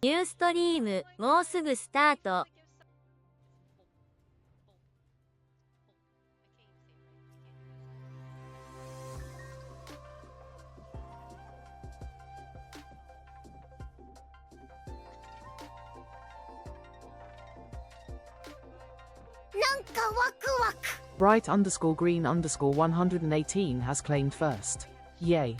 ニューストリーム、もうすぐスタート。Bright_green_118 has claimed first. Yay.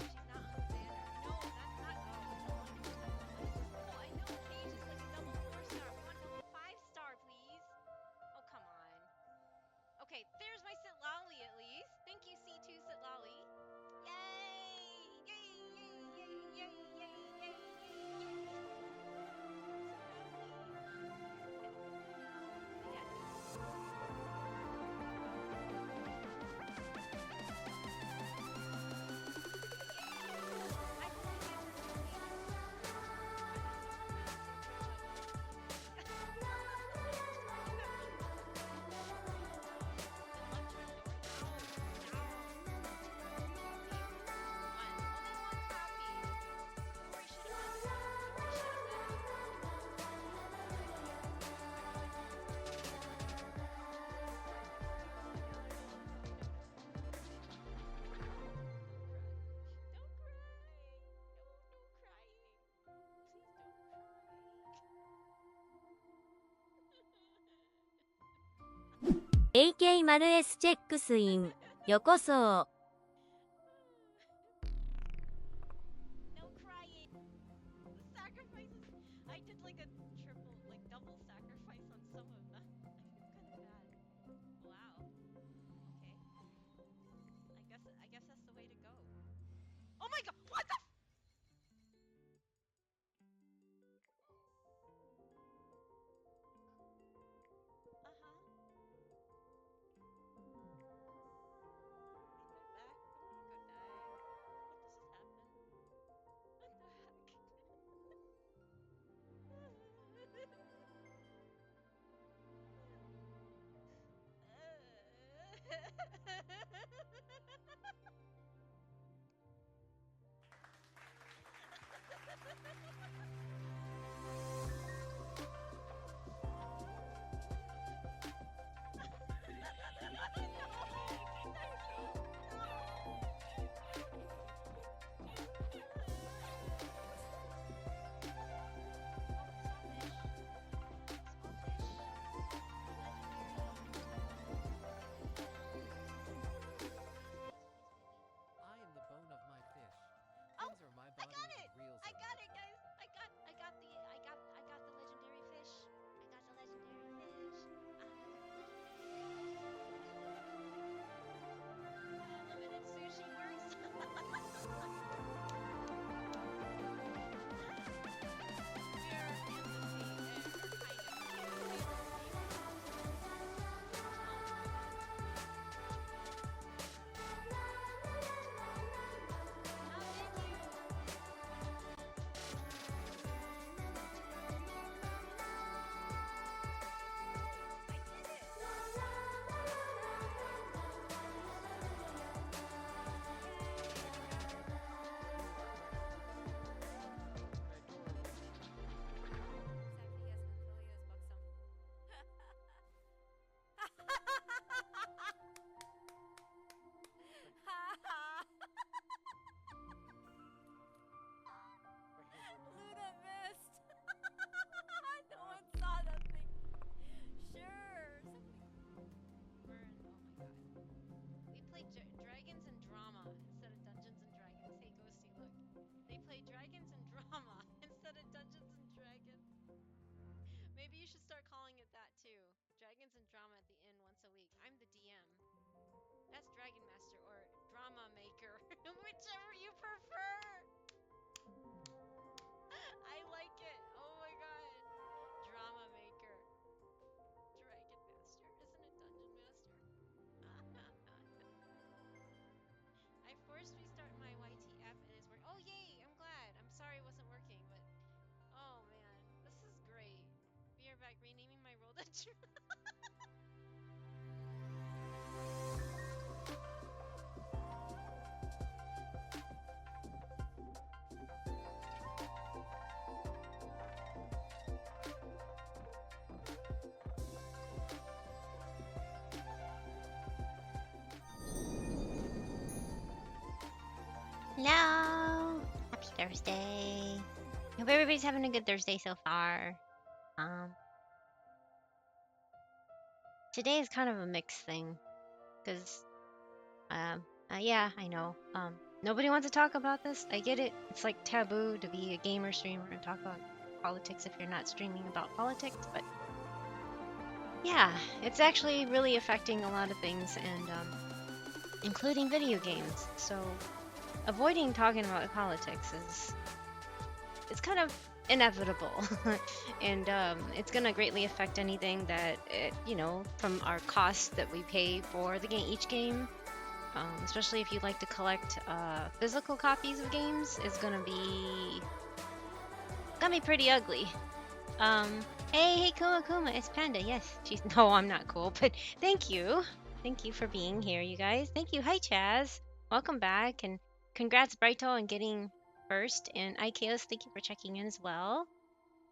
Okay, there's my sit lolly at least. Thank you, C2 sit lolly. Yay! Yay! Yay! Yay! Yay! Yay! AK-S チェックスイン、よこそ。No crying. The sacrifices. I did like a triple, like double sacrifice on some of them. I feel kind of bad. Wow. Okay. I guess that's the way to go. Oh my god! What the? Dragons and Drama instead of Dungeons and Dragons. Hey, Ghosty, look. They play Dragons and Drama instead of Dungeons and Dragons. Maybe you should start calling it that too. Dragons and Drama at the inn once a week. I'm the DM. That's Dragon Master or Drama Maker. Whichever you prefer. I like it. Oh my god. Drama Maker. Dragon Master. Isn't it Dungeon Master? I forced restart my YT app and it's working. Oh yay! I'm glad. I'm sorry it wasn't working, but oh man, this is great. We are back renaming my role to Thursday. Hope everybody's having a good Thursday so far. Today is kind of a mixed thing, because, yeah, I know. Nobody wants to talk about this. I get it. It's like taboo to be a gamer streamer and talk about politics if you're not streaming about politics, but yeah, it's actually really affecting a lot of things, and including video games. So avoiding talking about politics is it's kind of inevitable, and it's gonna greatly affect anything that from our costs that we pay for the game, each game. Especially if you like to collect physical copies of games, is gonna be pretty ugly. Hey, Kuma, it's Panda. Yes, she's. No, I'm not cool, but thank you for being here, you guys. Thank you. Hi, Chaz. Welcome back, and congrats, Brighto, on getting first. And Ikeos, thank you for checking in as well.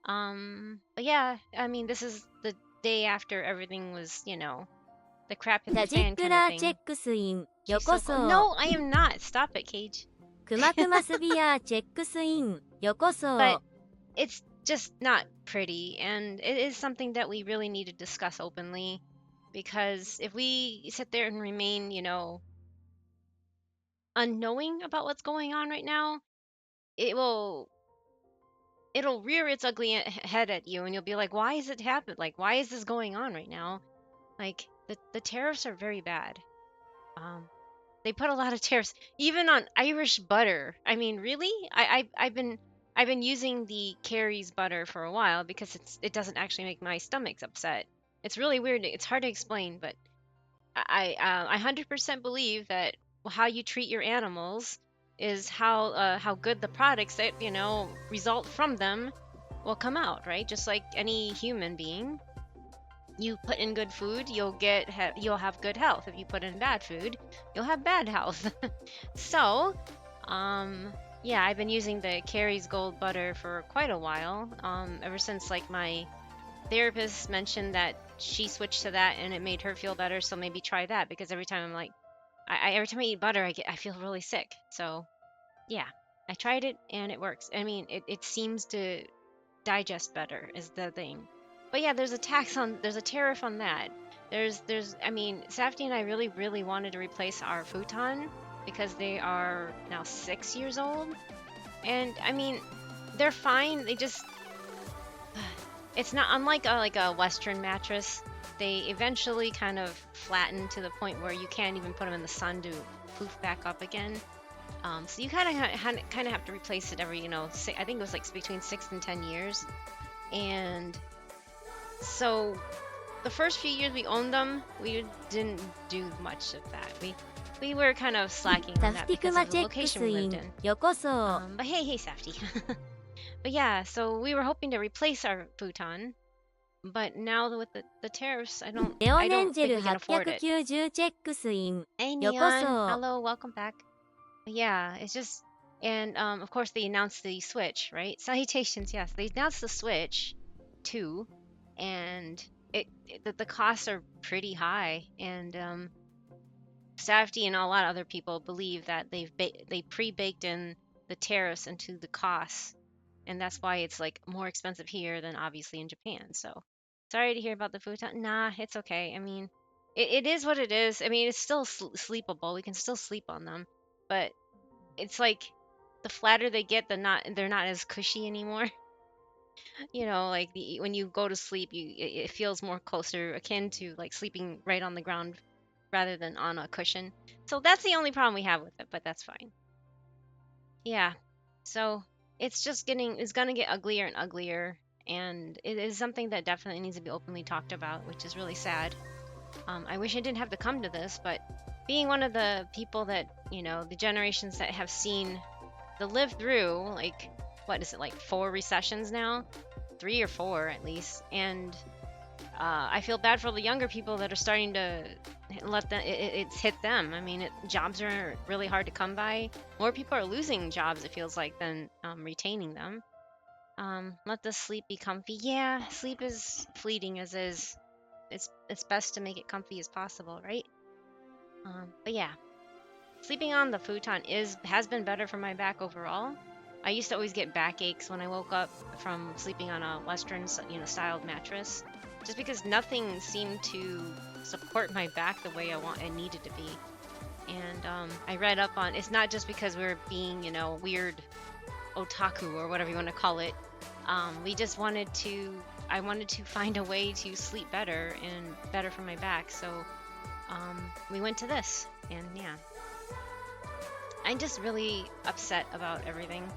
But yeah, I mean, this is the day after everything was, the crap hit the ラジッ fan ク kind ラ of ーチェッ thing. クスイン She's よ so こ cool. そ No, I am not. Stop it, Cage. くまくまスビアチェックスインよこそ But it's just not pretty, and it is something that we really need to discuss openly, because if we sit there and remain, unknowing about what's going on right now, it'll rear its ugly head at you, and you'll be like, why is it happening? Like, why is this going on right now? Like, the tariffs are very bad. They put a lot of tariffs, even on Irish butter. I mean, really? I've been using the Carrie's butter for a while because it doesn't actually make my stomach upset. It's really weird. It's hard to explain, but I 100% believe that how you treat your animals is how good the products that result from them will come out, right? Just like any human being. You put in good food, you'll have good health. If you put in bad food, you'll have bad health. So, yeah, I've been using the Carrie's Gold butter for quite a while. Ever since like my therapist mentioned that she switched to that and it made her feel better. So maybe try that, because every time every time I eat butter, I feel really sick. So yeah, I tried it and it works. I mean, it seems to digest better is the thing. But yeah, there's a tariff on that. I mean, Safety and I really wanted to replace our futon because they are now 6 years old. And I mean, they're fine. It's not unlike a Western mattress. They eventually kind of flatten to the point where you can't even put them in the sun to poof back up again. So you kind of have to replace it every, I think it was like between 6 and 10 years. And so the first few years we owned them, we didn't do much of that. We were kind of slacking タ on フ that ティク because マ of チ the ェック location ス we イ lived ン in. よこそ But hey, Safety. But yeah, so we were hoping to replace our futon, but now with the tariffs, I ネオ don't ネン think ジェル we can afford it. 890チェックスイン Hey よこ Neon, そ hello, welcome back. But yeah, it's just, and of course they announced the Switch, right? Salutations, yes, they announced the Switch 2, and the costs are pretty high, and Safety and a lot of other people believe that they pre-baked in the tariffs into the costs, and that's why it's like more expensive here than obviously in Japan. So sorry to hear about the futon. Nah, it's okay. I mean, it is what it is. I mean, it's still sleepable. We can still sleep on them, but it's like the flatter they get, they're not as cushy anymore. Like when you go to sleep, it feels more closer akin to like sleeping right on the ground rather than on a cushion. So that's the only problem we have with it, but that's fine. Yeah. So it's gonna get uglier and uglier, and it is something that definitely needs to be openly talked about, which is really sad. I wish I didn't have to come to this, but being one of the people that, the generations that have seen live through, like, what is it, like 4 recessions now? 3 or 4 at least. And I feel bad for the younger people that are starting to let it's hit them. I mean, jobs are really hard to come by. More people are losing jobs, it feels like, than retaining them. Let the sleep be comfy. Yeah, sleep is fleeting as is. It's best to make it comfy as possible, right? But yeah, sleeping on the futon has been better for my back overall. I used to always get backaches when I woke up from sleeping on a Western, styled mattress, just because nothing seemed to support my back the way I needed to be. And I read up on it's not just because we're being, weird otaku or whatever you want to call it. We just I wanted to find a way to sleep better and better for my back. So we went to this, and yeah. I'm just really upset about everything.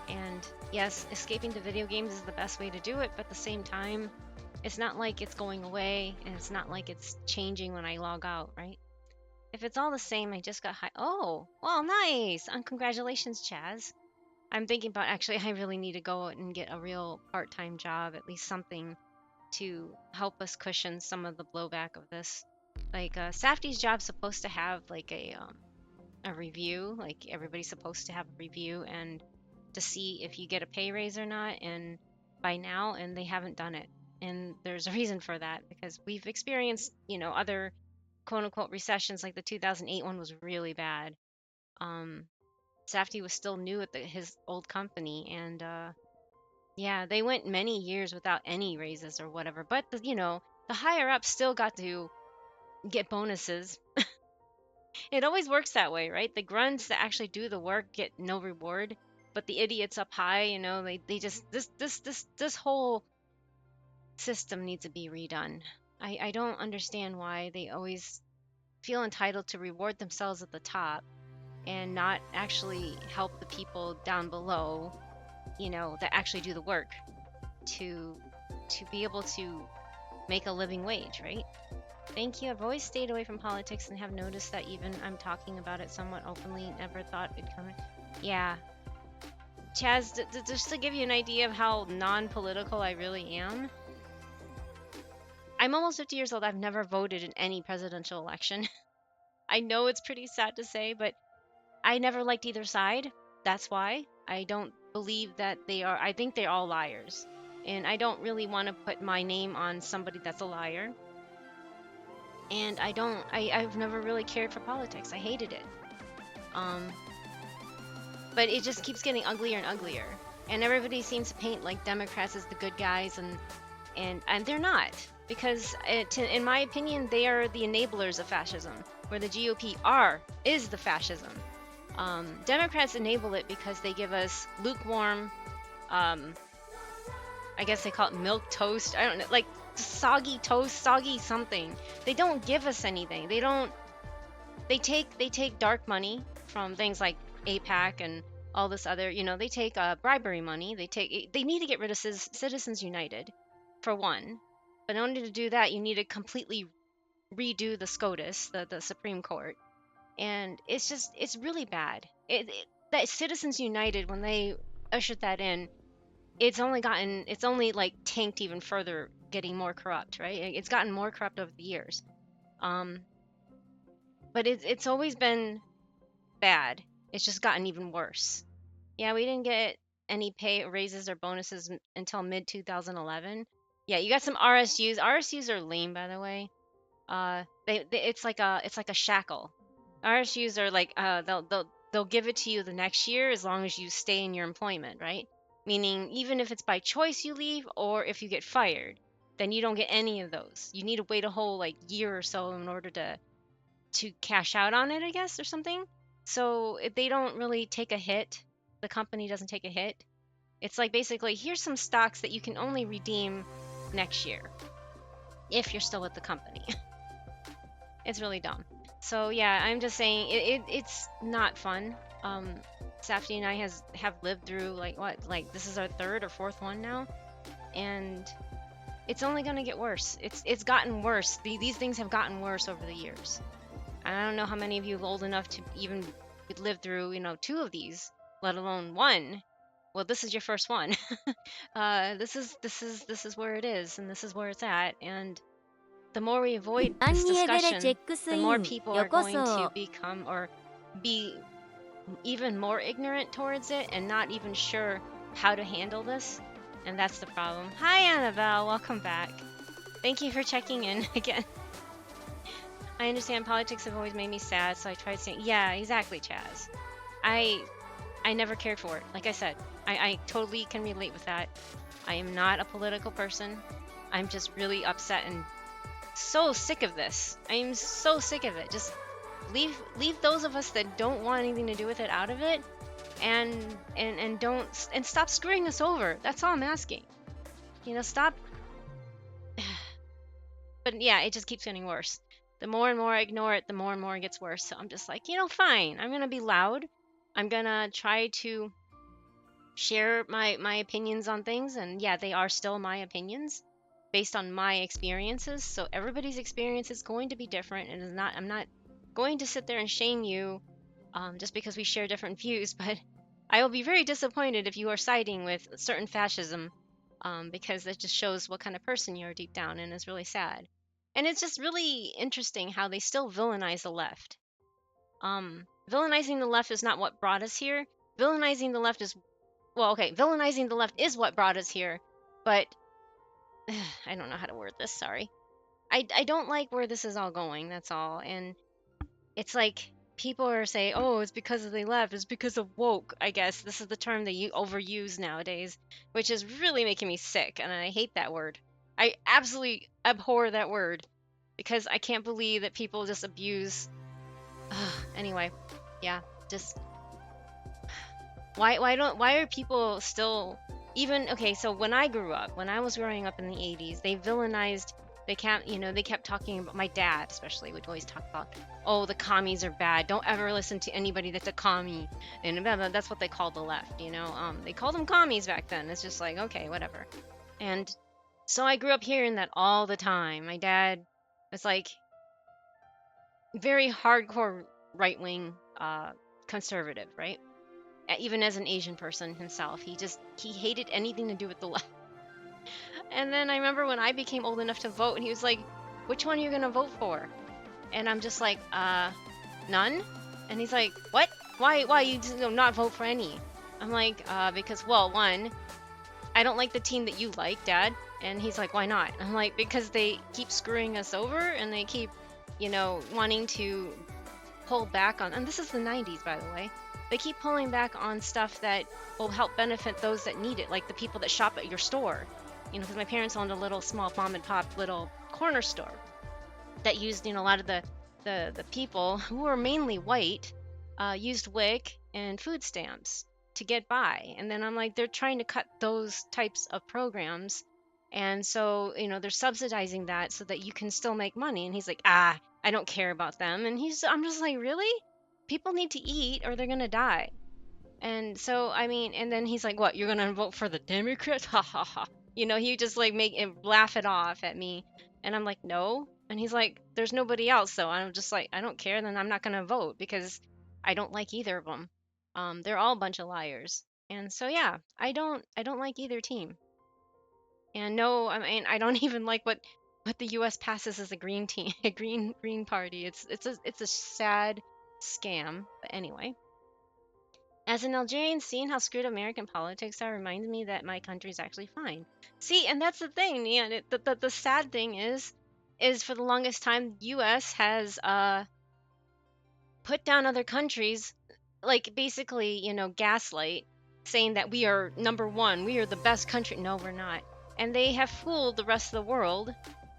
And yes, escaping to video games is the best way to do it, but at the same time, it's not like it's going away, and it's not like it's changing when I log out, right? If it's all the same, I just got high. Oh, well, nice! Congratulations, Chaz. I'm thinking about actually, I really need to go out and get a real part-time job, at least something to help us cushion some of the blowback of this. Like, Safty's job's supposed to have like a review, like everybody's supposed to have a review and to see if you get a pay raise or not, and by now, and they haven't done it. And there's a reason for that, because we've experienced, other quote unquote recessions, like the 2008 one was really bad. Safety was still new at his old company, and yeah, they went many years without any raises or whatever, but the higher ups still got to get bonuses. It always works that way, right? The grunts that actually do the work get no reward, but the idiots up high, they just this whole system needs to be redone. I don't understand why they always feel entitled to reward themselves at the top and not actually help the people down below, that actually do the work to be able to make a living wage, right? Thank you. I've always stayed away from politics and have noticed that even I'm talking about it somewhat openly. Never thought it'd come. Yeah. Chaz, just to give you an idea of how non-political I really am, I'm almost 50 years old. I've never voted in any presidential election. I know it's pretty sad to say, but I never liked either side. That's why. I don't believe that I think they're all liars. And I don't really want to put my name on somebody that's a liar. And I've never really cared for politics. I hated it. But it just keeps getting uglier and uglier. And everybody seems to paint like Democrats as the good guys, and they're not. Because in my opinion, they are the enablers of fascism, where the GOP is the fascism. Democrats enable it because they give us lukewarm, I guess they call it milk toast. I don't know, like soggy toast, soggy something. They don't give us anything. They take dark money from things like APAC and all this other, they take bribery money. They need to get rid of Citizens United, for one. But in order to do that, you need to completely redo the SCOTUS, the Supreme Court. And it's really bad. That Citizens United, when they ushered that in, it's only like tanked even further, getting more corrupt, right? It's gotten more corrupt over the years. But it's always been bad. It's just gotten even worse. Yeah, we didn't get any pay raises or bonuses until mid 2011. Yeah, you got some RSUs. RSUs are lame, by the way. It's like a shackle. RSUs are like they'll give it to you the next year as long as you stay in your employment, right? Meaning even if it's by choice you leave or if you get fired, then you don't get any of those. You need to wait a whole like year or so in order to cash out on it, I guess, or something. So they don't really take a hit. The company doesn't take a hit. It's like basically here's some stocks that you can only redeem next year if you're still with the company. It's really dumb. So yeah, I'm just saying it's not fun. Safety and I have lived through like this is our third or fourth one now, and it's only gonna get worse. It's gotten worse. These things have gotten worse over the years. And I don't know how many of you are old enough to even live through 2 of these, let alone 1. Well, this is your first one. This is where it is, and this is where it's at, and the more we avoid this アンニエベレチェ discussion, ックス the イ more ン people よ are こ going to そ become or be even more ignorant towards it and not even sure how to handle this. And that's the problem. Hi, Annabelle. Welcome back. Thank you for checking in again. I understand politics have always made me sad, so I tried saying, yeah, exactly, Chaz. I I never cared for it. Like I said, I totally can relate with that. I am not a political person. I'm just really upset and so sick of this. I am so sick of it. Just leave those of us that don't want anything to do with it out of it, and don't, and stop screwing us over. That's all I'm asking. You know, stop. But yeah, it just keeps getting worse. The more and more I ignore it, the more and more it gets worse. So I'm just like, fine. I'm gonna be loud. I'm gonna try to share my opinions on things, and yeah, they are still my opinions based on my experiences. So everybody's experience is going to be different, and is not. I'm not going to sit there and shame you just because we share different views. But I will be very disappointed if you are siding with certain fascism, because that just shows what kind of person you are deep down, and it's really sad. And it's just really interesting how they still villainize the left. Villainizing the left is not what brought us here. Villainizing the left is, well, okay, villainizing the left is what brought us here, but I don't know how to word this, sorry. I don't like where this is all going, that's all. And it's like people are saying, oh, it's because of the left, it's because of woke, I guess. This is the term they overuse nowadays, which is really making me sick, and I hate that word. I absolutely abhor that word because I can't believe that people just abuse. Anyway, yeah, just why are people still, even, okay, so when I was growing up in the 80s, they villainized, they kept talking about, my dad especially would always talk about, oh, the commies are bad, don't ever listen to anybody that's a commie, and blah, blah, that's what they called the left, they called them commies back then. It's just like, okay, whatever. And so I grew up hearing that all the time. My dad was like very hardcore right-wing conservative, right? Even as an Asian person himself, he hated anything to do with the left. And then I remember when I became old enough to vote, and he was like, which one are you gonna vote for? And I'm just like, none? And he's like, what? Why you just not vote for any? I'm like, because, well, one, I don't like the team that you like, Dad. And he's like, why not? I'm like, because they keep screwing us over, and they keep, wanting to pull back on, and this is the 90s, by the way. They keep pulling back on stuff that will help benefit those that need it, like the people that shop at your store. Because my parents owned a little small mom and pop little corner store that used, a lot of the people who were mainly white, used WIC and food stamps to get by. And then I'm like, they're trying to cut those types of programs. And so, they're subsidizing that so that you can still make money. And he's like, I don't care about them. And I'm just like, really? People need to eat or they're going to die. And so, I mean, and then he's like, what, you're going to vote for the Democrats? Ha ha ha. He just like laugh it off at me. And I'm like, no. And he's like, there's nobody else. So I'm just like, I don't care. Then I'm not going to vote because I don't like either of them. They're all a bunch of liars. And so, yeah, I don't like either team. And no, I mean, I don't even like what the U.S. passes as a green team, a green party. It's a sad scam. But anyway, as an Algerian, seeing how screwed American politics are reminds me that my country's actually fine. See, and that's the thing. Yeah, the sad thing is for the longest time, U.S. has put down other countries, like basically, gaslight, saying that we are number one, we are the best country. No, we're not. And they have fooled the rest of the world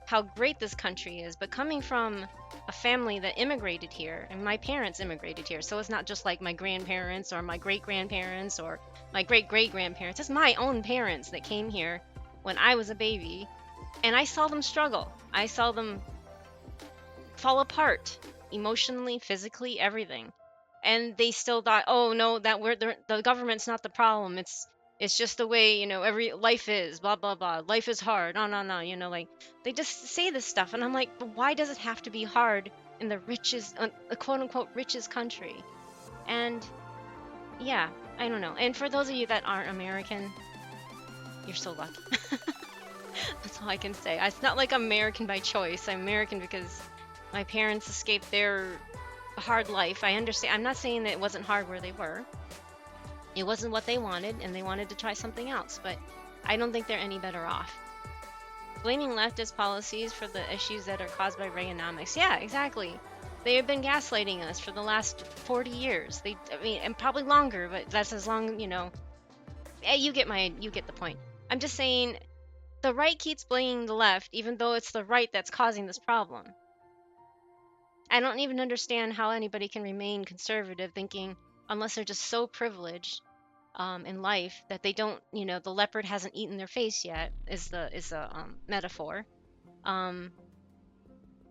how great this country is. But coming from a family that immigrated here, and my parents immigrated here, so it's not just like my grandparents or my great-grandparents or my great-great-grandparents. It's my own parents that came here when I was a baby, and I saw them struggle. I saw them fall apart emotionally, physically, everything. And they still thought, oh no, that the government's not the problem. It's just the way, every life is, blah blah blah. Life is hard. No, like they just say this stuff, and I'm like, but why does it have to be hard in the richest, the quote unquote richest country? And yeah, I don't know. And for those of you that aren't American, you're so lucky. That's all I can say. It's not like I'm American by choice. I'm American because my parents escaped their hard life. I understand. I'm not saying that it wasn't hard where they were. It wasn't what they wanted, and they wanted to try something else, but I don't think they're any better off. Blaming leftist policies for the issues that are caused by Reaganomics. Yeah, exactly. They have been gaslighting us for the last 40 years. I mean, and probably longer, but that's as long, you get the point. I'm just saying the right keeps blaming the left, even though it's the right that's causing this problem. I don't even understand how anybody can remain conservative thinking, unless they're just so privileged in life that they don't, the leopard hasn't eaten their face yet, is a metaphor. Um,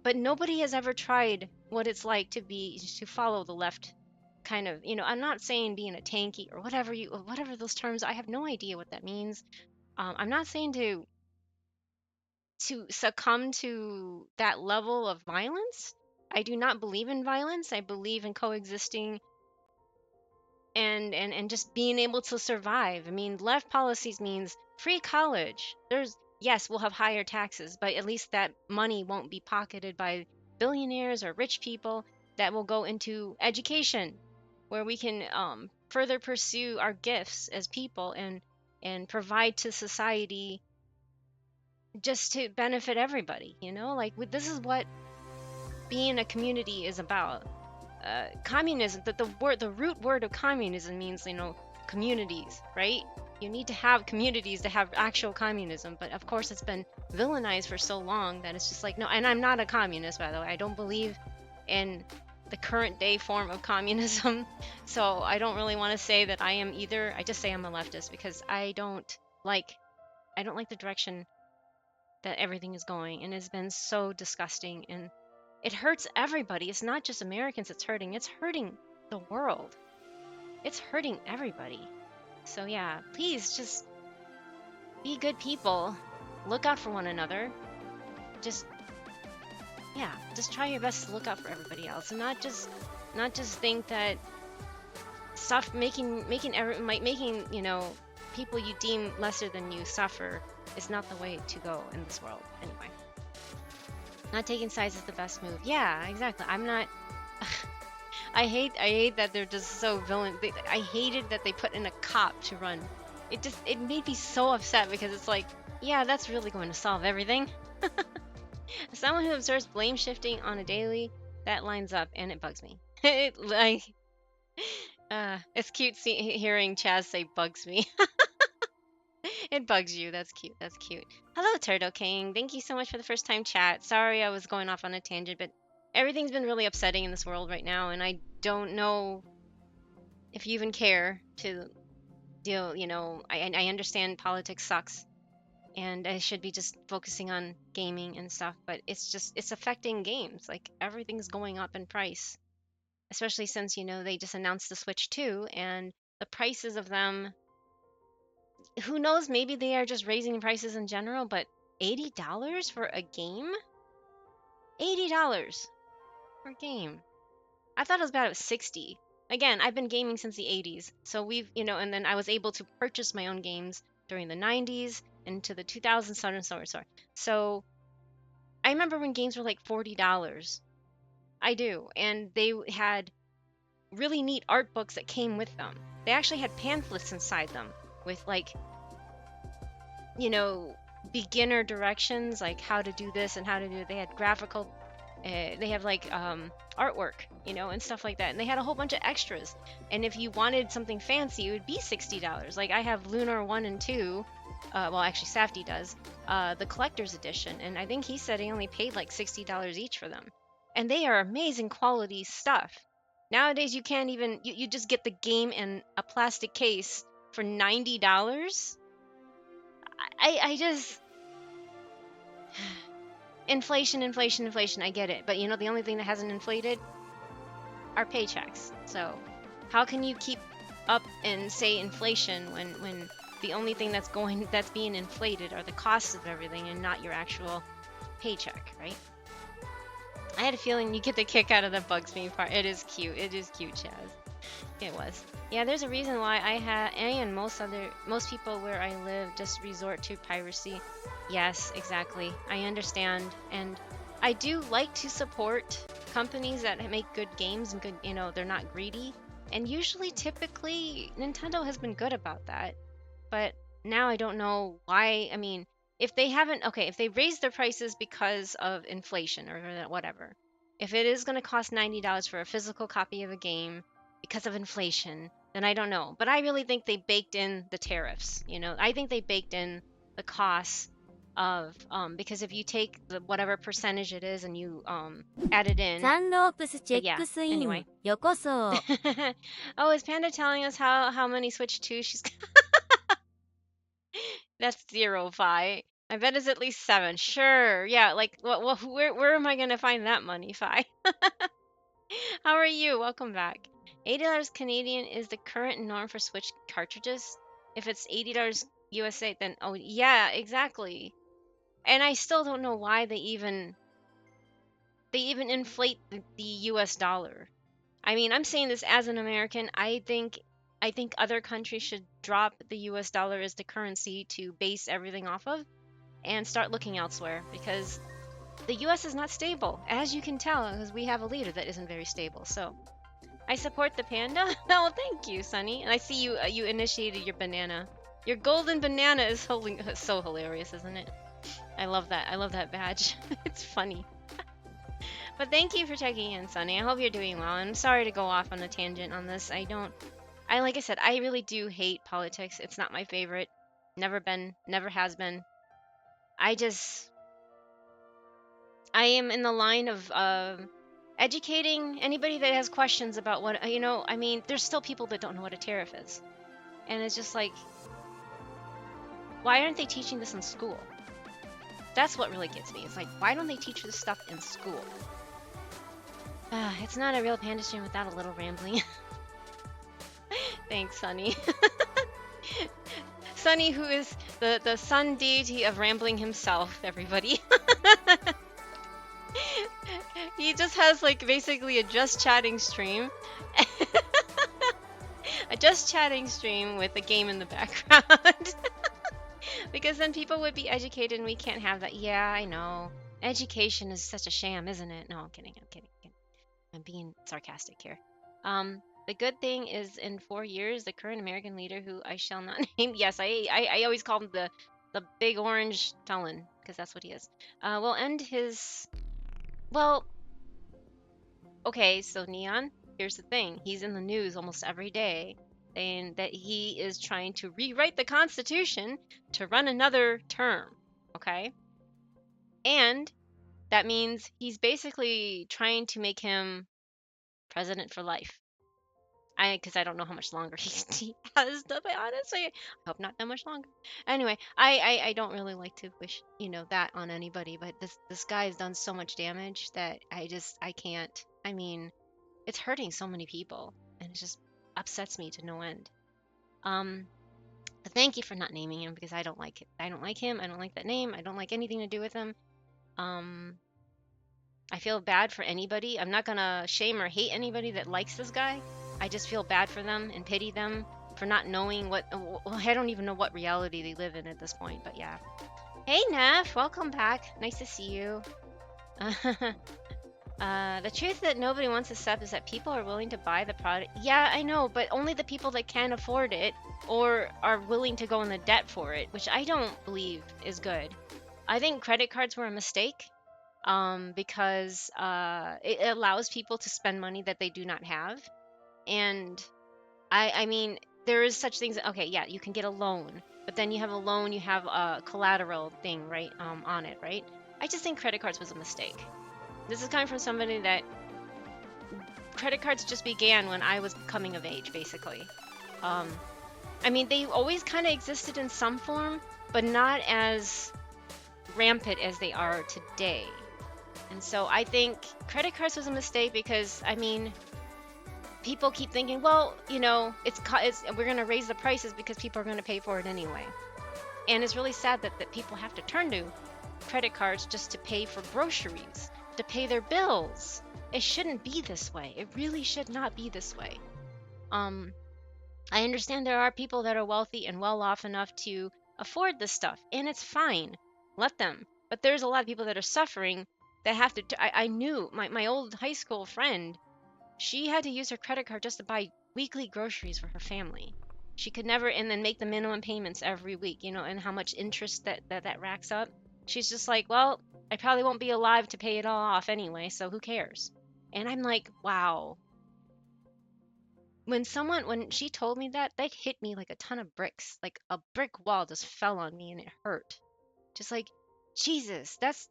but nobody has ever tried what it's like to follow the left kind of, I'm not saying being a tanky or whatever those terms, I have no idea what that means. I'm not saying to succumb to that level of violence. I do not believe in violence. I believe in coexisting and just being able to survive. I mean, left policies means free college. Yes, we'll have higher taxes, but at least that money won't be pocketed by billionaires or rich people. That will go into education, where we can further pursue our gifts as people and provide to society just to benefit everybody. Like this is what being a community is about. Communism, the root word of communism means, communities, right? You need to have communities to have actual communism, but of course it's been villainized for so long that it's just like, no. And I'm not a communist, by the way. I don't believe in the current day form of communism. So I don't really want to say that I am either. I just say I'm a leftist because I don't like the direction that everything is going, and it's been so disgusting, and it hurts everybody. It's not just Americans it's hurting the world. It's hurting everybody. So yeah, please just be good people. Look out for one another. Just just try your best to look out for everybody else, and not just think that stuff making people you deem lesser than you suffer is not the way to go in this world. Anyway, not taking sides is the best move. Yeah, exactly. I'm not. I hate that they're just so villain. I hated that they put in a cop to run. It made me so upset because it's like, yeah, that's really going to solve everything. Someone who observes blame shifting on a daily, that lines up, and it bugs me. It's cute hearing Chaz say bugs me. It bugs you. That's cute. That's cute. Hello, Turtle King. Thank you so much for the first time chat. Sorry I was going off on a tangent, but everything's been really upsetting in this world right now, and I don't know if you even care to deal. I understand politics sucks, and I should be just focusing on gaming and stuff, but it's affecting games. Like everything's going up in price, especially since they just announced the Switch 2, and the prices of them, who knows, maybe they are just raising prices in general, but $80 for a game? $80 for a game. I thought it was about 60. Again, I've been gaming since the 80s. So and then I was able to purchase my own games during the 90s into the 2000s, so on and so on. So I remember when games were like $40. I do. And they had really neat art books that came with them. They actually had pamphlets inside them with beginner directions, like how to do this and how to do it. They had graphical, they have artwork, and stuff like that. And they had a whole bunch of extras. And if you wanted something fancy, it would be $60. Like I have Lunar 1 and 2. Well, actually, Safdie does, the collector's edition. And I think he said he only paid like $60 each for them. And they are amazing quality stuff. Nowadays, you can't even, you just get the game in a plastic case for $90. I just inflation, I get it, but the only thing that hasn't inflated are paychecks. So how can you keep up and say inflation when the only thing that's being inflated are the costs of everything and not your actual paycheck, right? I had a feeling you get the kick out of the bugs me part. It is cute, Chaz. It was. Yeah, there's a reason why I and most people where I live just resort to piracy. Yes, exactly. I understand, and I do like to support companies that make good games and good, they're not greedy. And usually, typically, Nintendo has been good about that. But now I don't know why. I mean, if they raised their prices because of inflation or whatever, If it is going to cost $90 for a physical copy of a game because of inflation, then I don't know. But I really think they baked in the tariffs. I think they baked in the costs of because if you take the whatever percentage it is and you add it in. サンロープスチェ But ッ yeah, クスイン anyway. よこそ Oh, is Panda telling us how many Switch 2 she's That's 0, Fi. I bet it's at least 7. Sure. Yeah, like where am I going to find that money, Fi? How are you? Welcome back. $80 Canadian is the current norm for Switch cartridges. If it's $80 USA, then oh yeah, exactly. And I still don't know why they even inflate the US dollar. I mean, I'm saying this as an American. I think other countries should drop the US dollar as the currency to base everything off of and start looking elsewhere because the US is not stable, as you can tell, because we have a leader that isn't very stable. So I support the panda. Oh, thank you, Sunny. And I see you initiated your banana. Your golden banana is so hilarious, isn't it? I love that. I love that badge. It's funny. But thank you for checking in, Sunny. I hope you're doing well. I'm sorry to go off on a tangent on this. Like I said, I really do hate politics. It's not my favorite. Never been, never has been. I am in the line of educating anybody that has questions about what, I mean, there's still people that don't know what a tariff is. And it's just like, why aren't they teaching this in school? That's what really gets me. It's like, why don't they teach this stuff in school? It's not a real panda stream without a little rambling. Thanks, Sunny. Sunny, who is the sun deity of rambling himself, everybody. He just has like basically a just chatting stream. A just chatting stream with a game in the background. Because then people would be educated and we can't have that. Yeah, I know. Education is such a sham, isn't it? No, I'm kidding. I'm being sarcastic here. The good thing is in 4 years, the current American leader, who I shall not name, yes, I always call him the big orange felon, because that's what he is, will end his, well, okay, so Neon, here's the thing. He's in the news almost every day saying that he is trying to rewrite the Constitution to run another term, okay? And that means he's basically trying to make him president for life. Because I don't know how much longer he has, to be honest. I hope not that much longer. Anyway, I don't really like to wish, that on anybody, but this guy has done so much damage that I can't. I mean, it's hurting so many people, and it just upsets me to no end. But thank you for not naming him, because I don't like it. I don't like him. I don't like that name. I don't like anything to do with him. I feel bad for anybody. I'm not gonna shame or hate anybody that likes this guy. I just feel bad for them and pity them for not knowing what, I don't even know what reality they live in at this point, but yeah. Hey Neff, welcome back. Nice to see you. The truth that nobody wants to accept is that people are willing to buy the product. Yeah, I know, but only the people that can afford it or are willing to go in the debt for it, which I don't believe is good. I think credit cards were a mistake because it allows people to spend money that they do not have. And I mean, there is such things. Okay, yeah, you can get a loan, but then you have a loan, you have a collateral thing, right, on it, right? I just think credit cards was a mistake. This is coming from somebody that credit cards just began when I was coming of age, basically. I mean, they always kind of existed in some form, but not as rampant as they are today. And so I think credit cards was a mistake because, I mean, people keep thinking, well, we're going to raise the prices because people are going to pay for it anyway. And it's really sad that people have to turn to credit cards just to pay for groceries, to pay their bills. It shouldn't be this way. It really should not be this way. I understand there are people that are wealthy and well off enough to afford this stuff, and it's fine. Let them. But there's a lot of people that are suffering that have to. I knew my old high school friend. She had to use her credit card just to buy weekly groceries for her family. She could never, and then make the minimum payments every week, and how much interest that racks up. she's just like, well, I probably won't be alive to pay it all off anyway, so who cares? And I'm like, wow. When she told me that, that hit me like a ton of bricks. Like a brick wall just fell on me and it hurt. Just like, Jesus, that's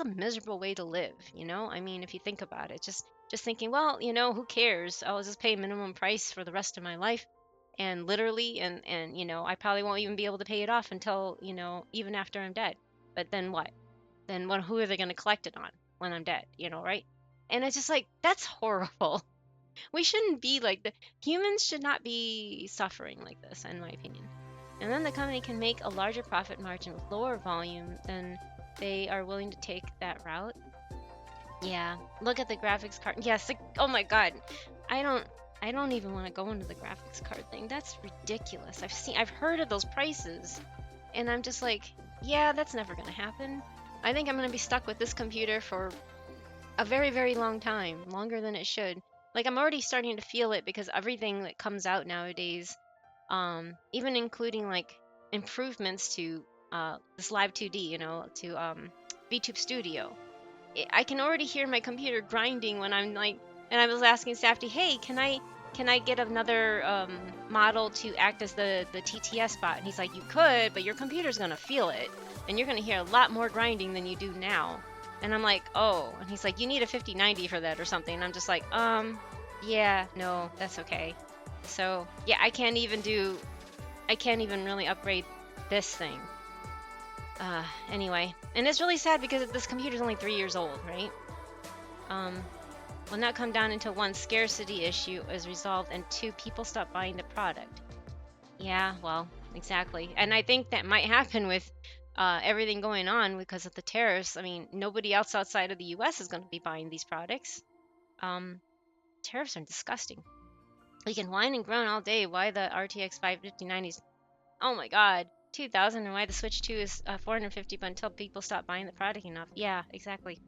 a miserable way to live, you know? I mean, if you think about it, just thinking, well, you know, who cares? I'll just pay minimum price for the rest of my life. And literally, and you know, I probably won't even be able to pay it off until, you know, even after I'm dead. But then what? Then what, who are they going to collect it on when I'm dead, you know, right? And it's just like, that's horrible. We shouldn't be like the humans should not be suffering like this, in my opinion. And then the company can make a larger profit margin with lower volume than they are willing to take that route. Yeah, look at the graphics card. Yes, like, oh my god. I don't even want to go into the graphics card thing. That's ridiculous. I've heard of those prices and I'm just like, yeah, that's never going to happen. I think I'm going to be stuck with this computer for a very, very long time, longer than it should. Like I'm already starting to feel it because everything that comes out nowadays, even including like improvements to this Live 2D, you know, to VTube Studio. I can already hear my computer grinding when I'm like, and I was asking Safety, hey, can I get another model to act as the TTS bot? And he's like, you could, but your computer's gonna feel it, and you're gonna hear a lot more grinding than you do now. And I'm like, oh, and he's like, you need a 5090 for that or something. And I'm just like, yeah, no, that's okay. So yeah, I can't even really upgrade this thing. Anyway, and it's really sad because this computer's only 3 years old, right? Will not come down until one, scarcity issue is resolved, and two, people stop buying the product. Yeah, well, exactly. And I think that might happen with everything going on because of the tariffs. I mean, nobody else outside of the US is going to be buying these products. Tariffs are disgusting. We can whine and groan all day why the RTX 55090 is, oh my god, 2000, and why the Switch 2 is 450, but until people stop buying the product enough. Yeah, exactly.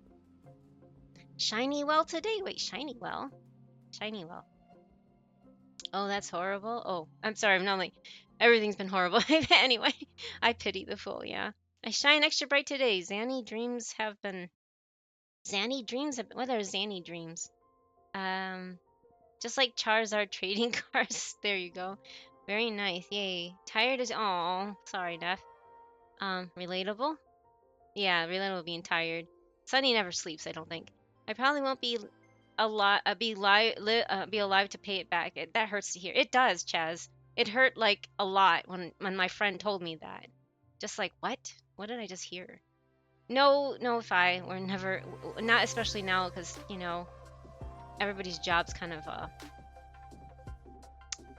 Shiny well today. Wait, shiny well? Shiny well. Oh, that's horrible. Oh, I'm sorry. I'm not like, everything's been horrible. Anyway, I pity the fool. Yeah. I shine extra bright today. What are Zanny dreams? Just like Charizard trading cards. There you go. Very nice. Yay. Tired as, oh, sorry, Neff. Relatable? Yeah, relatable being tired. Sunny never sleeps, I don't think. I probably won't be be alive to pay it back. That hurts to hear. It does, Chaz. It hurt like a lot when my friend told me that. Just like, what? What did I just hear? No, no, Fi. We're never, not especially now, because you know everybody's jobs kind of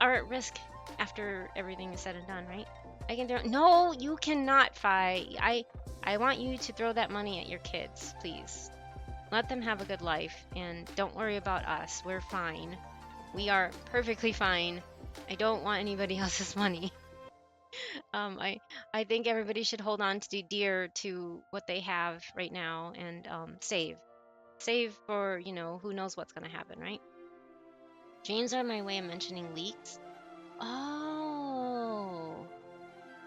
are at risk after everything is said and done, right? I can throw. No, you cannot, Fi. I want you to throw that money at your kids, please. Let them have a good life, and don't worry about us. We're fine. We are perfectly fine. I don't want anybody else's money. I think everybody should hold on to dear to what they have right now and save. Save for, you know, who knows what's gonna happen, right? Dreams are my way of mentioning leaks. Oh.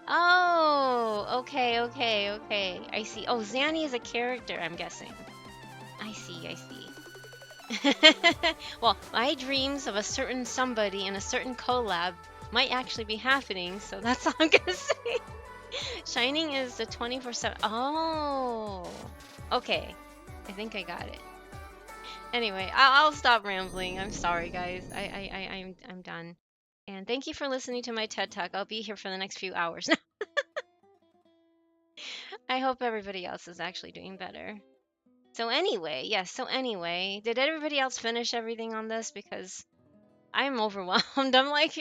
Oh, okay, okay, okay. I see. Oh, Zanny is a character, I'm guessing. I see. Well, my dreams of a certain somebody in a certain collab might actually be happening, so that's all I'm gonna say. Shining is the 24/7. Oh, okay. I think I got it. Anyway, I'll stop rambling. I'm sorry, guys. I'm done. And thank you for listening to my TED Talk. I'll be here for the next few hours. I hope everybody else is actually doing better. So anyway, yes. So anyway, did everybody else finish everything on this? Because I'm overwhelmed. I'm like,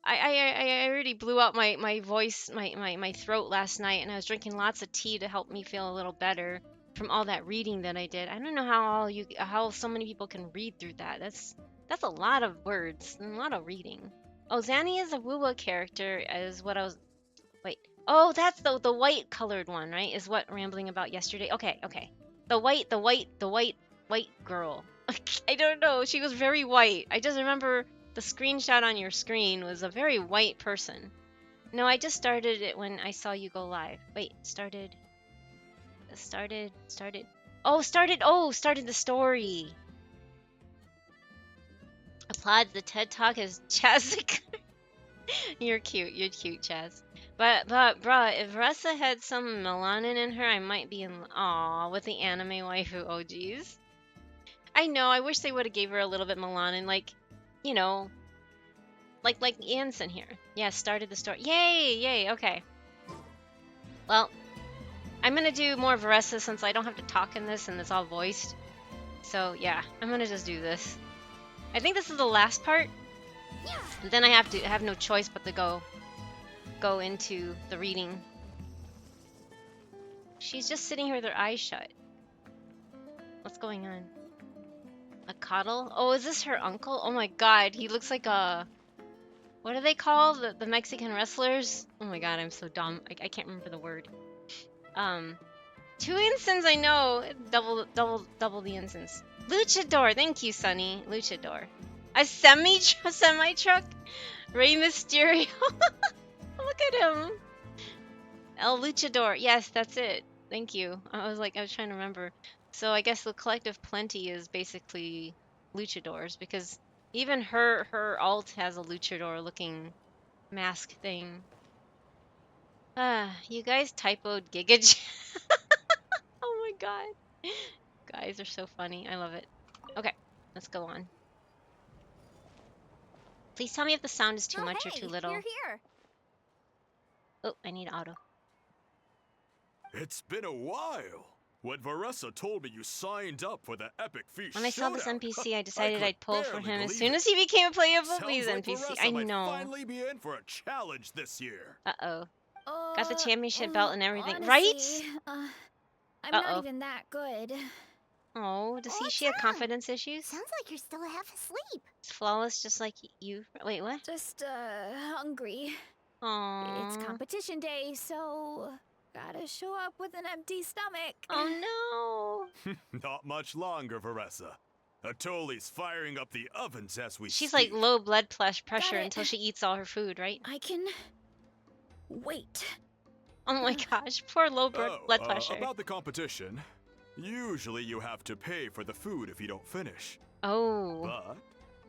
I already blew out my voice, my throat last night, and I was drinking lots of tea to help me feel a little better from all that reading that I did. I don't know how so many people can read through that. That's a lot of words and a lot of reading. Oh, Zanny is a Wuwa character, is what I was. Wait. Oh, that's the white colored one, right? Is what rambling about yesterday. Okay. The white girl. I don't know. She was very white. I just remember the screenshot on your screen was a very white person. No, I just started it when I saw you go live. Wait, started. Oh, started the story. Applauds the TED Talk as Chaz. You're cute, Chaz. But, bruh, if Ressa had some melanin in her, I might be in. Aw, with the anime waifu OGs. I know. I wish they would have gave her a little bit melanin, like, you know, like Anson here. Yeah, started the story. Yay! Okay. Well, I'm gonna do more Varessa since I don't have to talk in this and it's all voiced. So yeah, I'm gonna just do this. I think this is the last part. And then I have no choice but to go into the reading. She's just sitting here with her eyes shut. What's going on? A coddle? Oh, is this her uncle? Oh my god, he looks like a... What do they call the Mexican wrestlers? Oh my god, I'm so dumb. I can't remember the word. Two incense, I know. Double the incense. Luchador, thank you, Sunny. Luchador. A semi truck. Rey Mysterio. Look at him. El Luchador. Yes, that's it. Thank you. I was trying to remember. So I guess the collective plenty is basically luchadors because even her alt has a luchador looking mask thing. You guys typoed Giga. Oh my god. Guys are so funny. I love it. Okay, let's go on. Please tell me if the sound is too much or too little. You're here. Oh, I need auto. It's been a while. When Varessa told me you signed up for the Epic Feast When I saw this shootout, NPC, I decided could I'd pull for barely him as believe soon it. as he became a playable Sounds like NPC. Varessa I might know. finally be in for a challenge this year. Uh-oh. Got the championship belt and everything. Honestly, Right? I'm not Uh-oh. even that good. Oh, does What's she have wrong? confidence issues? Sounds like you're still half asleep. It's flawless just like you. Wait, what? Just, hungry. It's Aww. competition day, so gotta show up with an empty stomach. Oh no. Not much longer, Varessa. Atoli's firing up the ovens as we She's speak. like low blood pressure Got it. until she eats all her food, right? I can wait. Oh my gosh, poor low blood pressure. About the competition. Usually you have to pay for the food if you don't finish. Oh. But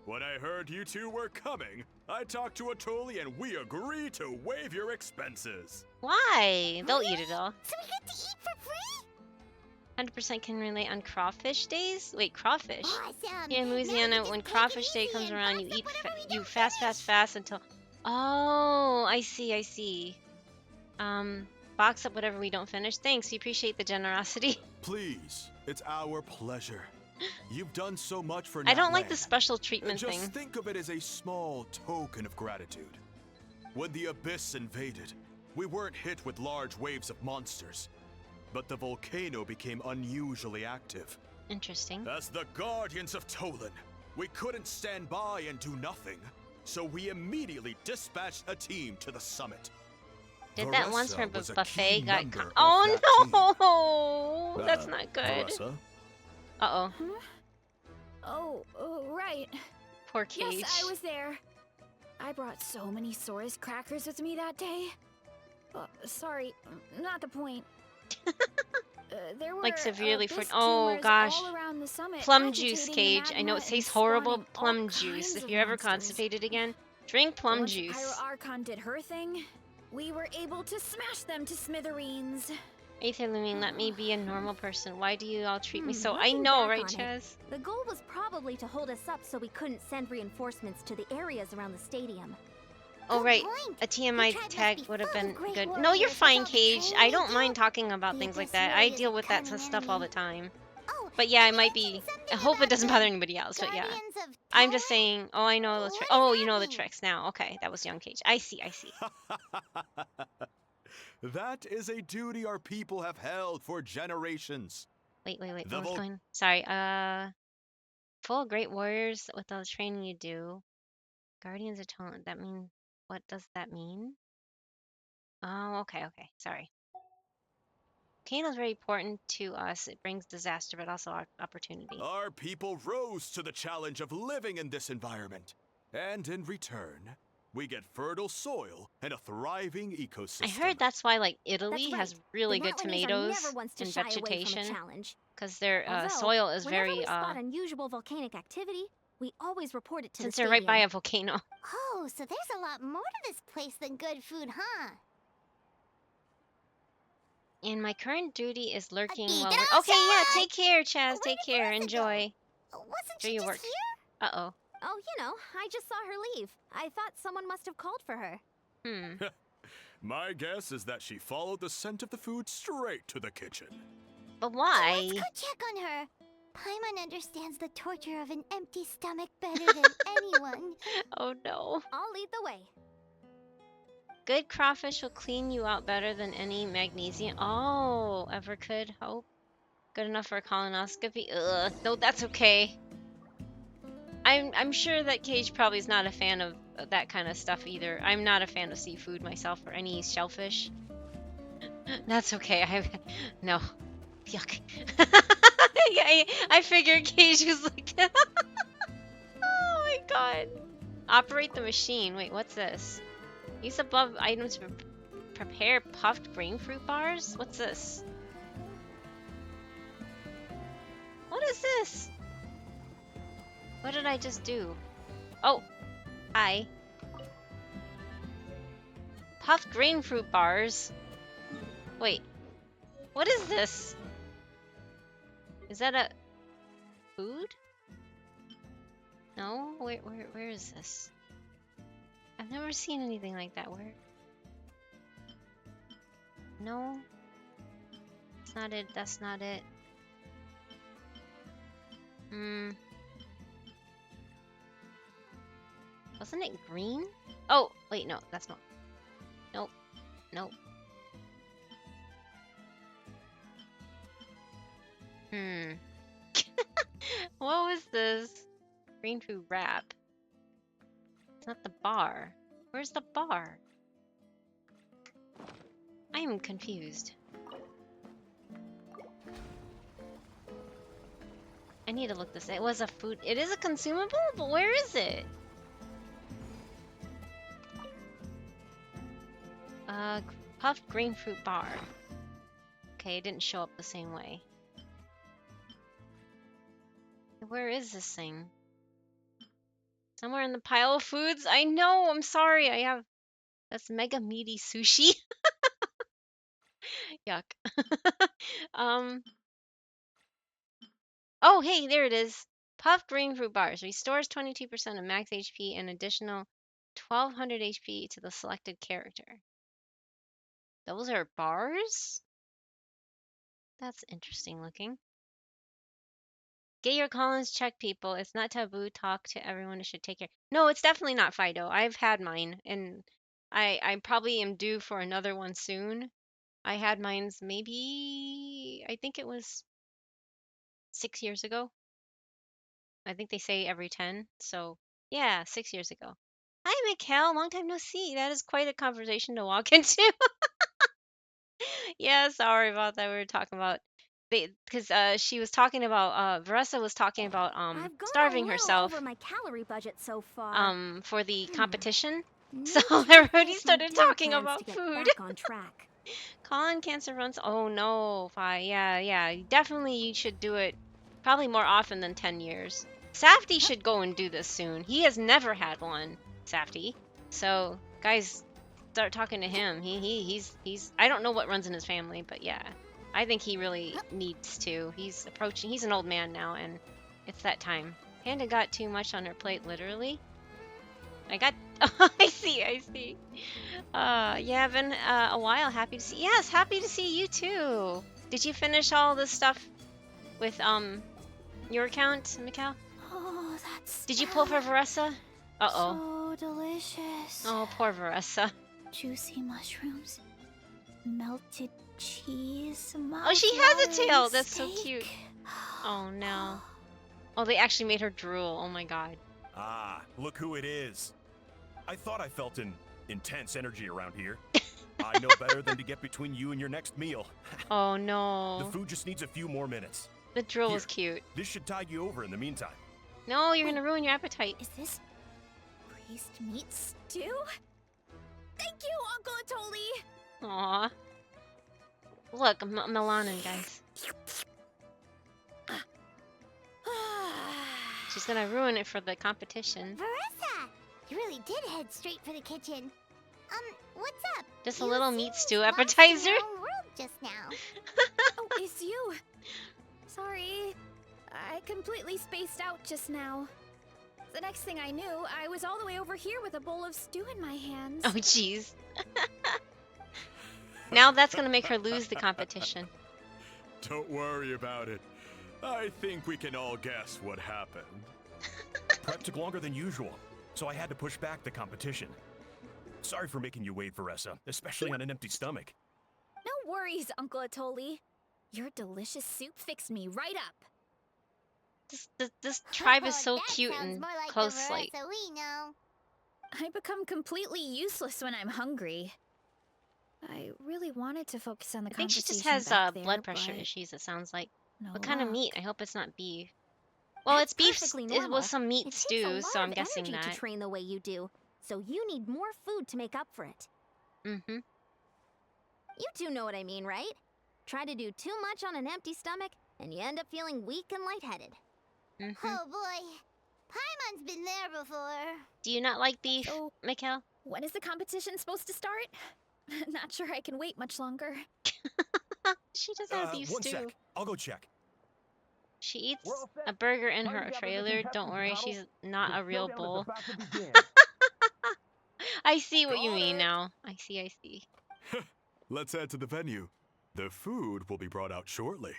when I heard you two were coming, I talked to Atoli and we agreed to waive your expenses. Why? They'll eat it all. So we get to eat for free? 100% can relate on crawfish days? Wait, crawfish? Awesome. Here in Now Louisiana, we when can crawfish take day it comes easy and around, you box eat up whatever we you don't fast finish. until... Oh, I see. Box up whatever we don't finish. Thanks, we appreciate the generosity. Please, it's our pleasure. You've done so much for I don't like Natlan. the special treatment Just thing. think of it as a small token of gratitude. When the Abyss invaded, we weren't hit with large waves of monsters, but the volcano became unusually active. Interesting. As the Guardians of Tolan, we couldn't stand by and do nothing, so we immediately dispatched a team to the summit. Did that once Varessa for was a buffet key got member of Oh that no! That's not good. Varessa? Uh-oh. Oh, right. Poor Cage. Yes, I was there. I brought so many Saurus crackers with me that day. Sorry, not the point. There were Like severely abyss oh tumors gosh. all around the summit, Plum juice, agitating the Cage. I know it magma tastes and horrible. spawning all Plum juice. kinds If of you're ever monsters. constipated again, drink plum Once juice. Pyro Archon did her thing, we were able to smash them to smithereens. Aether Looming, let me be a normal person. Why do you all treat me so? I looking know, back right, on it, Chaz? The goal was probably to hold us up so we couldn't send reinforcements to the areas around the stadium. Oh, Good right. point. A TMI tribe must tag be would have full of been great good. No, warriors you're with fine, all the Cage. training I they don't do. mind talking about The things like Abyss that. I really is deal a with that cunning stuff all the enemy. time. Oh, But yeah, it you might be. mentioned something I hope it about doesn't the bother anybody else. But yeah, Guardians of I'm just Tolan? saying. Oh, I know the What trick. does Oh, that you know the mean? tricks now. Okay, that was young Cage. I see. That is a duty our people have held for generations. Wait. The What was vol- going? Sorry. Full of great warriors with all the training you do. Guardians of Talent. That mean. What does that mean? Oh, okay. Sorry. Volcano's very important to us. It brings disaster, but also opportunity. Our people rose to the challenge of living in this environment. And in return, we get fertile soil and a thriving ecosystem. I heard that's why like Italy That's has right. really The good Ratlinese are tomatoes never ones to and shy away from a vegetation challenge. because their Although, soil is whenever very we spot unusual volcanic activity, we always report it to since the they're right by stadium. a volcano. Oh, so there's a lot more to this place than good food, huh? And my current duty is lurking Keep while it we're... Okay, yeah, outside! take care, Chaz. Where Take did care. Marissa Enjoy. go? Wasn't Enjoy she your just work. here? Uh-oh. Oh, you know, I just saw her leave. I thought someone must have called for her. My guess is that she followed the scent of the food straight to the kitchen. But why? Let's go check on her. Paimon understands the torture of an empty stomach better than anyone. Oh, no. I'll lead the way. Good crawfish will clean you out better than any magnesium. Oh, ever could hope. Good enough for a colonoscopy. Ugh, no, that's okay. I'm sure that Cage probably is not a fan of that kind of stuff either. I'm not a fan of seafood myself or any shellfish. That's okay. No. Yuck. Yeah, I figured Cage was like, oh my god. Operate the machine. Wait, what's this? Use above items to prepare puffed green fruit bars? What's this? What is this? What did I just do? Oh, hi. Puffed green fruit bars. Wait, what is this? Is that a food? No, where is this? I've never seen anything like that. Where? No, that's not it. That's not it. Wasn't it green? Oh, wait, no, that's not. Nope. Nope. What was this? Green food wrap. It's not the bar. Where's the bar? I am confused. I need to look this. It was a food. It is a consumable, but where is it? Puffed green fruit bar. Okay, it didn't show up the same way. Where is this thing? Somewhere in the pile of foods? I know, I'm sorry. I have... That's mega meaty sushi. Yuck. Oh, hey, there it is. Puffed green fruit bars. Restores 22% of max HP and additional 1200 HP to the selected character. Those are bars? That's interesting looking. Get your Collins check, people. It's not taboo. Talk to everyone. It should take care. No, it's definitely not Fido. I've had mine, and I probably am due for another one soon. I had mine's maybe, I think it was 6 years ago. I think they say every 10. So, yeah, 6 years ago. Hi, Mikkel. Long time no see. That is quite a conversation to walk into. Yeah, sorry about that. We were talking about because she was talking about Veressa was talking about I've gone starving a little herself over my calorie budget so far. for the competition. Need So to everybody finish my started dinner talking plans about to get food. back on track. Colon cancer runs. Oh no, yeah. Definitely you should do it probably more often than 10 years. Safty should go and do this soon. He has never had one, Safty. So guys, start talking to him. He's I don't know what runs in his family, but yeah. I think he really needs to. He's an old man now, and it's that time. Panda got too much on her plate, literally. I see. Yeah, been a while. Happy to see. Yes, happy to see you too. Did you finish all this stuff with your account, Mikkel? Oh, that's. Did you pull for Veressa? Uh-oh. So delicious. Oh, poor Veressa. Juicy mushrooms, melted cheese. Oh, she has a tail. That's so steak. cute. Oh no. Oh, they actually made her drool. Oh my god. Ah, look who it is. I thought I felt an intense energy around here. I know better than to get between you and your next meal. Oh no. The food just needs a few more minutes. The drool Here. is cute. This should tide you over in the meantime. No, you're gonna ruin your appetite. Is this Spaced meat stew? Thank you, Uncle Atoli! Aw. Look, Melanin, guys. She's gonna ruin it for the competition. Veressa! You really did head straight for the kitchen. What's up? Just a You little seemed meat stew lost in appetizer. your own world just now. Oh, it's you. Sorry. I completely spaced out just now. The next thing I knew, I was all the way over here with a bowl of stew in my hands. Oh, jeez. Now that's gonna make her lose the competition. Don't worry about it. I think we can all guess what happened. Prep took longer than usual, so I had to push back the competition. Sorry for making you wait, Veressa, especially on an empty stomach. No worries, Uncle Atoli. Your delicious soup fixed me right up. This tribe is so That cute sounds and more like the close, like. Veressa we know. I become completely useless when I'm hungry. I really wanted to focus on the I think she conversation just has back there, blood pressure but issues. It sounds like. no What kind of luck. meat? I hope it's not beef. Well, That's it's beef. perfectly It normal. was some meat It takes a stew, lot so I'm of guessing energy that. to train the way you do, so you need more food to make up for it. Mm-hmm. You two know what I mean, right? Try to do too much on an empty stomach, and you end up feeling weak and lightheaded. Mm-hmm. Oh boy. Paimon's been there before. Do you not like beef, So- Mikhail? When is the competition supposed to start? Not sure I can wait much longer. She doesn't have beef One stew. sec. I'll go check. She eats We're all set. a burger in her Party gather the trailer. Don't contestants, worry, Battle. she's not The a real showdown is bull. about to begin. I see what you Got mean it. now. I see. Let's head to the venue. The food will be brought out shortly.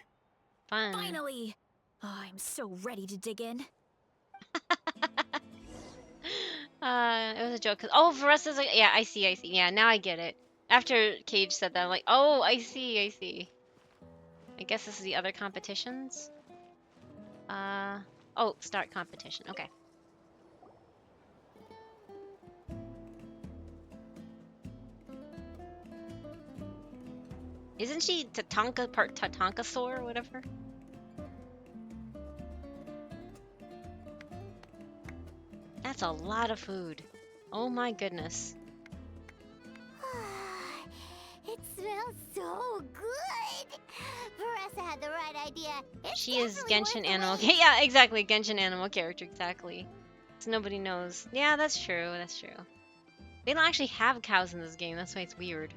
Fun. Finally! Oh, I'm so ready to dig in. It was a joke. Oh, Veressa's like, yeah, I see. Yeah, now I get it. After Cage said that, I'm like, oh, I see. I guess this is the other competitions. Oh, start competition. Okay. Isn't she Tatanka part Tatankasaur or whatever? That's a lot of food. Oh my goodness. It smells so good. Veressa had the right idea. It's She is definitely worth Genshin the animal. wait. Yeah, exactly. Genshin animal character, exactly. So nobody knows. Yeah, that's true. They don't actually have cows in this game. That's why it's weird.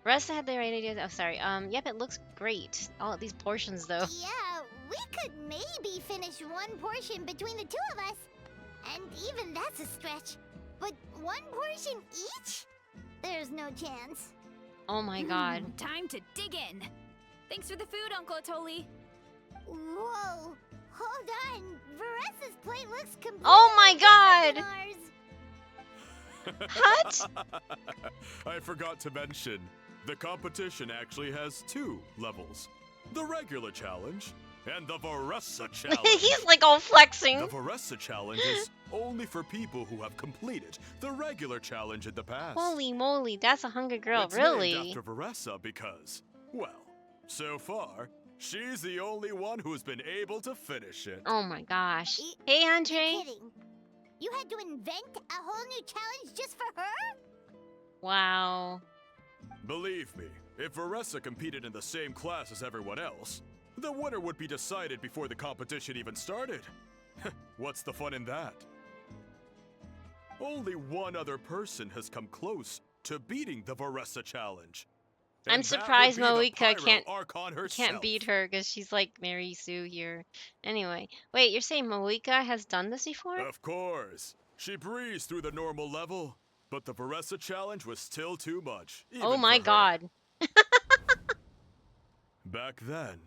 Veressa had the right idea. Oh, sorry. Yep, it looks great. All of these portions, though. Yeah, we could maybe finish one portion between the two of us. And even that's a stretch. But one portion each? There's no chance. Oh my god. Time to dig in. Thanks for the food, Uncle Atoli. Whoa. Hold on. Veressa's plate looks completely Oh my different god! than ours. What? I forgot to mention, the competition actually has 2 levels. The regular challenge and the Veressa challenge. He's like all flexing. The Veressa challenge is only for people who have completed the regular challenge in the past. Holy moly, that's a hungry girl, It's really. named after Veressa because, well, so far, she's the only one who's been able to finish it. Oh my gosh. Y- Hey, You're Andre. kidding. You had to invent a whole new challenge just for her? Wow. Believe me, if Veressa competed in the same class as everyone else, the winner would be decided before the competition even started. What's the fun in that? Only one other person has come close to beating the Veressa challenge. I'm And that would surprised be the Moika Pyro can't- Archon herself. Can't beat her because she's like Mary Sue here. Anyway, wait, you're saying Moika has done this before? Of course. She breezed through the normal level, but the Veressa challenge was still too much. Oh even my for her. god. Back then,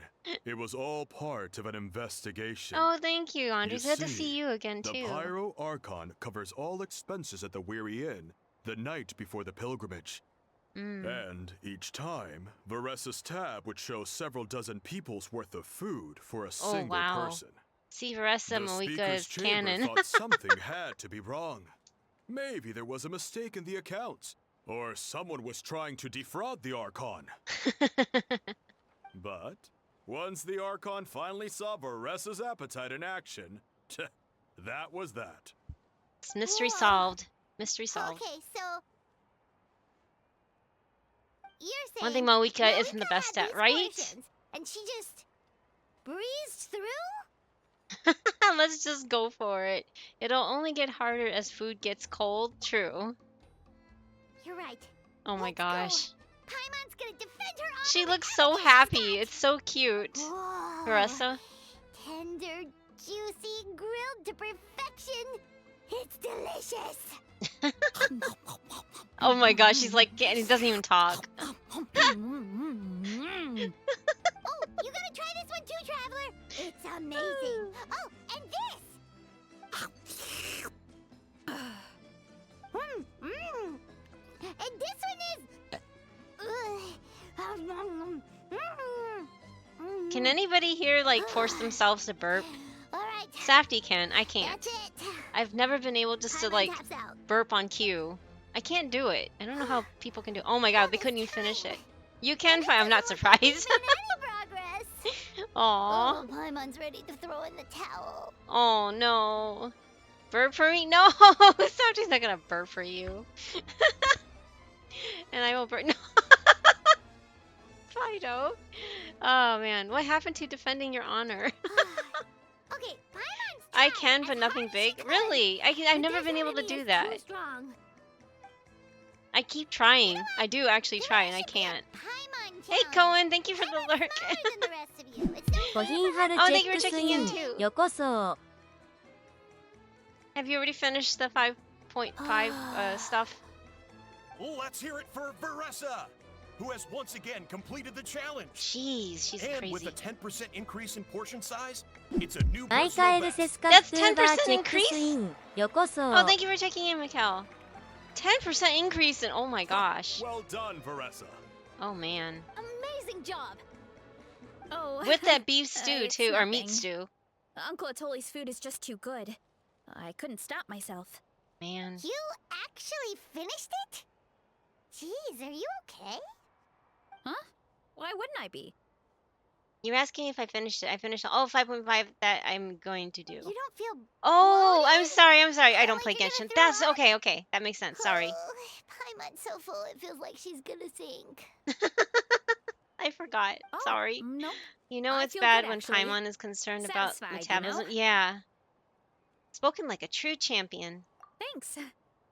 it was all part of an investigation. Oh, thank you, Andre. You It's good to see, see you again, The too. Pyro Archon covers all expenses at the Weary Inn the night before the pilgrimage. And each time, Veressa's tab would show several dozen people's worth of food for a single wow. person. See, Veressa The Moika speaker's is chamber canon. thought something had to be wrong. Maybe there was a mistake in the accounts, or someone was trying to defraud the Archon. But once the Archon finally saw Veressa's appetite in action, that was that. It's mystery Whoa. solved. Mystery solved. Okay, so you're saying One thing Moeka isn't the Moeka best had at, these right? portions, and she just breezed through? Let's just go for it. It'll only get harder as food gets cold. True. You're right. Oh my Let's go. gosh. Paimon's gonna defend her honor She with looks so everything she's happy. got. It's so cute. Whoa. Veressa. Tender, juicy, grilled to perfection. It's delicious. Oh my gosh, she's like, he doesn't even talk. Oh, you gotta try this one too, Traveler. It's amazing. Oh, and this. And this one is. Can anybody here like force themselves to burp? All right. Safety can. I can't. That's it. I've never been able just to Paimon like taps out. burp on cue. I can't do it. I don't know how people can do. Oh my god, they couldn't even finish it. You can find. I'm not surprised. Even any progress. Aww. Oh, Paimon's ready to throw in the towel. Oh no. Burp for me? No! Safety's not gonna burp for you. And I will burp. No. Fido. Oh man, what happened to defending your honor? Okay, Paimon's I tried can, as but hard nothing as she big. could, Really? I've but never this been able to enemy do is that. too strong. I keep trying. I do actually try, and I can't. Hey, Cohen, thank you for the lurk. Oh, thank you for checking in too. よこそ Have you already finished the 5.5 stuff? Let's hear it for Veressa, who has once again completed the challenge. Jeez, she's And with crazy. a 10% increase in portion size, it's a new 毎 personal 回 L best. セスカ That's スーバー 10% チェックスインよこそ Oh, thank you for checking in, Mikkel. 10% increase in, oh my gosh. Well done, Veressa. Oh man. Amazing job. Oh. With that beef stew It's too, or meat nothing. stew. Uncle Atoli's food is just too good. I couldn't stop myself. Man. You actually finished it? Jeez, are you okay? Why wouldn't I be? You're asking if I finished it. I finished all 5.5 that I'm going to do. You don't feel Oh, I'm bloated? sorry. I Or don't like play you're gonna Genshin. throw That's up? okay, okay. That makes sense. Sorry. Oh, Paimon's so full it feels like she's gonna sink. I forgot. Oh, Sorry. Nope. You know I it's feel bad good, when actually. Paimon is concerned about Satisfied, you metabolism. know? Yeah. Spoken like a true champion. Thanks.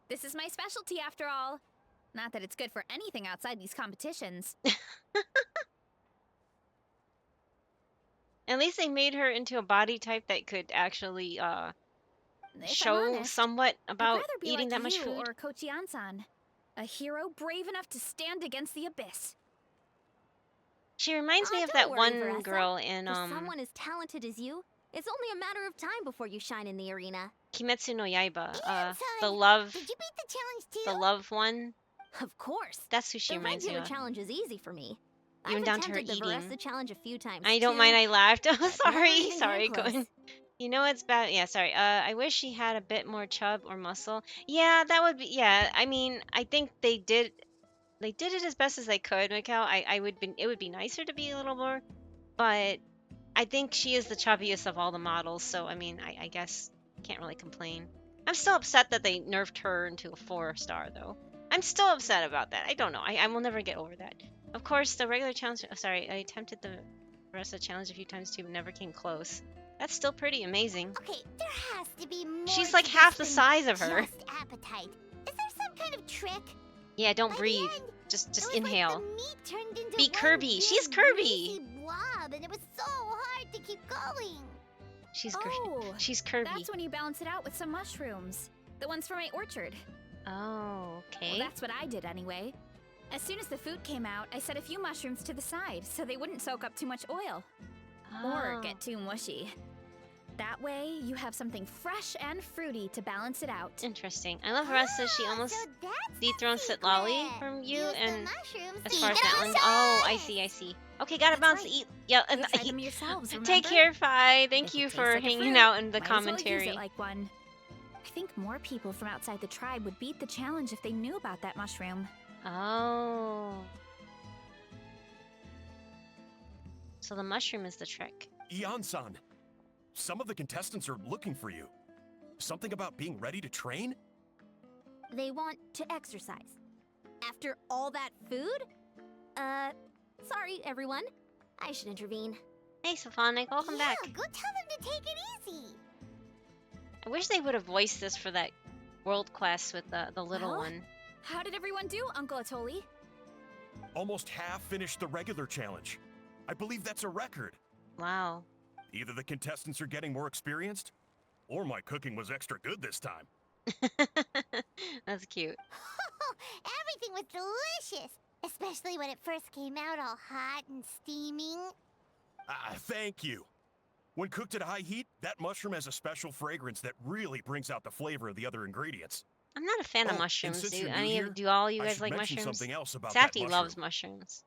This is my specialty after all. Not that it's good for anything outside these competitions. At least they made her into a body type that could actually If I'm show honest, somewhat I'd about rather be eating like that much you food. or Kochi-an-san. A hero brave enough to stand against the abyss. She reminds me of don't that worry, one Veressa. girl in For someone as talented as you, it's only a matter of time before you shine in the arena. Kimetsu no Yaiba. Ian-san, The love Did you beat the challenge too? the love one. Of course. That's who she The reminds me regular of. challenge is easy for me. Even I've down to her attempted the eating. Veressa challenge a few times. I don't too, mind I laughed. Oh, but never sorry. even Sorry, came close. Gwen. You know it's bad. Yeah, sorry. I wish she had a bit more chub or muscle. Yeah, that would be. Yeah, I mean, I think they did it as best as they could, Mikkel. It would be nicer to be a little more, but I think she is the chubbiest of all the models. So I mean, I guess can't really complain. I'm still upset that they nerfed her into a 4-star though. I'm still upset about that. I don't know. I will never get over that. Of course, the regular challenge. Oh, sorry, I attempted the rest of the challenge a few times too, but never came close. That's still pretty amazing. Okay, there has to be more. She's to like this half the than size of her. Just appetite. Is there some kind of trick? Yeah, don't By the breathe. end, Just it was inhale. Like the meat turned into Be one Kirby. She's big Kirby. greasy blob, and it was so hard to keep going. She's Oh, she's Kirby. that's when you balance it out with some mushrooms. The ones from my orchard. Oh, okay. Well, that's what I did anyway. As soon as the food came out, I set a few mushrooms to the side so they wouldn't soak up too much oil or Oh. get too mushy. That way, you have something fresh and fruity to balance it out. Interesting. I love Veressa. She almost So that's dethroned the Sitlali secret. from you, Use the and mushrooms as to far as eat that it one. on Oh, I size. see. I see. Okay, gotta That's bounce. right. Eat. Yeah. You tried them yourselves, remember? Take care, Fi. Thank If you it for tastes like a hanging fruit, out in the might as well use commentary. it like one. I think more people from outside the tribe would beat the challenge if they knew about that mushroom. Oh. So the mushroom is the trick. Ian-san, some of the contestants are looking for you. Something about being ready to train? they want to exercise. After all that food? Sorry, everyone. I should intervene. Hey, Sophonik, welcome yeah, back. go tell them to take it easy. I wish they would have voiced this for that world quest with the little Well? one. How did everyone do, Uncle Atoli? Almost half finished the regular challenge. I believe that's a record. Wow. Either the contestants are getting more experienced, or my cooking was extra good this time. That's cute. Everything was delicious, especially when it first came out all hot and steaming. Thank you. When cooked at high heat, that mushroom has a special fragrance that really brings out the flavor of the other ingredients. I'm not a fan Oh, of and mushrooms. since Do you're new any here, of do all you I guys should like mention mushrooms? something else about Safty that loves mushroom. mushrooms.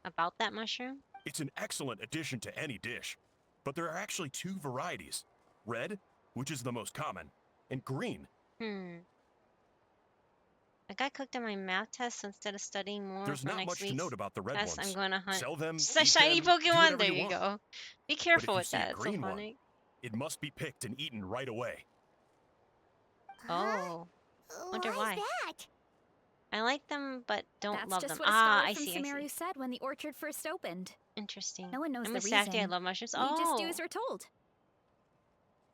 About that mushroom? It's an excellent addition to any dish, but there are actually two varieties. Red, which is the most common, and green. I got cooked on my math test, so instead of studying more There's for not next much to week's note about the red test, ones. I'm going to hunt Sell them, just a eat shiny them, do Pokemon. whatever There you you want. go. Be But if careful you with see a that, green one, Sophonik. it must be picked and eaten right away. Oh, wonder why. that? I like them, but don't That's love just them. what a Ah, scholar I from see, I Sumeru see. said when the orchard first opened. Interesting. No one knows I'm the with Safety. I reason. love mushrooms. We just do Oh, as we're told.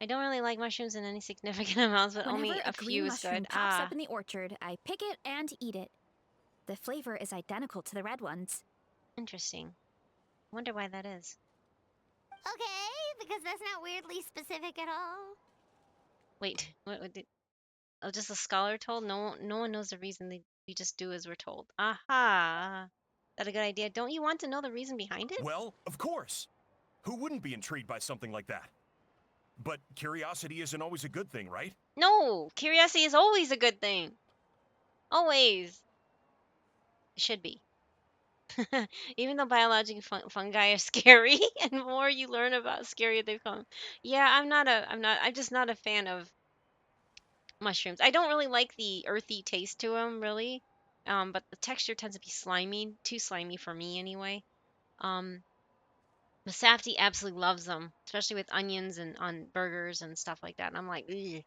I don't really like mushrooms in any significant amounts, but Whenever only a a few green is mushroom good. pops Ah, up in the orchard, I pick it and eat it. The flavor is identical to the red ones. interesting. Wonder why that is. Okay, because that's not weirdly specific at all. Wait, what did? Oh, just a scholar told? No one knows the reason. We just do as we're told. Aha! Is that a good idea? Don't you want to know the reason behind it? Well, of course. Who wouldn't be intrigued by something like that? But curiosity isn't always a good thing, right? No! Curiosity is always a good thing. Always. It should be. Even though biological fungi are scary, and the more you learn about scarier they become. Yeah, I'm just not a fan of mushrooms. I don't really like the earthy taste to them, really. But the texture tends to be slimy, too slimy for me anyway. Um, but Safty absolutely loves them, especially with onions and on burgers and stuff like that. And I'm like, ugh.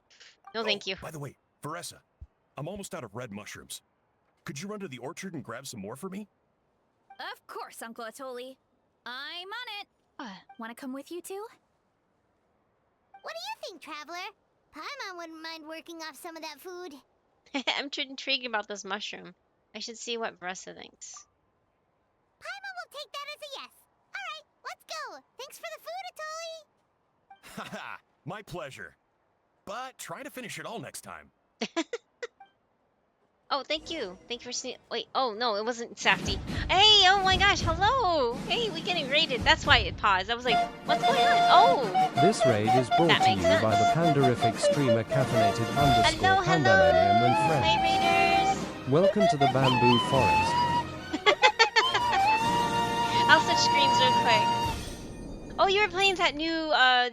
No, thank you. By the way, Vanessa, I'm almost out of red mushrooms. Could you run to the orchard and grab some more for me? Of course, Uncle Atoli. I'm on it. What? Want to come with you too? What do you think, Traveler? Paimon wouldn't mind working off some of that food. I'm intrigued about this mushroom. I should see what Vanessa thinks. Paimon will take that as a yes. All right, let's go. Thanks for the food, Atoli. Haha, my pleasure. But try to finish it all next time. Oh, thank you. Thank you for seeing. Wait. Oh no, it wasn't Safety. Hey, oh my gosh, hello. Hey, we getting raided. That's why it paused. I was like, what's going on? Oh. This raid is brought That to makes you by the sense. Pandarific streamer caffeinated Hello, _ pandemonium and hello. friends. Hi, raiders. Welcome to the bamboo forest. I'll switch screens real quick. Oh, you were playing that new, I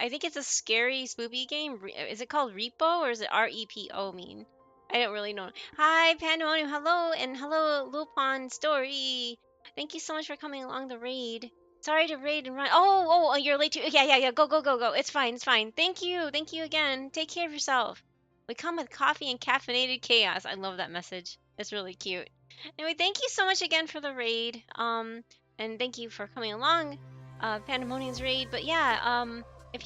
think it's a scary spoopy game. Is it called Repo or is it REPO mean? I don't really know. Hi, Pandemonium. Hello, and hello, Lupin Story. Thank you so much for coming along the raid. Sorry to raid and run. Oh, you're late too. Yeah. Go. It's fine. Thank you again. Take care of yourself. We come with coffee and caffeinated chaos. I love that message. It's really cute. Anyway, thank you so much again for the raid. And thank you for coming along, Pandemonium's raid. But yeah, if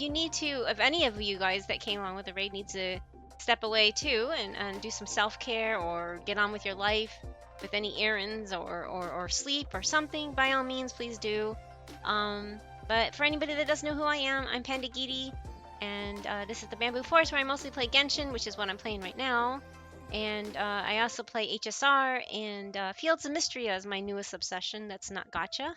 any of you guys that came along with the raid need to step away too and do some self-care or get on with your life with any errands or sleep or something, by all means, please do. But for anybody that doesn't know who I am, I'm Pandagiri, and this is the Bamboo Forest where I mostly play Genshin, which is what I'm playing right now. And I also play HSR, and Fields of Mystery is my newest obsession. That's not gacha.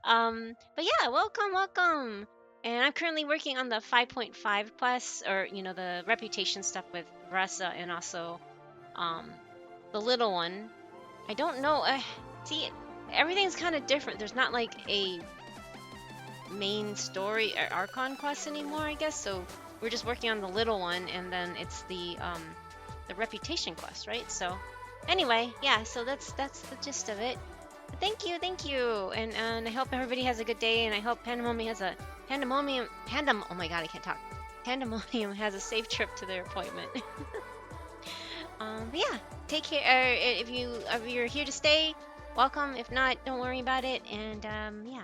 But yeah, welcome. And I'm currently working on the 5.5 quests, or the reputation stuff with Vressa, and also the little one. I don't know. See, everything's kind of different. There's not like a main story or Archon quest anymore, I guess. So we're just working on the little one, and then it's the reputation quest, right? So anyway, yeah. So that's the gist of it. But thank you, and I hope everybody has a good day, and I hope Pandemonium has a oh my god, I can't talk. Pandemonium has a safe trip to their appointment. But yeah, take care. If you're here to stay, welcome. If not, don't worry about it. And yeah,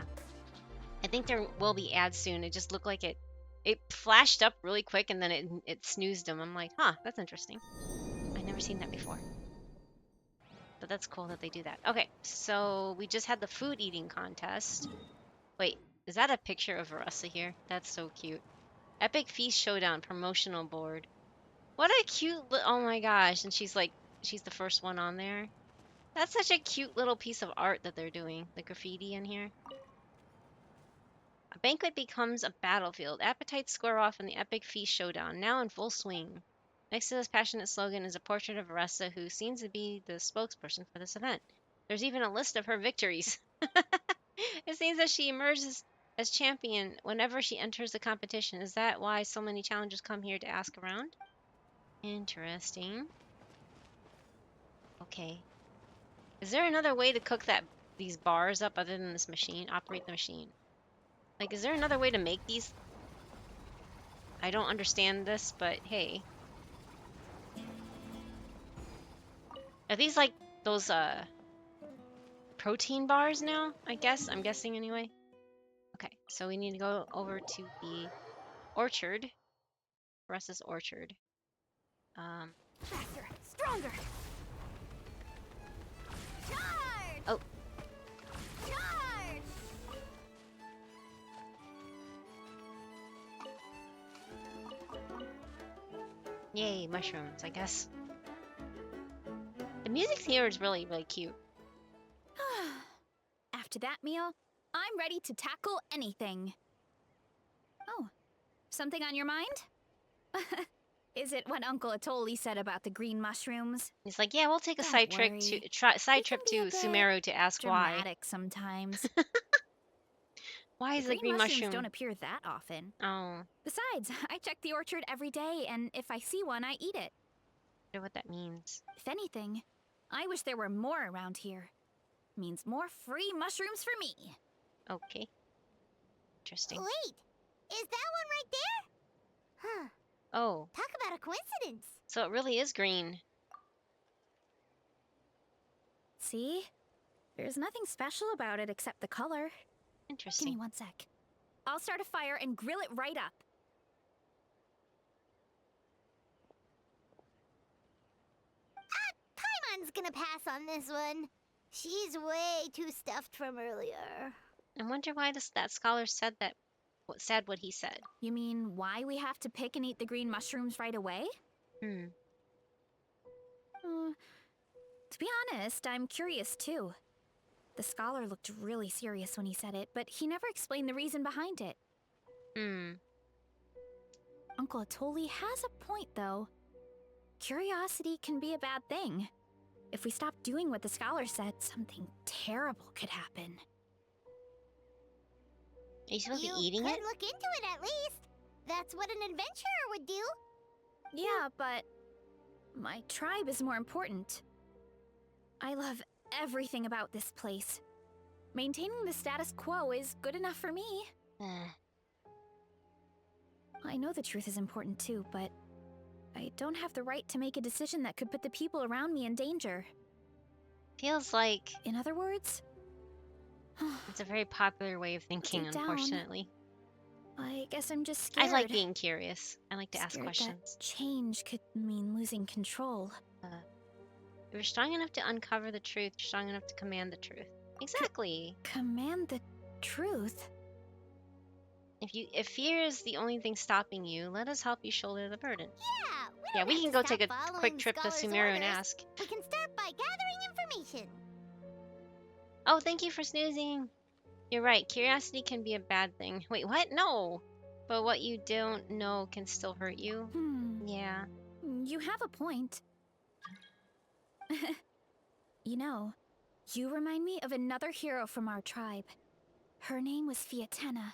I think there will be ads soon. It just looked like it flashed up really quick and then it snoozed them. I'm like, huh, that's interesting. I've never seen that before. But that's cool that they do that. Okay, so we just had the food eating contest. Wait, is that a picture of Varessa here? That's so cute. Epic Feast Showdown promotional board. What a cute oh my gosh. And she's like, she's the first one on there. That's such a cute little piece of art that they're doing. The graffiti in here. A banquet becomes a battlefield. Appetites square off in the Epic Feast Showdown, now in full swing. Next to this passionate slogan is a portrait of Varessa, who seems to be the spokesperson for this event. There's even a list of her victories. It seems that she emerges as champion whenever she enters the competition. Is that why so many challengers come here to ask around? Interesting. Okay. Is there another way to cook these bars up other than this machine? Operate the machine. Like, is there another way to make these? I don't understand this, but hey. Are these like those protein bars now? I guess. I'm guessing anyway. Okay, so we need to go over to the orchard. Russ's orchard. Faster, stronger. Charge! Oh. Charge! Yay, mushrooms, I guess. The music here is really, really cute. After that meal, I'm ready to tackle anything. Oh, something on your mind? Is it what Uncle Atoli said about the green mushrooms? He's like, yeah, we'll take a Don't side trip worry. to They can be a bit Sumeru to ask why. Dramatic sometimes. Why is the green mushrooms mushroom? don't appear that often. Oh, Besides, I check the orchard every day, and if I see one, I eat it. I wonder what that means. If anything, I wish there were more around here. Means more free mushrooms for me. Okay. Interesting. Wait, is that one right there? Huh. Oh, Talk about a coincidence. so it really is green. See? There's nothing special about it except the color. Give me Interesting. 1 sec. I'll start a fire and grill it right up. Paimon's gonna pass on this one. She's way too stuffed from earlier. I wonder why that scholar said what he said. You mean why we have to pick and eat the green mushrooms right away? Hmm. To be honest, I'm curious too. The scholar looked really serious when he said it, but he never explained the reason behind it. Hmm. Uncle Atoli has a point, though. Curiosity can be a bad thing. If we stop doing what the scholar said, something terrible could happen. Are you supposed to be You eating could it? look into it at least. That's what an adventurer would do. Yeah, but my tribe is more important. I love everything about this place. Maintaining the status quo is good enough for me. I know the truth is important too, but I don't have the right to make a decision that could put the people around me in danger. Feels like In other words, it's a very popular way of thinking, Deep down, unfortunately. I guess I'm just scared. I like being curious. I like to ask Scared questions. that change could mean losing control. If you're strong enough to uncover the truth, you're strong enough to command the truth. Exactly. Command the truth? If fear is the only thing stopping you, let us help you shoulder the burden. Yeah, Yeah, we don't can have go to take a stop quick following trip to Scholar's Sumeru and orders. ask. We can start by gathering information. Oh, thank you for snoozing. You're right. Curiosity can be a bad thing. Wait, what? No. But what you don't know can still hurt you. Yeah. You have a point. You know, you remind me of another hero from our tribe. Her name was Fiatena.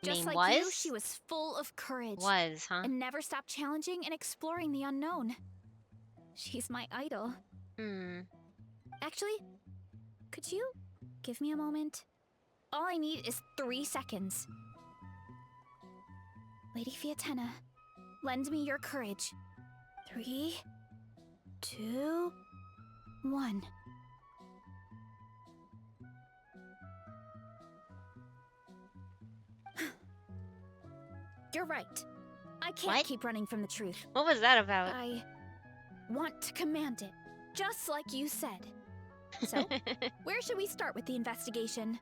Just Name like you, was? she was full of courage. Was, huh? And never stopped challenging and exploring the unknown. She's my idol. Actually, could you give me a moment? All I need is 3 seconds. Lady Fiatena, lend me your courage. 3, 2, 1. You're right. I can't What? keep running from the truth. What was that about? I want to command it, just like you said. So, where should we start with the investigation?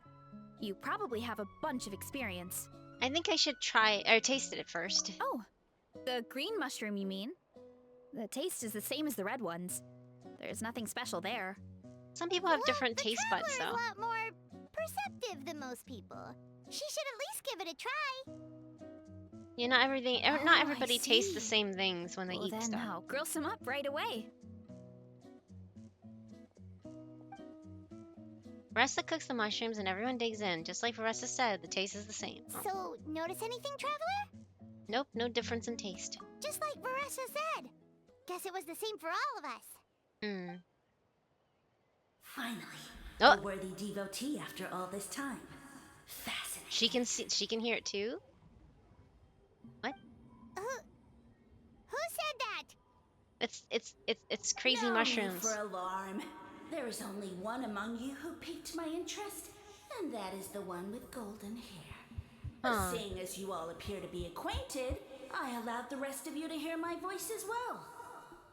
You probably have a bunch of experience. I think I should try or taste it first. Oh, the green mushroom, you mean? The taste is the same as the red ones. There's nothing special there. Some people have different the taste buds, Traveler's though. a lot more perceptive than most people. She should at least give it a try. Yeah, not everything. Oh, Not I everybody tastes the see. same things when they Well, eat then stuff. I'll grill some up right away. Varessa cooks the mushrooms and everyone digs in. Just like Varessa said, the taste is the same. Oh. So, notice anything, Traveler? Nope, no difference in taste. Just like Varessa said. Guess it was the same for all of us. Hmm. Finally, Oh. a worthy devotee after all this time. Fascinating. She can see. She can hear it too. Who said that? It's crazy No mushrooms. need for alarm. There is only one among you who piqued my interest, and that is the one with golden hair. Huh. Seeing as you all appear to be acquainted, I allowed the rest of you to hear my voice as well.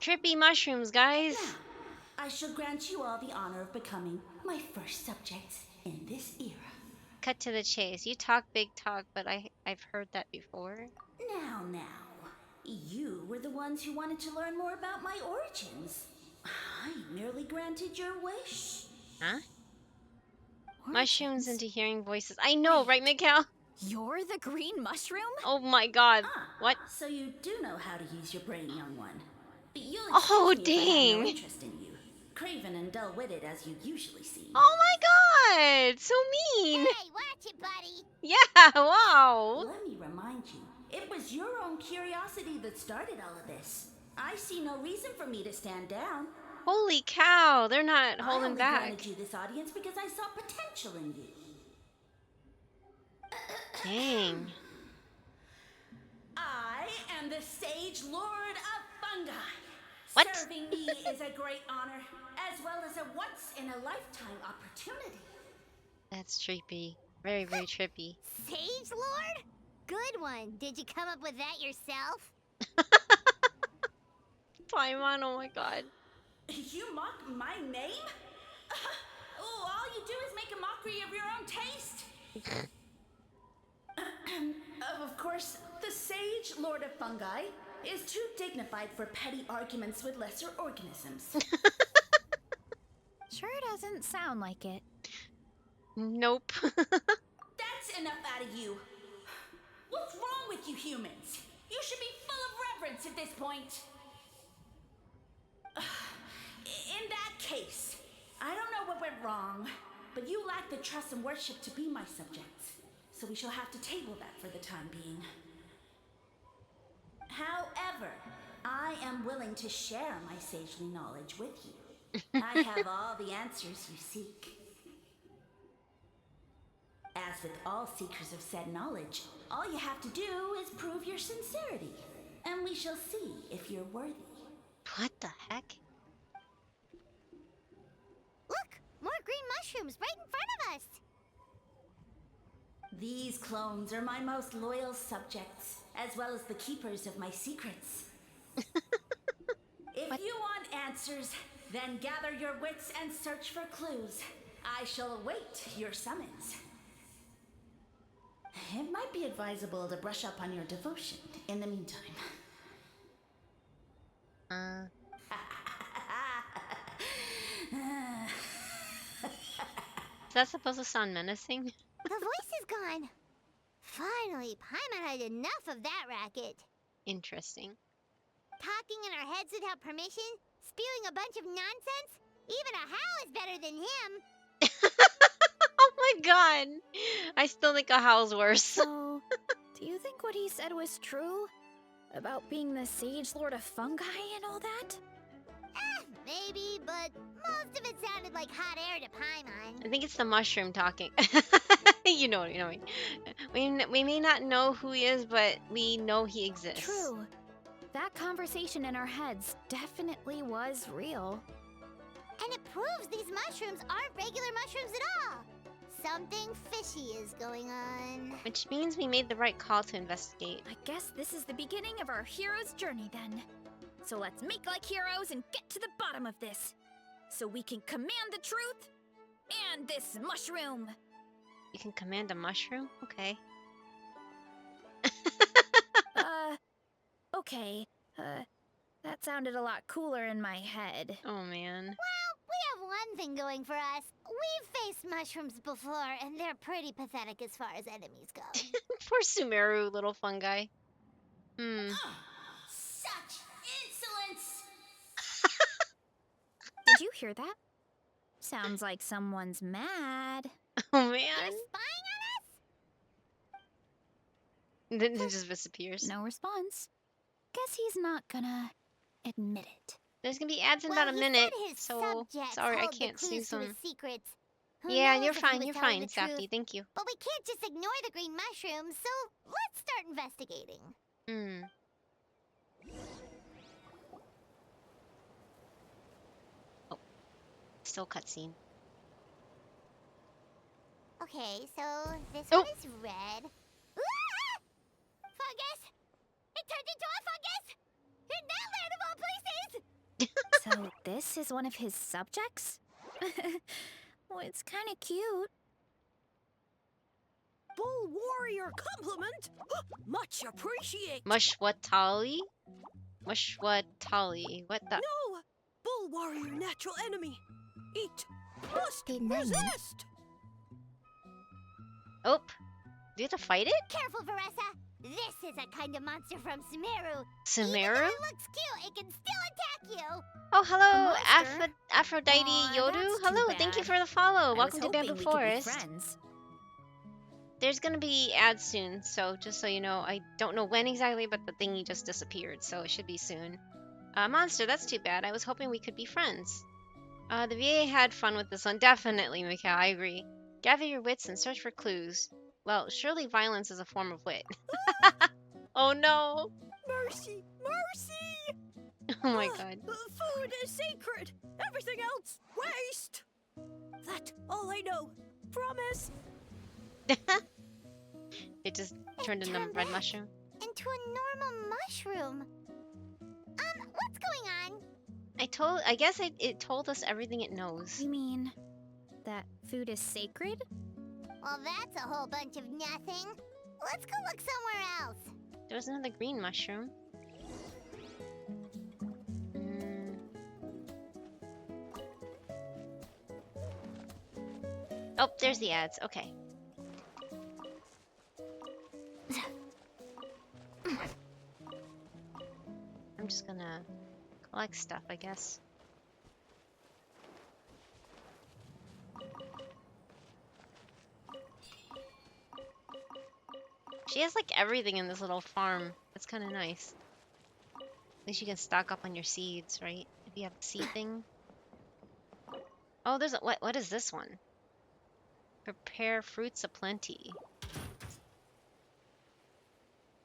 Trippy mushrooms, guys. Now, I shall grant you all the honor of becoming my first subjects in this era. Cut to the chase. You talk big talk, but I've heard that before. Now, you were the ones who wanted to learn more about my origins. I merely granted your wish. Huh? Origins? Mushrooms into hearing voices. I know, right, Mikhail? You're the green mushroom? Oh my God. What? So you do know how to use your brain, young one. But you'll Oh, excuse me if I have no dang. interest in you. Craven and dull-witted as you usually seem. Oh my God. So mean. Hey, watch it, buddy. Yeah. Wow. Let me remind you, it was your own curiosity that started all of this. I see no reason for me to stand down. Holy cow. They're not I holding only back. granted you this audience because I saw potential in you. Dang. I am the Sage Lord of Fungi. What? Serving me is a great honor, as well as a once-in-a-lifetime opportunity. That's trippy. Very, very trippy. Sage Lord? Good one. Did you come up with that yourself? Paimon, oh my God. You mock my name? Oh, all you do is make a mockery of your own taste. Of course, the Sage Lord of Fungi is too dignified for petty arguments with lesser organisms. Sure doesn't sound like it. Nope. That's enough out of you. What's wrong with you humans? You should be full of reverence at this point. In that case, I don't know what went wrong, but you lack the trust and worship to be my subjects. So we shall have to table that for the time being. However, I am willing to share my sagely knowledge with you. I have all the answers you seek. As with all seekers of said knowledge, all you have to do is prove your sincerity, and we shall see if you're worthy. What the heck? Look, more green mushrooms right in front of us. These clones are my most loyal subjects, as well as the keepers of my secrets. If you want answers, then gather your wits and search for clues. I shall await your summons. It might be advisable to brush up on your devotion in the meantime. Is that supposed to sound menacing? The voice is gone. Finally, Paimon had enough of that racket. Interesting. Talking in our heads without permission, spewing a bunch of nonsense. Even a Hal is better than him. Oh my God. I still think a howl's worse. So, do you think what he said was true? About being the Sage Lord of Fungi and all that? Maybe, but Most of it sounded like hot air to Paimon. I think it's the mushroom talking. You know, you know. We may not know who he is, but we know he exists. True. That conversation in our heads definitely was real. And it proves these mushrooms aren't regular mushrooms at all. Something fishy is going on. Which means we made the right call to investigate. I guess this is the beginning of our hero's journey then. So let's make like heroes and get to the bottom of this. So we can command the truth and this mushroom. You can command a mushroom? Okay. Okay. That sounded a lot cooler in my head. Oh man. Well, we have one thing going for us. We've faced mushrooms before, and they're pretty pathetic as far as enemies go. Poor Sumeru, little fungi. Such insolence! Did you hear that? Sounds like someone's mad. Oh You're man. spying Then it just disappears. No response. Guess he's not gonna admit it. There's gonna be ads in Well, about a he minute, said his so subjects sorry I hold the can't clues see to some. his secrets. Who Yeah, knows you're if he fine, was you're telling fine, the truth? Safty, thank you. But we can't just ignore the green mushrooms, so let's start investigating. Oh. Still cutscene. Okay, so this Oh. one is red. Ah! Fungus! It turned into a fungus! In that land of all places! So this is one of his subjects? Well, it's kind of cute. Bull warrior compliment. Much appreciate. Mushwatali? Mushwatali. What the? No, bull warrior natural enemy. Eat. Must Good night. resist. Oh. Do you have to fight it? Careful, Veressa! This is a kind of monster from Sumeru. Even Sumeru? though it looks cute, it can still attack you. Oh, hello, A monster? Aphrodite Aw, Yodu. that's too Hello, thank you bad. for the follow. I was Welcome to hoping Bamboo we could be Forest. friends. There's gonna be ads soon, so just so you know, I don't know when exactly, but the thingy just disappeared, so it should be soon. Monster, that's too bad. I was hoping we could be friends. The VA had fun with this one. Definitely, Mikhail, I agree. Gather your wits and search for clues. Well, surely violence is a form of wit. Oh no! Mercy, mercy. Oh my god. Food is sacred. Everything else, waste. That's all I know. Promise. It just turned into a turned red back. mushroom. Into a normal mushroom. What's going on? I guess it told us everything it knows. You mean that food is sacred? Well, that's a whole bunch of nothing. Let's go look somewhere else. There was another green mushroom. Oh, there's the ads. Okay. I'm just gonna collect stuff, I guess. She has like everything in this little farm. That's kind of nice. At least you can stock up on your seeds, right? If you have a seed thing. Oh, there's a, what is this one? Prepare fruits aplenty.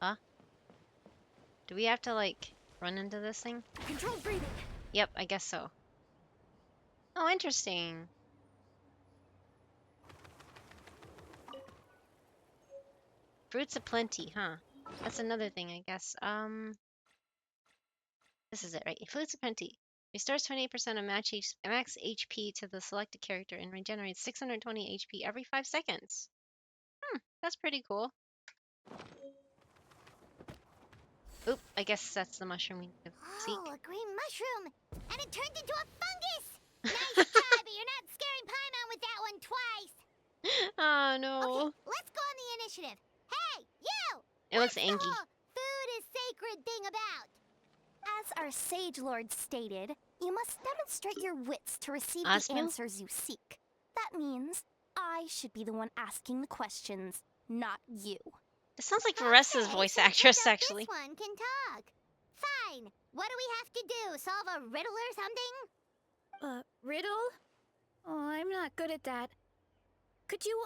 Huh? Do we have to like run into this thing? Control breathing. Yep, I guess so. Oh, interesting. Fruits aplenty, huh? That's another thing, I guess. This is it, right? Fruits aplenty. Restores 28% of max HP to the selected character and regenerates 620 HP every 5 seconds. That's pretty cool. Oop, I guess that's the mushroom we need to seek. Oh, a green mushroom! And it turned into a fungus! Nice try, but you're not scaring Paimon with that one twice! Oh no. Okay, let's go on the initiative. Hey, you! It looks What's the angry. whole food is sacred thing about? As our sage lord stated, you must demonstrate your wits to receive Osmo? the answers you seek. That means I should be the one asking the questions, not you. This sounds like Varessa's Okay, voice so actress, turns out actually. This one can talk. Fine. What do we have to do? Solve a riddle or something? Riddle? Oh, I'm not good at that. Could you,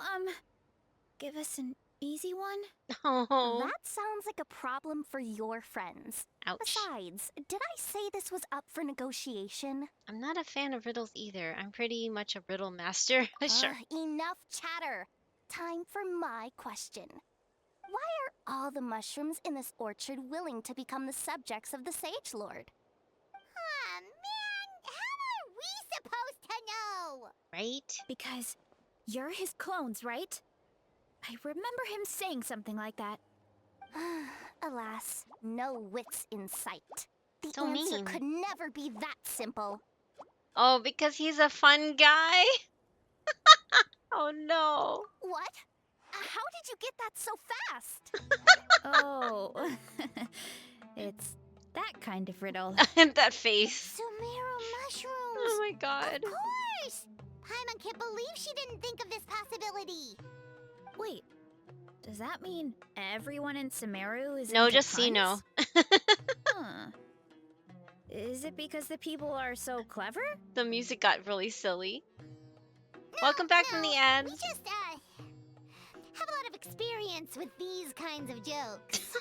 give us an easy one? Oh, That sounds like a problem for your friends. ouch. Besides, did I say this was up for negotiation? I'm not a fan of riddles either. I'm pretty much a riddle master. Sure. Enough chatter. Time for my question. Why are all the mushrooms in this orchard willing to become the subjects of the Sage Lord? Ah, man, how are we supposed to know? Right? Because you're his clones, right? I remember him saying something like that. Alas, no wits in sight. The So answer mean. could never be that simple. Oh, because he's a fun guy? Oh no. What? How did you get that so fast? Oh, it's that kind of riddle. And that face. Sumeru mushrooms. Oh my god. Of course! Paimon can't believe she didn't think of this possibility. Wait, does that mean everyone in Sumeru is No, into just Sino. puns? Huh. Is it because the people are so clever? The music got really silly. Welcome back from the ads. We just, have a lot of experience with these kinds of jokes.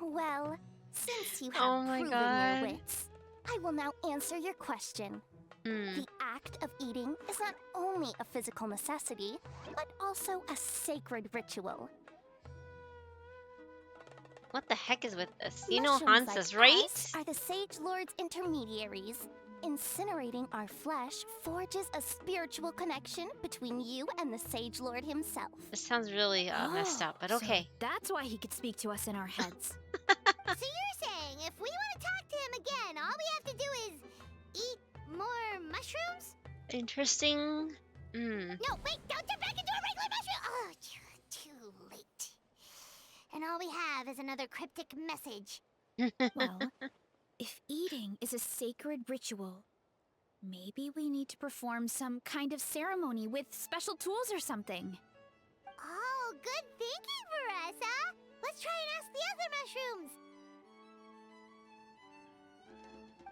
Well, since you have Oh my proven God. your wits, I will now answer your question. Hmm. The act of eating is not only a physical necessity, but also a sacred ritual. What the heck is with this? You know Mushrooms Hansa's, like right? us are the Sage Lord's intermediaries. Incinerating our flesh forges a spiritual connection between you and the Sage Lord himself. This sounds really messed up, but So okay. that's why he could speak to us in our heads. So you're saying if we want to talk to him again, all we have to do is eat more mushrooms? Interesting. Hmm. No, wait, don't turn back into a regular mushroom! Oh, too late. And all we have is another cryptic message. Well, if eating is a sacred ritual, maybe we need to perform some kind of ceremony with special tools or something. Oh, good thinking, Veressa. Let's try and ask the other mushrooms.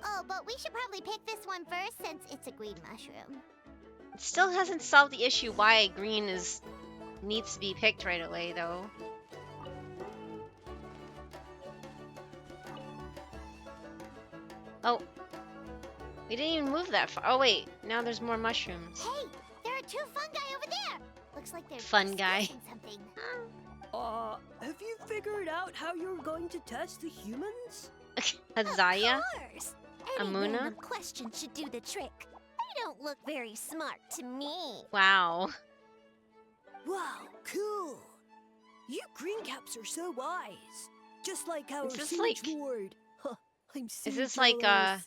Oh, but we should probably pick this one first since it's a green mushroom. It still hasn't solved the issue why green needs to be picked right away, though. Oh. We didn't even move that far. Oh, wait. Now there's more mushrooms. Hey, there are two fungi over there. Looks like they're Fun guy. discussing something. Have you figured out how you're going to test the humans? Azaya? Of course. Any Amuna? random question should do the trick. They don't look very smart to me. Wow. Wow, cool. You green caps are so wise. Just like our Is this Sage like- Lord. Huh, I'm so Is this like, jealous.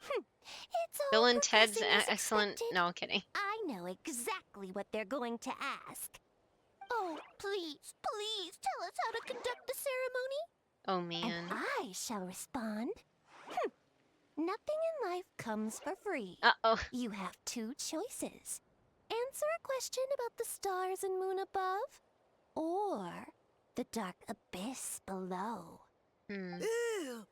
It's all Bill and Ted's progressing as excellent... expected. No, I'm kidding. I know exactly what they're going to ask. Oh, please, please tell us how to conduct the ceremony. Oh, man. And I shall respond. Nothing in life comes for free. Uh-oh. You have two choices. Answer a question about the stars and moon above, or the dark abyss below. Hmm. Ew.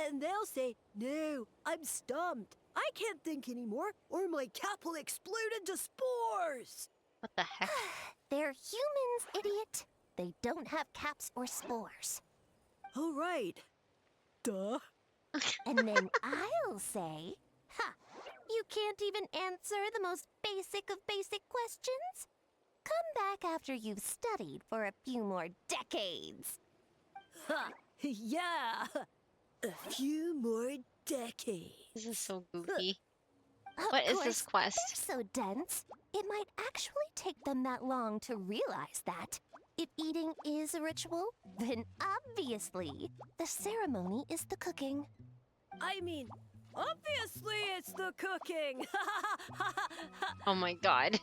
And they'll say, no, I'm stumped. I can't think anymore, or my cap will explode into spores. What the heck? They're humans, idiot. They don't have caps or spores. All right. Duh. And then I'll say, ha, you can't even answer the most basic of basic questions? Come back after you've studied for a few more decades. Ha! Yeah! A few more decades. This is so goofy. Of What is this course, quest? They're so dense, it might actually take them that long to realize that. If eating is a ritual, then obviously the ceremony is the cooking. I mean, obviously it's the cooking. Oh my god.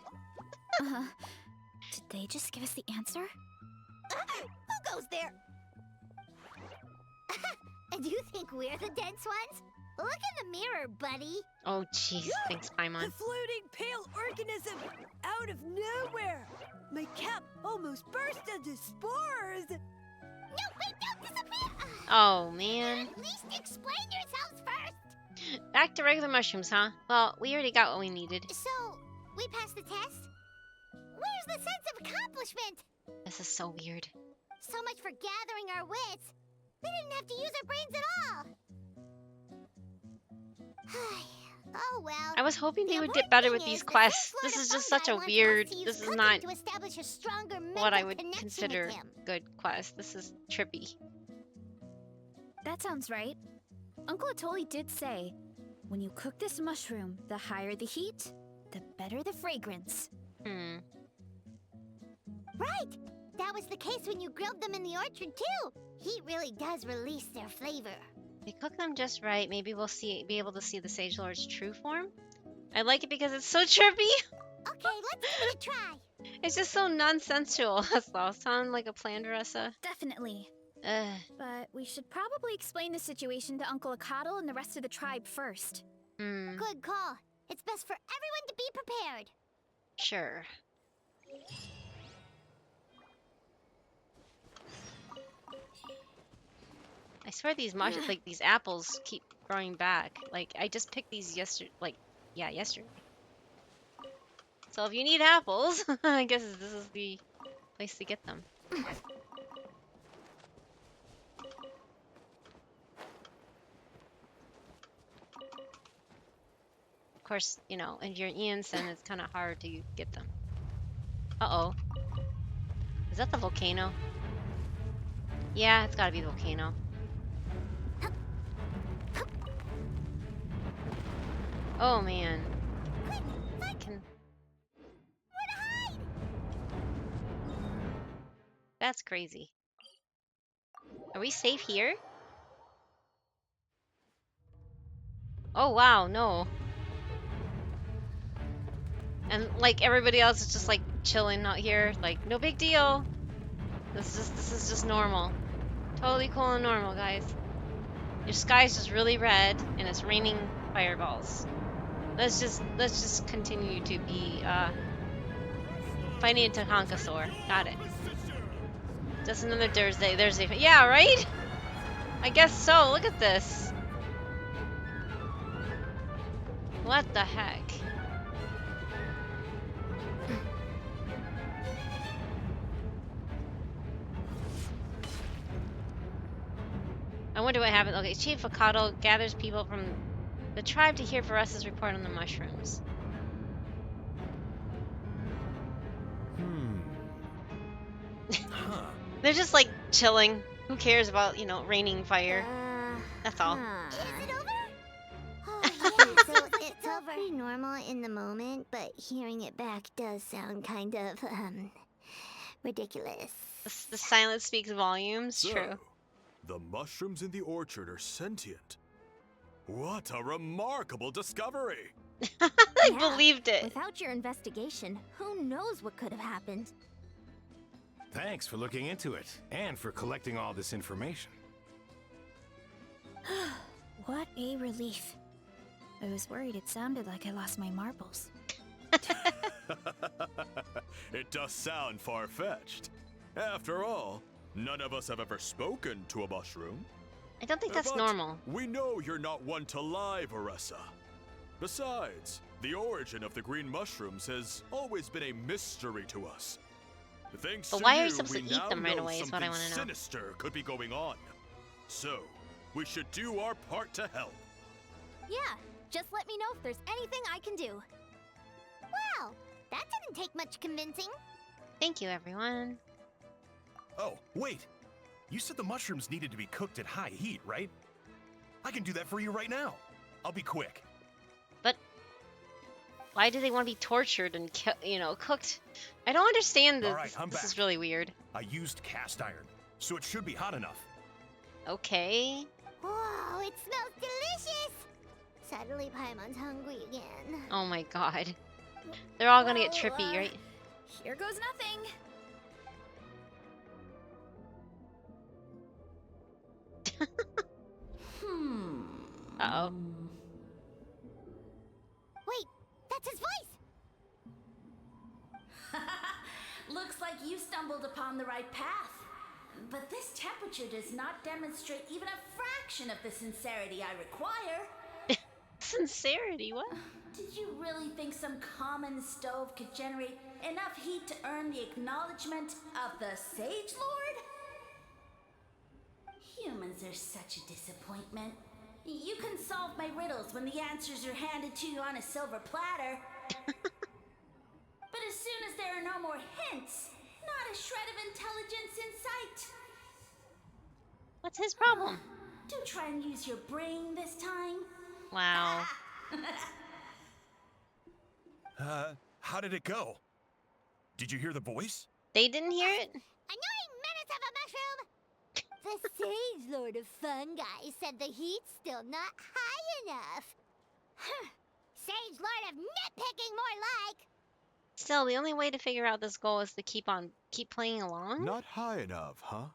Did they just give us the answer? Who goes there? Do you think we're the dense ones? Look in the mirror, buddy. Oh, jeez. Thanks, Paimon. The floating pale organism out of nowhere. My cap almost burst into spores. No, wait, don't disappear. Oh, man. At least explain yourselves first. Back to regular mushrooms, huh? Well, we already got what we needed. So, we passed the test? Where's the sense of accomplishment? This is so weird. So much for gathering our wits. We didn't have to use our brains at all. Oh well. I was hoping The they would get important better thing with is these the quests. Sage This Lord is of just such Fungi a wants weird. us to use This is cooking not to establish a stronger what I mental would connection consider with him. good quest. This is trippy. That sounds right. Uncle Atoli did say, when you cook this mushroom, the higher the heat, the better the fragrance. Hmm. Right! That was the case when you grilled them in the orchard too. Heat really does release their flavor. If we cook them just right, maybe we'll be able to see the Sage Lord's true form. I like it because it's so trippy. Okay, let's give it a try. It's just so nonsensical. Does that sound like a plan, Teresa? Definitely. Ugh. But we should probably explain the situation to Uncle Akadal and the rest of the tribe first. Hmm. Good call. It's best for everyone to be prepared. Sure. I swear these like these apples keep growing back. Like I just picked these yesterday. Yesterday. So if you need apples, I guess this is the place to get them. Of course, you know, if you're in Ianson, it's kind of hard to get them. Uh-oh. Is that the volcano? Yeah, it's gotta be the volcano. Oh man. That's crazy. Are we safe here? Oh wow, no. And like everybody else is just like chilling out here, like no big deal. This is just normal. Totally cool and normal, guys. Your sky's just really red and it's raining fireballs. Let's just continue to be fighting a Tahankasaur. Got it. Just another Thursday. Yeah, right? I guess so. Look at this. What the heck? I wonder what happened. Okay, Chief Akado gathers people from the tribe to hear Varessa's report on the mushrooms. They're just like chilling. Who cares about, you know, raining fire? That's all. Is it over? Oh, yeah, so it's all very normal in the moment, but hearing it back does sound kind of, ridiculous. The silence speaks volumes. So, True. the mushrooms in the orchard are sentient. What a remarkable discovery! I believed it. Without your investigation, who knows what could have happened? Thanks for looking into it and for collecting all this information. What a relief. I was worried it sounded like I lost my marbles. It does sound far-fetched. After all, none of us have ever spoken to a mushroom. I don't think that's But normal. We know you're not one to lie, Varessa. Besides, the origin of the green mushrooms has always been a mystery to us. Thanks But to why are you you, supposed we to eat now them right know away is what I something wanna know. sinister could be going on. So, we should do our part to help. Yeah, just let me know if there's anything I can do. Wow, that didn't take much convincing. Thank you, everyone. Oh, wait. You said the mushrooms needed to be cooked at high heat, right? I can do that for you right now. I'll be quick. But why do they want to be tortured and cooked? I don't understand this. All right, I'm This back. is really weird. I used cast iron, so it should be hot enough. Okay. Whoa, it smells delicious! Suddenly Paimon's hungry again. Oh my god. They're all gonna get trippy, right? Here goes nothing. Uh-oh. Wait, that's his voice! Looks like you stumbled upon the right path. But this temperature does not demonstrate even a fraction of the sincerity I require. Sincerity, what? Did you really think some common stove could generate enough heat to earn the acknowledgement of the Sage Lord? Humans are such a disappointment. You can solve my riddles when the answers are handed to you on a silver platter. But as soon as there are no more hints, not a shred of intelligence in sight. What's his problem? Do try and use your brain this time. Wow. How did it go? Did you hear the voice? They didn't hear it? Annoying menace of a mushroom! The Sage Lord of Fungi said the heat's still not high enough. Sage Lord of Nitpicking, more like! Still, the only way to figure out this goal is to keep playing along? Not high enough, huh?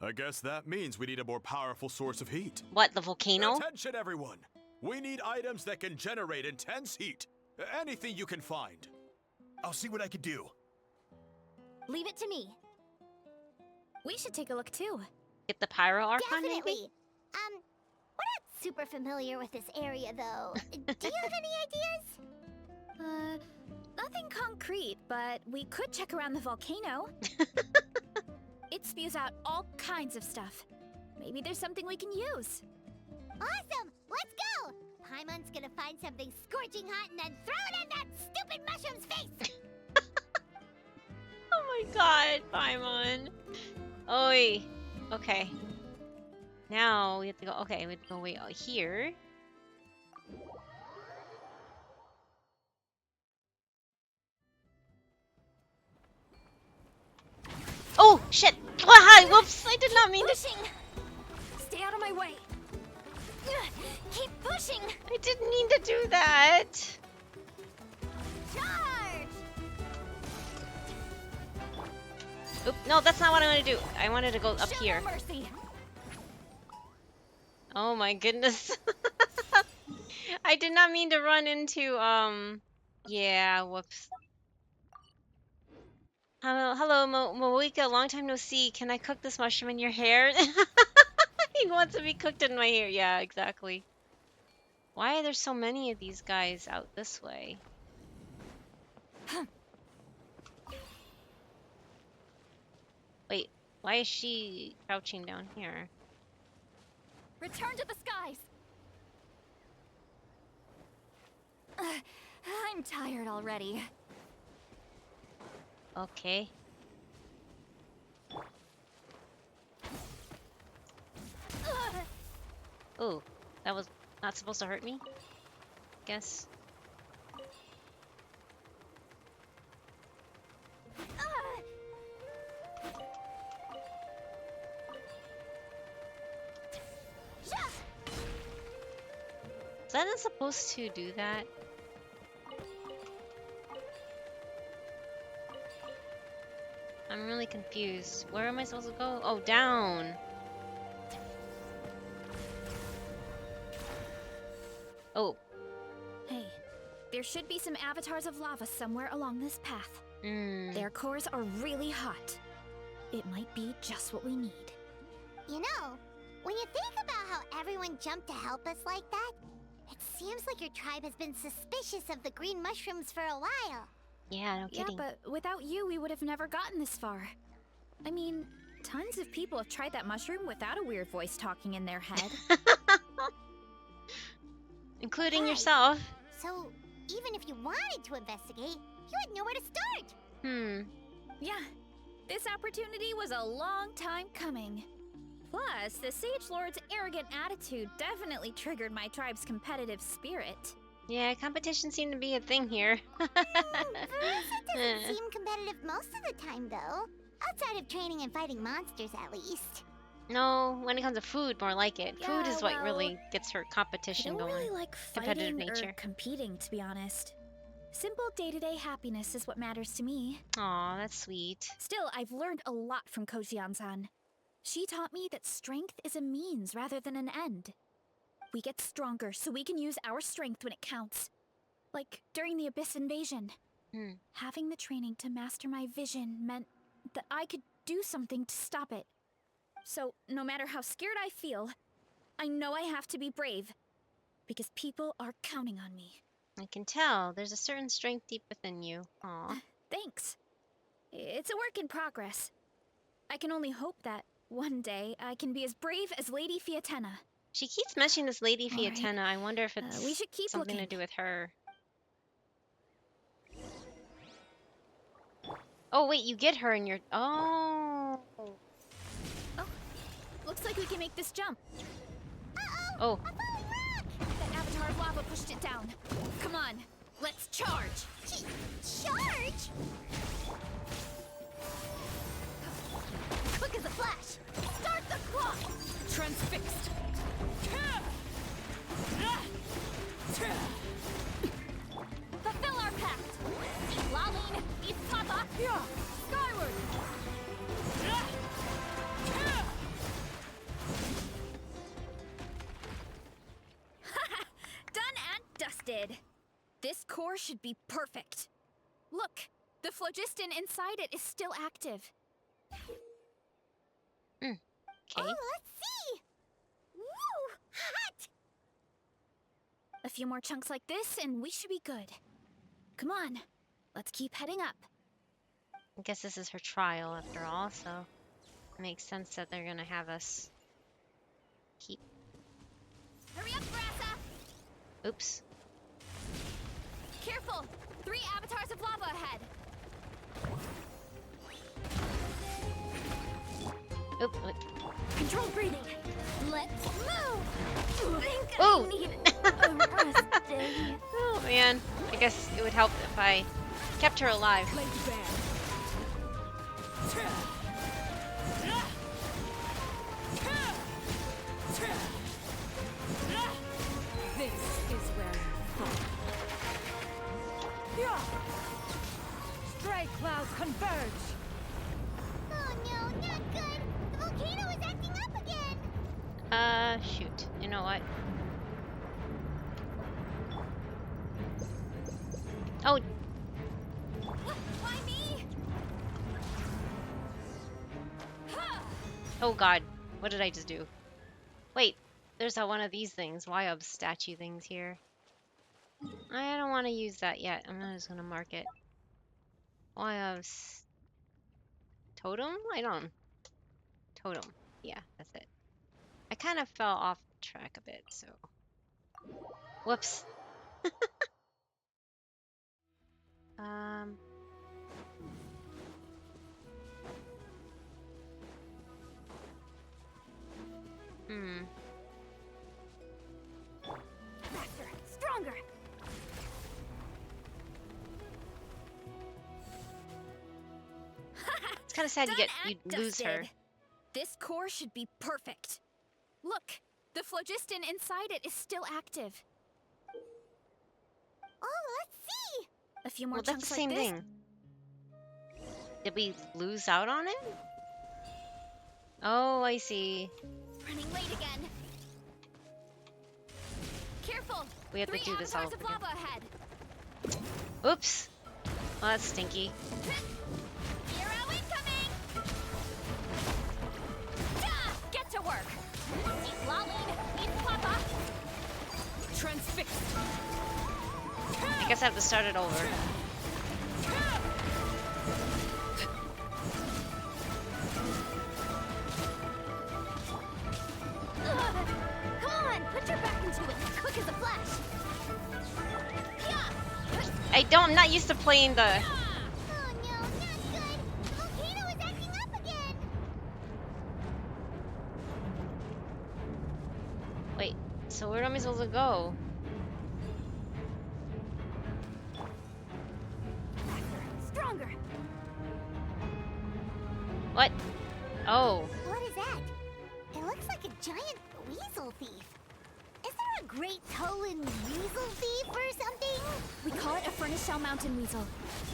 I guess that means we need a more powerful source of heat. What, the volcano? Attention, everyone! We need items that can generate intense heat. Anything you can find. I'll see what I can do. Leave it to me. We should take a look too. Get the pyro archon, maybe? Definitely. We're not super familiar with this area, though. Do you have any ideas? Nothing concrete, but we could check around the volcano. It spews out all kinds of stuff. Maybe there's something we can use. Awesome! Let's go! Paimon's gonna find something scorching hot and then throw it in that stupid mushroom's face! Oh my god, Paimon. Oi. Okay. Now we have to go. Okay, we have to go way out here. Oh shit! Oh, hi! Whoops! I did not mean to. Stay out of my way. Keep pushing. I didn't mean to do that. Charge! Oop, no, that's not what I want to do. I wanted to go up Show here. no mercy. Oh my goodness. I did not mean to run into, yeah, whoops. Hello, Moika, long time no see. Can I cook this mushroom in your hair? He wants to be cooked in my hair. Yeah, exactly. Why are there so many of these guys out this way? Wait, why is she crouching down here? Return to the skies. I'm tired already. Okay. Ooh, that was not supposed to hurt me? Guess. Is that not supposed to do that? I'm really confused. Where am I supposed to go? Oh, down. Oh. Hey, there should be some avatars of lava somewhere along this path. Their cores are really hot. It might be just what we need. You know, when you think about how everyone jumped to help us like that, it seems like your tribe has been suspicious of the green mushrooms for a while. Yeah, no kidding. Yeah, but without you, we would have never gotten this far. I mean, tons of people have tried that mushroom without a weird voice talking in their head. Including Right. yourself. So, even if you wanted to investigate, you had nowhere to start. Yeah, this opportunity was a long time coming. Plus, the Sage Lord's arrogant attitude definitely triggered my tribe's competitive spirit. Yeah, competition seemed to be a thing here. Verissa doesn't seem competitive most of the time, though. Outside of training and fighting monsters, at least. No, when it comes to food, more like it. Food Yeah, is what well, really gets her I competition don't going. really like Competitive fighting nature. or competing, to be honest. Simple day-to-day happiness is what matters to me. Aw, that's sweet. Still, I've learned a lot from Kojian-san. She taught me that strength is a means rather than an end. We get stronger so we can use our strength when it counts. Like during the Abyss invasion. Having the training to master my vision meant that I could do something to stop it. So, no matter how scared I feel, I know I have to be brave. because people are counting on me. I can tell. There's a certain strength deep within you. Aw. Thanks. It's a work in progress. I can only hope that one day I can be as brave as Lady Fiatenna. She keeps mentioning this Lady All right. Fiatenna. I wonder if it's We should keep something looking. to do with her. Oh, wait, you get her in your... Oh. Looks like we can make this jump. Oh. That avatar of lava pushed it down. Come on, let's charge. Charge? Quick as a flash. Start the clock. Transfixed. Fulfill our pact. Laline, East Papa. Skyward. Done and dusted. This core should be perfect. Look, the phlogiston inside it is still active. Okay. Oh, let's see. Woo! Hot! A few more chunks like this and we should be good. Come on, let's keep heading up. I guess this is her trial after all, so it makes sense that they're gonna have us keep... Hurry up, Brassa! Oops. Careful! 3 avatars of lava ahead! Oop, wait. Controlled breathing. Let's move. Think Ooh. I need a rest day. Oh man, I guess it would help if I kept her alive. This is where you fall. Stray clouds converge. Oh no, not good. The volcano is acting up again. Shoot. You know what? Oh, Why me? oh god. What did I just do? Wait, there's one of these things. Wyob statue things here. I don't want to use that yet. I'm just gonna mark it. Wyob's totem? I don't. Totem. Yeah, that's it. I kind of fell off track a bit, so. Whoops. Faster, stronger. It's kind of sad Done you and lose her. dusted. This core should be perfect. Look, the phlogiston inside it is still active. Oh, let's see. A few more Well, that's chunks the same like this. thing. Did we lose out on it? Oh, I see. Running late again. Careful! We have to 3 do this all avatars over of lava ahead. Oops. Well, that's stinky. Hero incoming! Get to work! Laline, East Papa. Transfixed! I guess I have to start it over. Come on, put your back into it. Quick as a flash. I'm not used to playing the... Oh no, not good. The volcano is acting up again. Wait, so where am I supposed to go? Stronger. What? Oh. What is that? It looks like a giant weasel thief. Is there a great Tolan weasel thief or something? We call it a Furnace Shell Mountain Weasel.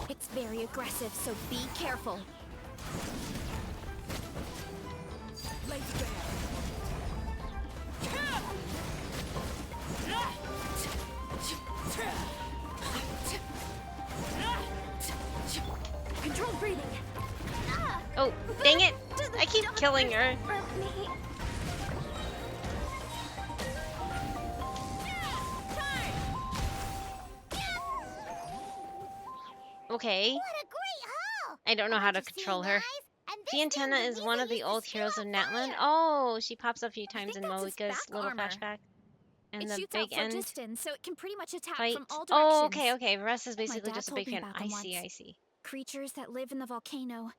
It's very aggressive, so be careful. Controlled breathing. Oh, dang it! I keep killing her. Okay. What a great haul! I don't know how to control her. Fiantenna is one of the old heroes of Natland. Oh, she pops up a few times in that's its Moika's back little armor. flashback. And It the shoots out big end phlogiston, so it can pretty much attack fight. from all Oh, directions. okay. Russ is basically dad just a told big me fan. about I them see, once. I see. Creatures that live in the volcano.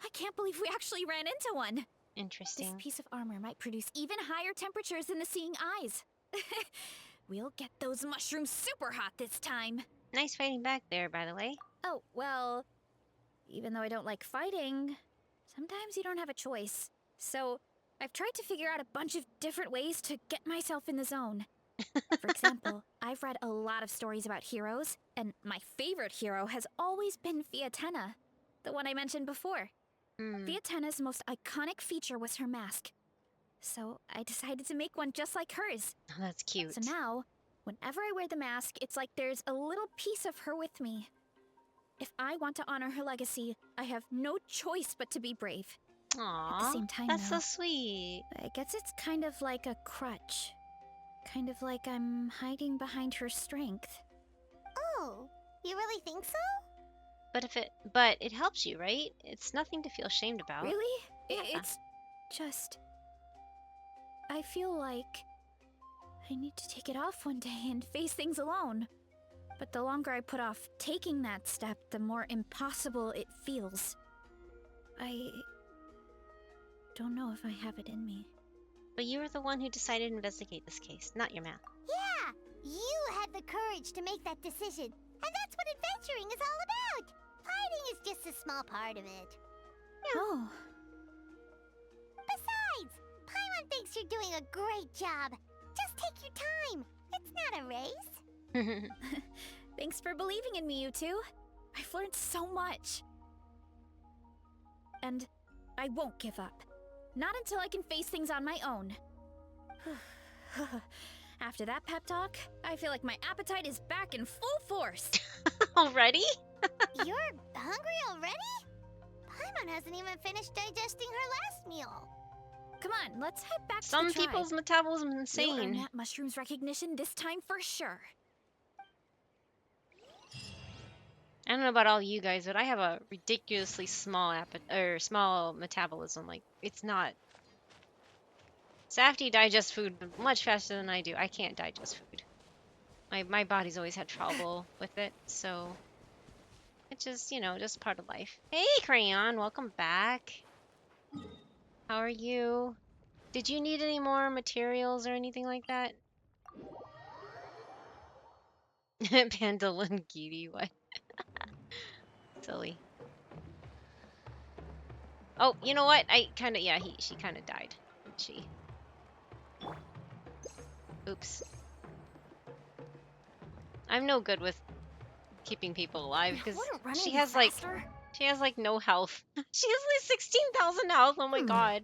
I can't believe we actually ran into one. This Interesting. piece of armor might produce even higher temperatures than the seeing eyes. We'll get those mushrooms super hot this time. Nice fighting back there, by the way. Oh, well, even though I don't like fighting, sometimes you don't have a choice. So, I've tried to figure out a bunch of different ways to get myself in the zone. For example, I've read a lot of stories about heroes, and my favorite hero has always been Fiatenna, the one I mentioned before. Fiatenna's most iconic feature was her mask. So I decided to make one just like hers. Oh, that's cute. So now, whenever I wear the mask, it's like there's a little piece of her with me. If I want to honor her legacy, I have no choice but to be brave. Aww, At the same time, that's though, so sweet. I guess it's kind of like a crutch. Kind of like I'm hiding behind her strength. Oh, you really think so? But it helps you, right? It's nothing to feel ashamed about. Really? Yeah. It's just... I feel like I need to take it off one day and face things alone. But the longer I put off taking that step, the more impossible it feels. I don't know if I have it in me. But you were the one who decided to investigate this case, not your math. Yeah, you had the courage to make that decision. And that's what adventuring is all about. Fighting is just a small part of it. Oh, Besides, Paimon thinks you're doing a great job. Just take your time. It's not a race. thanks for believing in me, you two. I've learned so much. And I won't give up. Not until I can face things on my own. After that pep talk, I feel like my appetite is back in full force. Already? You're hungry already? Paimon hasn't even finished digesting her last meal. Come on, let's head back to Some the tribe. people's metabolism is We'll earn insane. that mushroom's recognition this time for sure. I don't know about all you guys, but I have a ridiculously small small metabolism. Like, it's not. Safety digests food much faster than I do. I can't digest food. My body's always had trouble with it, so it's just, you know, just part of life. Hey, Crayon, welcome back. How are you? Did you need any more materials or anything like that? Pandagiri, what? Silly. Oh, you know what? She kind of died. She. Oops. I'm no good with keeping people alive because she has like no health. She has like 16,000 health. Oh my god.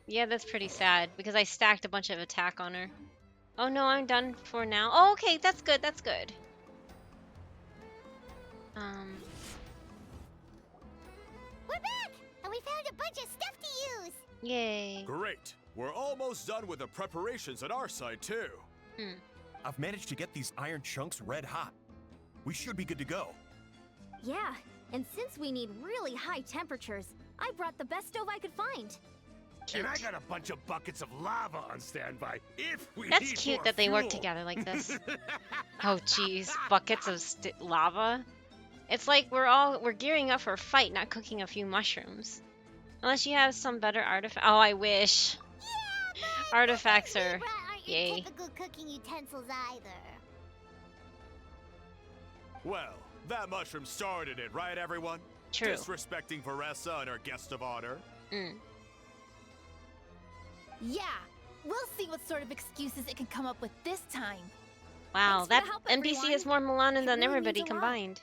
Yeah, that's pretty sad because I stacked a bunch of attack on her. Oh no, I'm done for now. Oh, okay, that's good. That's good. We're back, and we found a bunch of stuff to use. Yay. Great. We're almost done with the preparations at our side, too. I've managed to get these iron chunks red hot. We should be good to go. Yeah, and since we need really high temperatures, I brought the best stove I could find. And I got a bunch of buckets of lava on standby if we That's need cute more that they work fuel. together like this. Oh jeez, buckets of lava. It's like we're gearing up for a fight, not cooking a few mushrooms. Unless you have some better artifact. Oh, I wish. Yeah, but Artifacts the ones are we brought aren't your yay. typical cooking utensils either. Well, that mushroom started it, right, everyone? True. Disrespecting Varessa and her guest of honor. Yeah, we'll see what sort of excuses it can come up with this time. Wow, Thanks that for the help, NPC is more everyone. Milana It than really everybody means a lot. combined.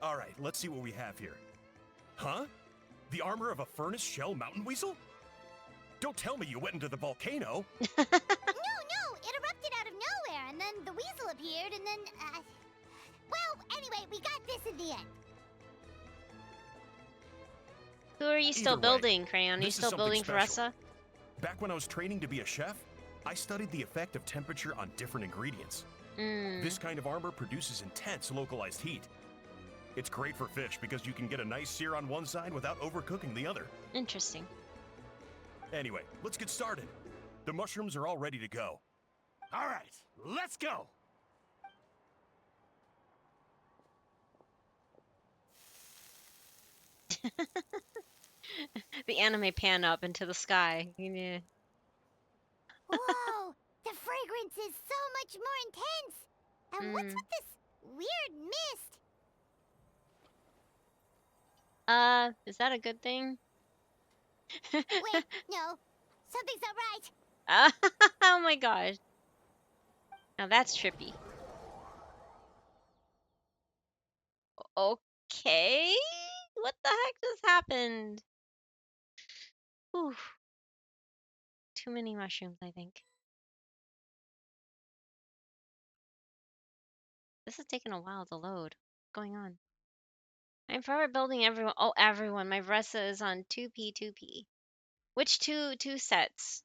All right, let's see what we have here. Huh? The armor of a furnace shell mountain weasel? Don't tell me you went into the volcano. No, it erupted out of nowhere, and then the weasel appeared, and then, well, anyway, we got this in the end. Who are you still Either way, building, Crayon? Are you this is still something building special. Varessa? Back when I was training to be a chef, I studied the effect of temperature on different ingredients. Mm. This kind of armor produces intense localized heat. It's great for fish because you can get a nice sear on one side without overcooking the other. Interesting. Anyway, let's get started. The mushrooms are all ready to go. All right, let's go. The anime pan up into the sky. Yeah. Whoa! The fragrance is so much more intense! And what's with this weird mist? Is that a good thing? Wait, no. Something's not right. Oh my gosh. Now that's trippy. Okay? What the heck just happened? Whew. Too many mushrooms, I think. This is taking a while to load. What's going on? I'm forever building everyone. Oh, everyone. My Vressa is on 2P. Which two sets?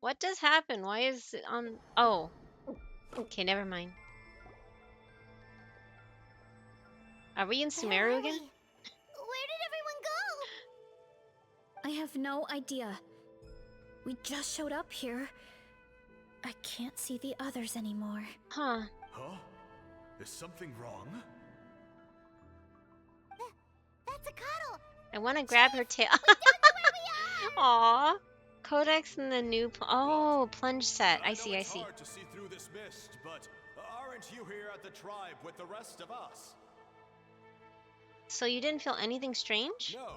What does happen? Why is it on... Oh. Okay, never mind. Are we in Sumeru again? Where did everyone go? I have no idea. We just showed up here. I can't see the others anymore. Huh. Huh? Is something wrong? That's a cuddle. I want to grab her tail. We don't know where we are. Aw. Codex and the new... Oh, plunge set. I see. It's hard to see through this mist, but aren't you here at the tribe with the rest of us? So you didn't feel anything strange? No.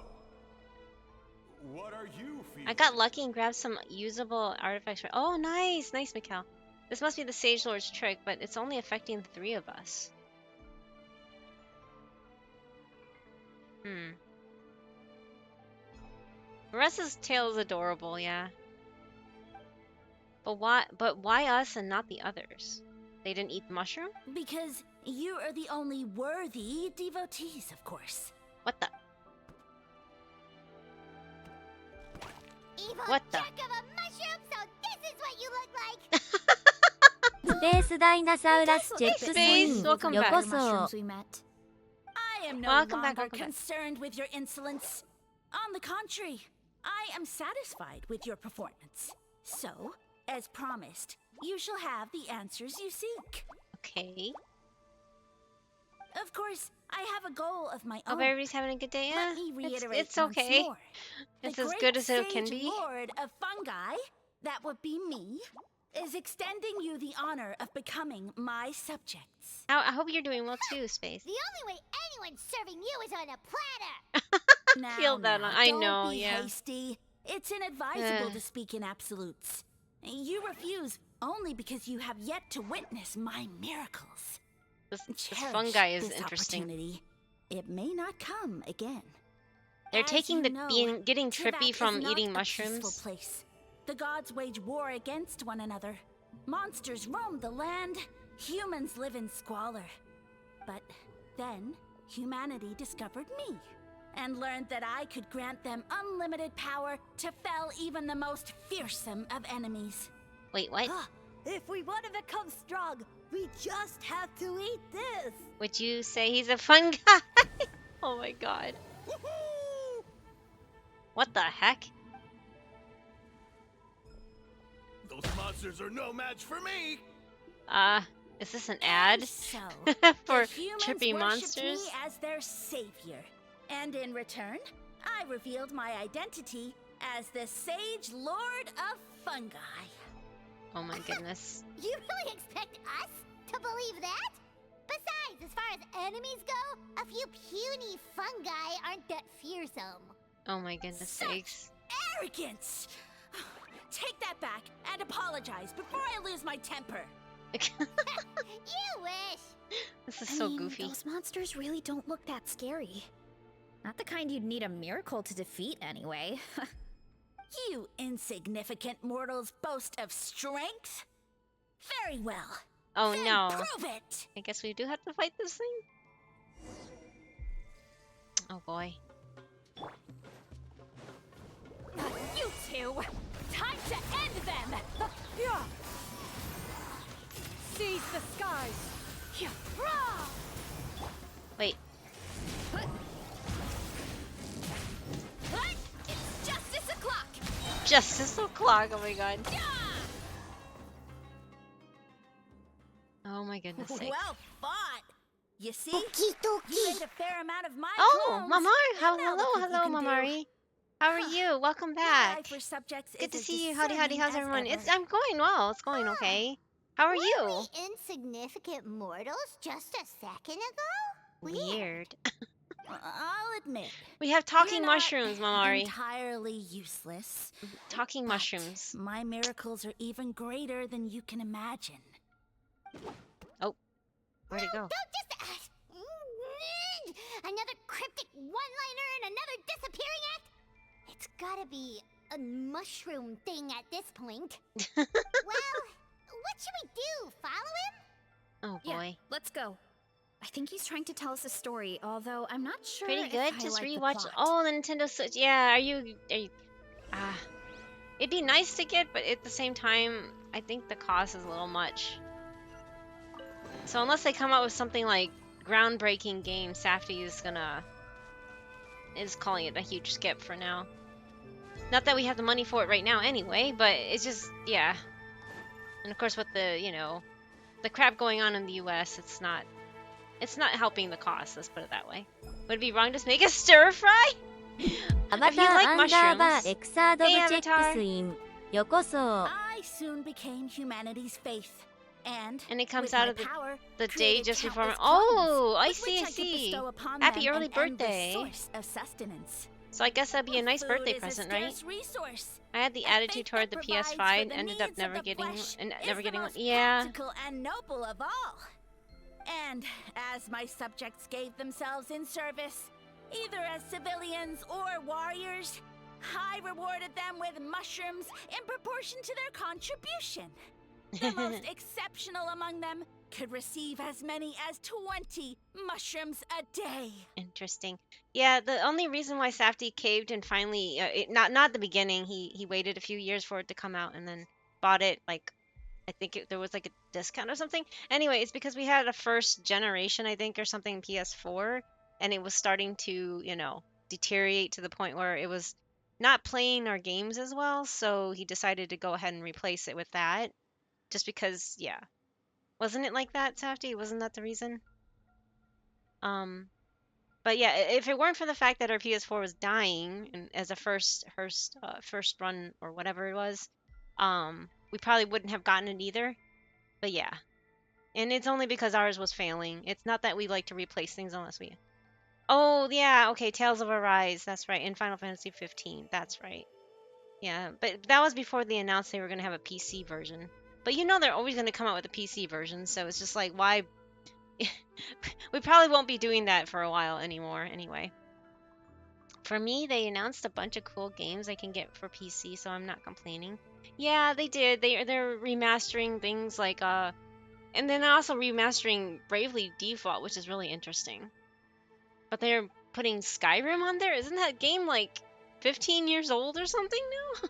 What are you feeling? I got lucky and grabbed some usable artifacts. Oh, nice. Nice, Mikkel. This must be the Sage Lord's trick, but it's only affecting the 3 of us. Maressa's tail is adorable, yeah. But why us and not the others? They didn't eat the mushroom? Because you are the only worthy devotees, of course. What the? Evil What the? jerk of a mushroom, so this is what you look like. スペースダイナサウラスチェックスイ Space, ン welcome よ back. こそ Mushrooms we met. I am no Welcome back, longer welcome back. concerned with your insolence. On the contrary, I am satisfied with your performance. So, as promised, you shall have the answers you seek. Okay. Of course, I have a goal of my Hope own. everybody's having a good day. Yeah, Let me reiterate it's once okay. more. It's The as great good as it can Sage be. Lord of fungi, that would be me, is extending you the honor of becoming my subjects. I hope you're doing well too, Space. The only way anyone's serving you is on a platter. Now, Feel that now, on- I don't know, be yeah. hasty. It's inadvisable Ugh. to speak in absolutes. You refuse only because you have yet to witness my miracles. This Cherish fungi is this interesting. opportunity. It may not come again. They're As taking you the know, getting Tibet trippy is from not eating a peaceful mushrooms. place. The gods wage war against one another. Monsters roam the land. Humans live in squalor. But then humanity discovered me and learned that I could grant them unlimited power to fell even the most fearsome of enemies. Wait, what? If we want to become strong, we just have to eat this. Would you say he's a fungi? Oh my god. What the heck? Those monsters are no match for me. Is this an ad So, for the humans trippy worshipped monsters? me as their savior, and in return, I revealed my identity as the Sage Lord of Fungi. Oh my goodness. You really expect us to believe that? Besides, as far as enemies go, a few puny fungi aren't that fearsome. Oh my goodness sakes. Arrogance! Take that back and apologize before I lose my temper. You wish. This is I so mean, goofy. those monsters really don't look that scary. Not the kind you'd need a miracle to defeat, anyway. You insignificant mortals boast of strength? Very well. Oh Then no. prove it! I guess we do have to fight this thing? Oh boy. You two! Time to end them! Wait. It's Justice O'Clock! Justice O'Clock, oh my god. Oh my goodness sake. Well fought. You see, you made a fair amount of my Oh, clones. Mamari! And now Hello, look what you hello, can do. Mamari. How are you? Welcome back. Life for subjects Good to is as see you. Howdy, howdy. discerning How's as everyone? ever. I'm going well. It's going okay. How are you? Were we insignificant mortals just a second ago? Weird. I'll admit. We have talking you're not mushrooms, Mamari. Entirely useless. Talking mushrooms. My miracles are even greater than you can imagine. Oh, where'd it go? Don't just... another cryptic one-liner and another disappearing act? It's gotta be a mushroom thing at this point. Well, what should we do? Follow him? Oh boy. Yeah, let's go. I think he's trying to tell us a story, although I'm not sure Pretty if good. I Just like the rewatch. plot. Oh, the Nintendo Switch. Yeah, are you? It'd be nice to get, but at the same time, I think the cost is a little much. So unless they come out with something like groundbreaking game, Safdie is calling it a huge skip for now. Not that we have the money for it right now anyway, but it's just, yeah. And of course with the, the crap going on in the US, it's not helping the cost, let's put it that way. Would it be wrong to make a stir fry? アバ If タ you ー like アンダーバー mushrooms. エクサードブ Hey, チェック Avatar. スインよこそ I soon became humanity's faith. And it comes with out my of power, the day created just before. countless Oh, I clones, see, with I which could see. bestow upon Happy them early an endless birthday. source of sustenance. So I guess that'd be a nice Food birthday is a present, right? scarce resource. I had the A attitude faith toward the that provides for PS5, the ended up needs of never the getting flesh and is never the getting one. most Yeah. practical and noble of all. And as my subjects gave themselves in service, either as civilians or warriors, I rewarded them with mushrooms in proportion to their contribution. The most exceptional among them could receive as many as 20 mushrooms a day. Interesting. Yeah, the only reason why Safdie caved and finally, not the beginning. He waited a few years for it to come out and then bought it. Like, I think there was like a discount or something. Anyway, it's because we had a first generation, I think, or something PS4, and it was starting to, deteriorate to the point where it was not playing our games as well. So he decided to go ahead and replace it with that, just because, yeah. Wasn't it like that, Safdie? Wasn't that the reason? But yeah, if it weren't for the fact that our PS4 was dying and as a first run or whatever it was, we probably wouldn't have gotten it either. But yeah, and it's only because ours was failing. It's not that we like to replace things unless we. Oh yeah, okay, Tales of Arise. That's right. In Final Fantasy 15. That's right. Yeah, but that was before they announced they were gonna have a PC version. But they're always gonna come out with a PC version, so it's just like why. We probably won't be doing that for a while anymore anyway. For me, they announced a bunch of cool games I can get for PC, so I'm not complaining. Yeah, they did. They're remastering things like and then also remastering Bravely Default, which is really interesting. But they're putting Skyrim on there? Isn't that game like 15 years old or something now?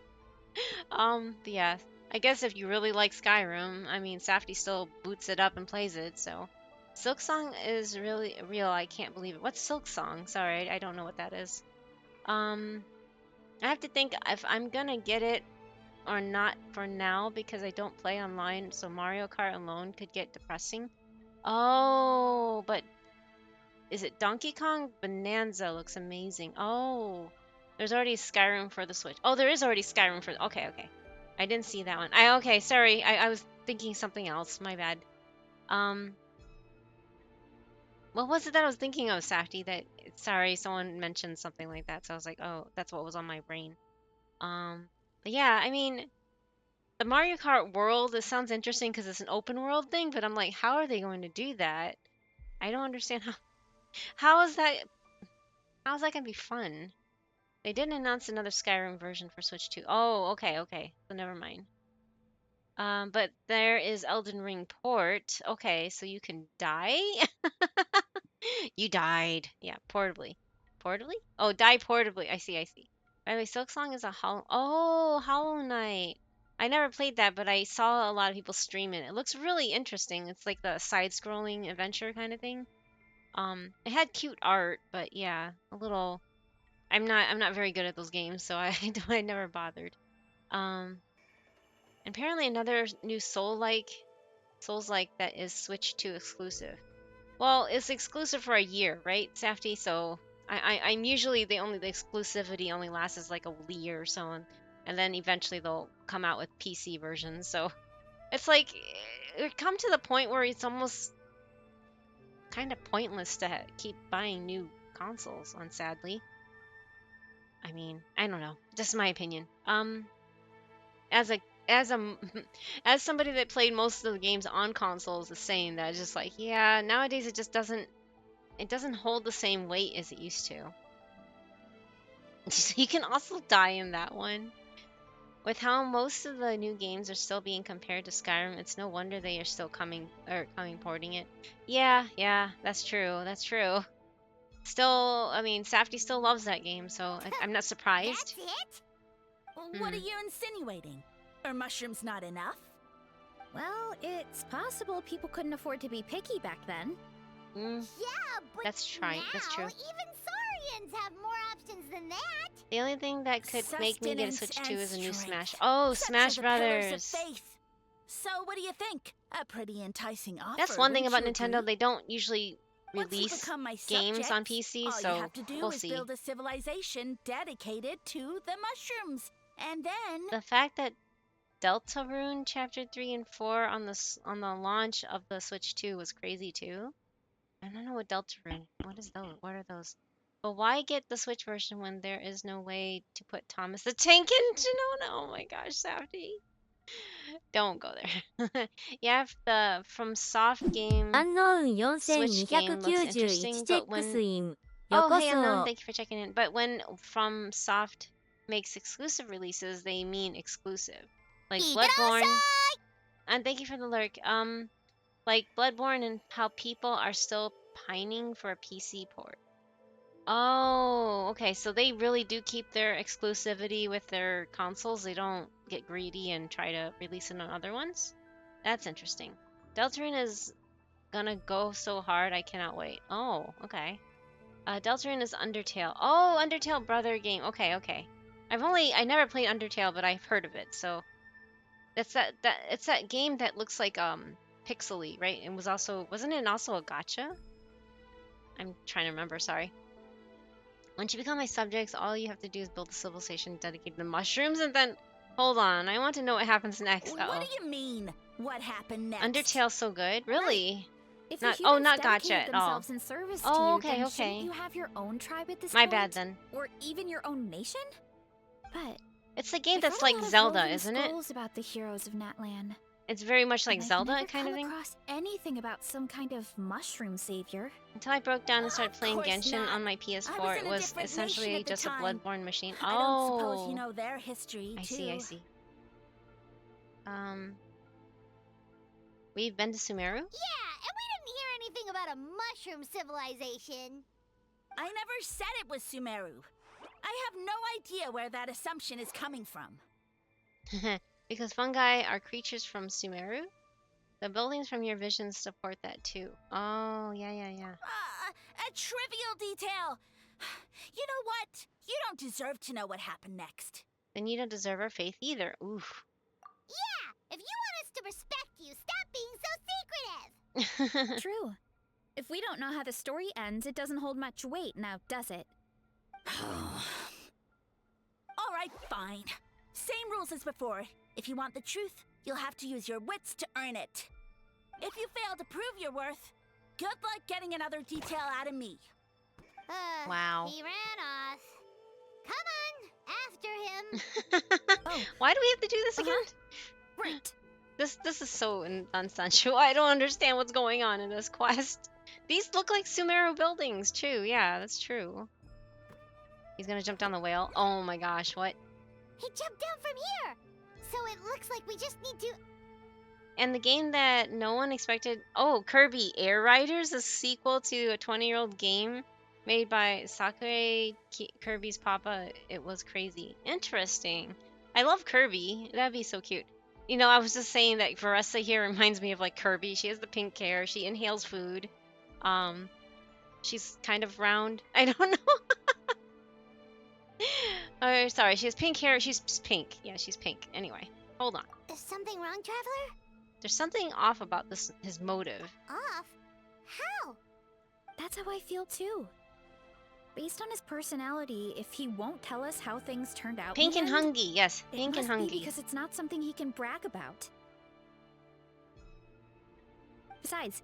But yeah, I guess if you really like Skyrim, I mean, Safdie still boots it up and plays it, so. Silksong is really real. I can't believe it. What's Silksong? Sorry, I don't know what that is. I have to think if I'm gonna get it or not for now because I don't play online, so Mario Kart alone could get depressing. Oh, but is it Donkey Kong Bonanza? Looks amazing. Oh, there's already Skyrim for the Switch. Oh, there is already Skyrim for. Okay. I didn't see that one. Okay, sorry. I was thinking something else. My bad. What was it that I was thinking of, Safdie? Sorry, someone mentioned something like that, so I was like, oh, that's what was on my brain. But yeah, I mean, the Mario Kart world, it sounds interesting because it's an open world thing, but I'm like, how are they going to do that? I don't understand how's that gonna be fun? They didn't announce another Skyrim version for Switch 2. Oh, okay, so never mind. But there is Elden Ring port. Okay, so you can die? You died. Yeah, portably. Portably? Oh, die portably. I see. By the way, Silksong is a Hollow Knight. I never played that, but I saw a lot of people stream it. It looks really interesting. It's like the side-scrolling adventure kind of thing. It had cute art, but yeah, a little. I'm not very good at those games, so I never bothered. Um, Apparently another new Souls-like that is Switch 2 exclusive. Well, it's exclusive for a year, right, Safety? So I'm usually the exclusivity only lasts like a year or so, and then eventually they'll come out with PC versions. So it's like it come to the point where it's almost kind of pointless to keep buying new consoles on, sadly. I mean, I don't know. Just my opinion. As a as a as somebody that played most of the games on consoles is saying that, it's just like, yeah, nowadays it just doesn't hold the same weight as it used to. You can also die in that one. With how most of the new games are still being compared to Skyrim, it's no wonder they are still coming porting it. Yeah, that's true. That's true. Still, I mean, Safety still loves that game, so I'm not surprised. That's it? What are you insinuating? Are mushrooms not enough? Well, it's possible people couldn't afford to be picky back then. Yeah, but That's now That's true. even Saurians have more options than that. The only thing that could make me get a Sustenance Switch and 2 is a new strength. Smash. Oh, Such Smash are the pillars of Brothers. faith. So what do you think? A pretty enticing offer. That's one thing about wouldn't you Nintendo. agree? They don't usually Once you release become my games on subject, PC, all so you have to do we'll is see. build a civilization dedicated to the mushrooms, and then The fact that Deltarune Chapter 3 and 4 on the launch of the Switch 2 was crazy too. I don't know what Deltarune. What is those? What are those? But why get the Switch version when there is no way to put Thomas the Tank into no? Oh my gosh, Safety. Don't go there. Yeah, from soft game アンノーン Switch game looks interesting, 4291チェ but ックス when イン。よ oh こ hey unknown, そ。 thank you for checking in. But when from soft makes exclusive releases, they mean exclusive, like Bloodborne. And thank you for the lurk. Like Bloodborne and how people are still pining for a PC port. Oh, okay. So they really do keep their exclusivity with their consoles. They don't get greedy and try to release it on other ones. That's interesting. Deltarune is gonna go so hard. I cannot wait. Oh, okay. Deltarune is Undertale. Oh, Undertale brother game. Okay. I never played Undertale, but I've heard of it. So it's that game that looks like pixely, right? It wasn't it also a gacha? I'm trying to remember, sorry. Once you become my subjects, all you have to do is build a civilization dedicated to mushrooms, and then hold on, I want to know what happens next. what do you mean? What happened next? Undertale's so good, really? If Not the humans not dedicated gacha at all. themselves in service Oh, to you, okay, then okay. shouldn't you have your own tribe at this My point? bad then. Or even your own nation? But It's the game I've that's read a like lot of Zelda, rolling isn't it? scrolls about the heroes of Natlan. It's very much like and I've Zelda never kind of come thing. across anything about some kind of mushroom savior. Until I broke down and started playing course Genshin not. on my I PS4, was it in a was different essentially nation at the just a time. Bloodborne machine. I don't suppose Oh, you know their history, I too. see. We've been to Sumeru? Yeah, and we didn't hear anything about a mushroom civilization. I never said it was Sumeru. I have no idea where that assumption is coming from. Because fungi are creatures from Sumeru? The buildings from your visions support that too. Oh, yeah. A trivial detail. You know what? You don't deserve to know what happened next. Then you don't deserve our faith either. Oof. Yeah, if you want us to respect you, stop being so secretive. True. If we don't know how the story ends, it doesn't hold much weight now, does it? All right, fine. Same rules as before. If you want the truth, you'll have to use your wits to earn it. If you fail to prove your worth, good luck getting another detail out of me. Wow. He ran off. Come on, after him. Why do we have to do this again? Right. This is so nonsensical. I don't understand what's going on in this quest. These look like Sumeru buildings too. Yeah, that's true. He's gonna jump down the whale. Oh my gosh, what? He jumped down from here. So it looks like we just need to... And the game that no one expected... Oh, Kirby Air Riders, a sequel to a 20-year-old game made by Sakurai Kirby's papa. It was crazy. Interesting. I love Kirby. That'd be so cute. You know, I was just saying that Varessa here reminds me of like Kirby. She has the pink hair. She inhales food. She's kind of round. I don't know. Oh, sorry. She has pink hair. She's pink. Yeah, she's pink. Anyway, hold on. Is something wrong, Traveler? There's something off about his motive. Off? How? That's how I feel too. Based on his personality, if he won't tell us how things turned out, Pink in and the end, hungry. Yes, it pink and must be hungry. because it's not something he can brag about. Besides,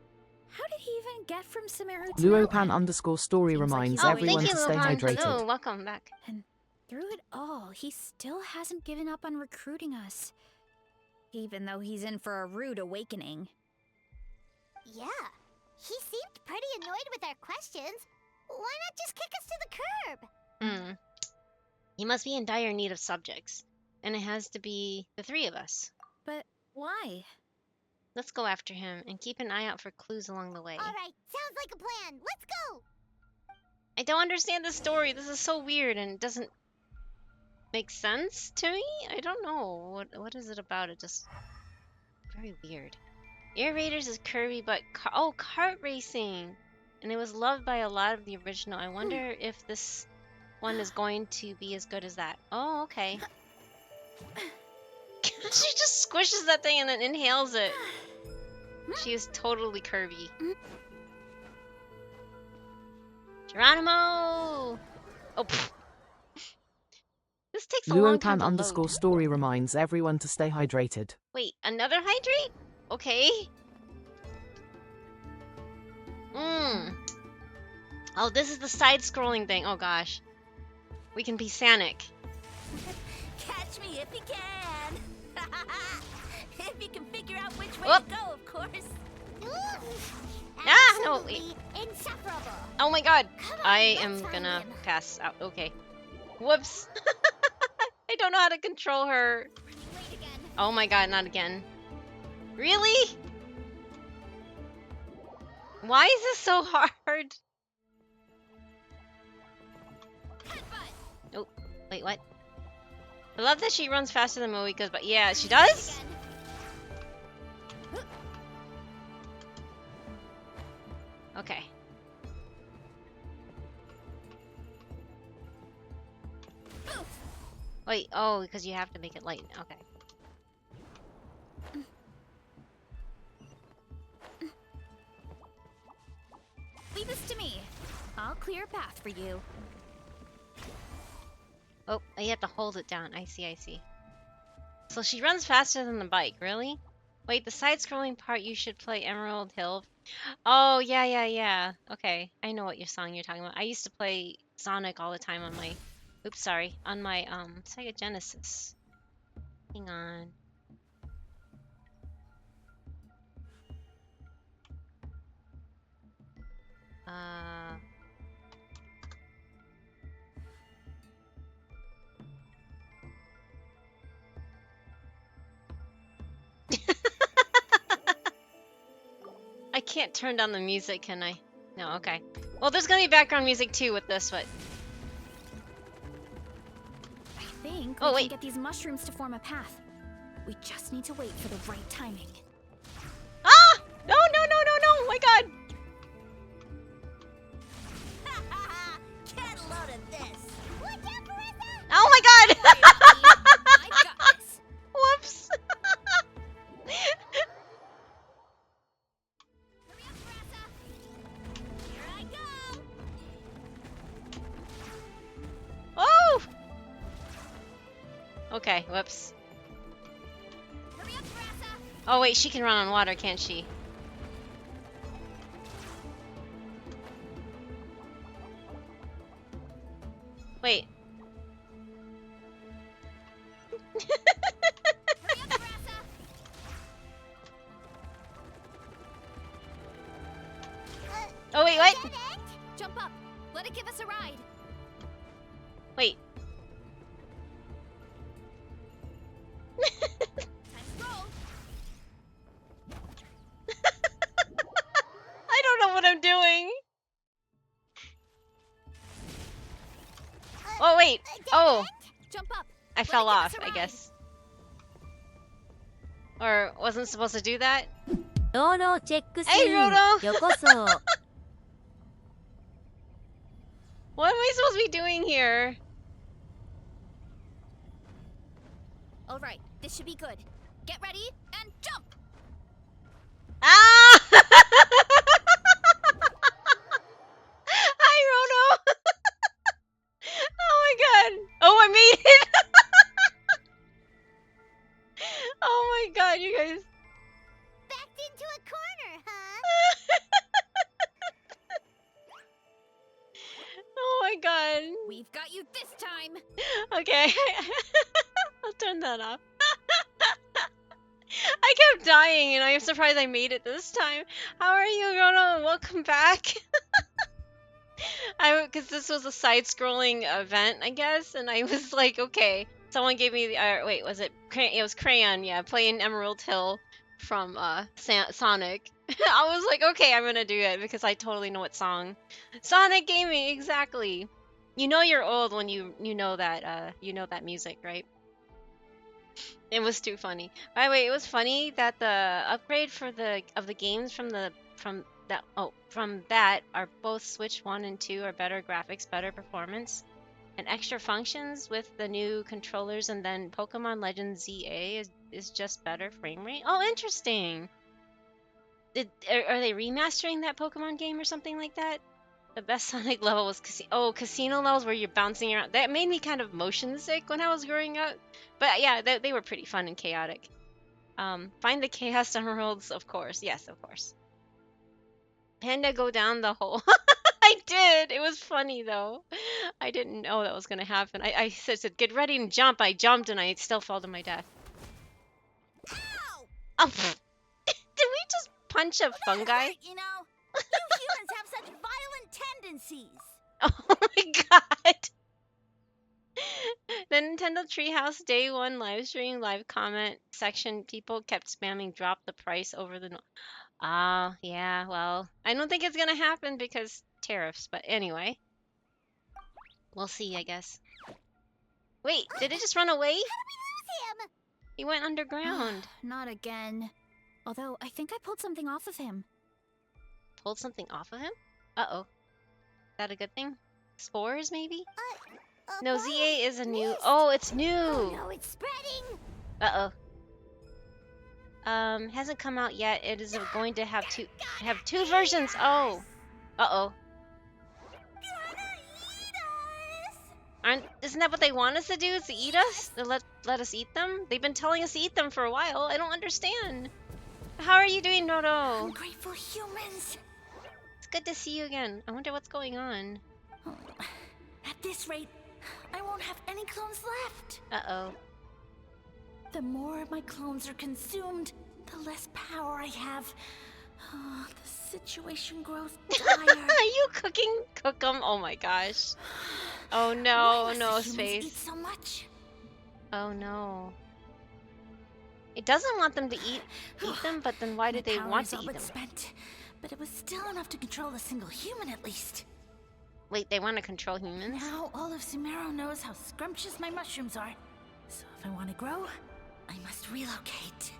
how did he even get from Sumeru to Luopan_story reminds Oh, everyone thank you, to stay Lupan. hydrated. Hello, welcome back. And through it all, he still hasn't given up on recruiting us. Even though he's in for a rude awakening. Yeah. He seemed pretty annoyed with our questions. Why not just kick us to the curb? He must be in dire need of subjects. And it has to be the three of us. But why? Let's go after him and keep an eye out for clues along the way. All right, sounds like a plan. Let's go. I don't understand the story. This is so weird and it doesn't make sense to me. I don't know. What is it about? It just very weird. Air Raiders is Kirby, but kart racing, and it was loved by a lot of the original. I wonder if this one is going to be as good as that. Oh, okay. She just squishes that thing and then inhales it. She is totally Kirby. Geronimo! Oh, pfft. This takes a long time to load. Luopan_story reminds everyone to stay hydrated. Wait, another hydrate? Okay. Oh, this is the side-scrolling thing. Oh gosh. We can be Sonic. Catch me if you can. If you can figure out which way Whoop. to go, of course. Ah, no, wait. Insufferable. Oh my god. Come on, I let's am find gonna him. pass out. Okay. Whoops. I don't know how to control her. Wait again. Oh my god, not again. Really? Why is this so hard? Oh, wait, what? I love that she runs faster than Moeka's, but yeah, she does? Okay. Wait, oh, because you have to make it light. Okay. Leave this to me. I'll clear a path for you. Oh, you have to hold it down. I see, I see. So she runs faster than the bike, really? Wait, the side-scrolling part, you should play Emerald Hill. Oh, yeah. Okay, I know what your song you're talking about. I used to play Sonic all the time on my... Oops, sorry. On my, Sega Genesis. Hang on. I can't turn down the music, can I? No, okay. Well, there's gonna be background music too with this, but... I think Oh, we wait. can get these mushrooms to form a path. We just need to wait for the right timing. Ah! No! My god! Get a load of this. Watch out, Marissa! Oh my god! I've got this. Whoops! Hurry up, Marissa! Here I go! Oh! Okay, whoops. Hurry up, Marissa! Oh wait, she can run on water, can't she? Wait. Hurry up, Marissa! Oh wait, what? Dead end? Jump up. Let it give us a ride. Wait. Time to roll. I don't know what I'm doing. Oh wait. Dead Oh, end? Jump up. I fell off, I guess. Or wasn't supposed to do that? ローローチェックスイ Hey, ン Roto! よこそ What am I supposed to be doing here? Alright, this should be good. Get ready and jump! Ah! Hi, Roto! Oh my god! Oh, I made it! Oh my god, you guys. Backed into a corner, huh? Oh my god. We've got you this time! Okay. I'll turn that off. I kept dying and I'm surprised I made it this time. How are you, Roto? Welcome back. Because this was a side-scrolling event, I guess, and I was like, okay. Someone gave me the, wait, was it? It was Crayon, yeah, playing Emerald Hill from Sonic. I was like, okay, I'm gonna do it because I totally know what song. Sonic gave me, exactly. You know you're old when you know that music, right? It was too funny. By the way, it was funny that the upgrade for the games from that are both Switch 1 and 2 are better graphics, better performance, and extra functions with the new controllers, and then Pokemon Legends ZA is just better frame rate. Oh, interesting. Are they remastering that Pokemon game or something like that? The best Sonic level was casino levels where you're bouncing around. That made me kind of motion sick when I was growing up. But yeah, they were pretty fun and chaotic. Find the Chaos Emeralds, of course. Yes, of course. Panda go down the hole. I did. It was funny though. I didn't know that was gonna happen. I said, get ready and jump. I jumped and I still fell to my death. Ow! Oh, did we just punch a fungi? You know, you humans have such violent tendencies. Oh my god. The Nintendo Treehouse Day 1 live stream live comment section, people kept spamming drop the price over the yeah, well, I don't think it's gonna happen because tariffs, but anyway. We'll see, I guess. Wait, did it just run away? How did we lose him? He went underground. Not again. Although, I think I pulled something off of him. Pulled something off of him? Uh-oh. Is that a good thing? Spores, maybe? No, ZA is a new... mist. Oh, it's new! Oh no, it's spreading! Uh-oh. Hasn't come out yet. It is going to have two versions. Oh. Uh-oh. Isn't that what they want us to do? Is to eat us? To let us eat them? They've been telling us to eat them for a while. I don't understand. How are you doing, Noto? Ungrateful humans. It's good to see you again. I wonder what's going on. At this rate, I won't have any clones left. Uh-oh. The more my clones are consumed, the less power I have. Oh, the situation grows dire. Are you cooking? Cook them? Oh my gosh. Oh no, Why no must the humans space. eat so much? Oh no. It doesn't want them to eat them, but then why did they want to eat them? Spent, but it was still enough to control a single human at least. Wait, they want to control humans? Now all of Sumero knows how scrumptious my mushrooms are. So if I want to grow, I must relocate.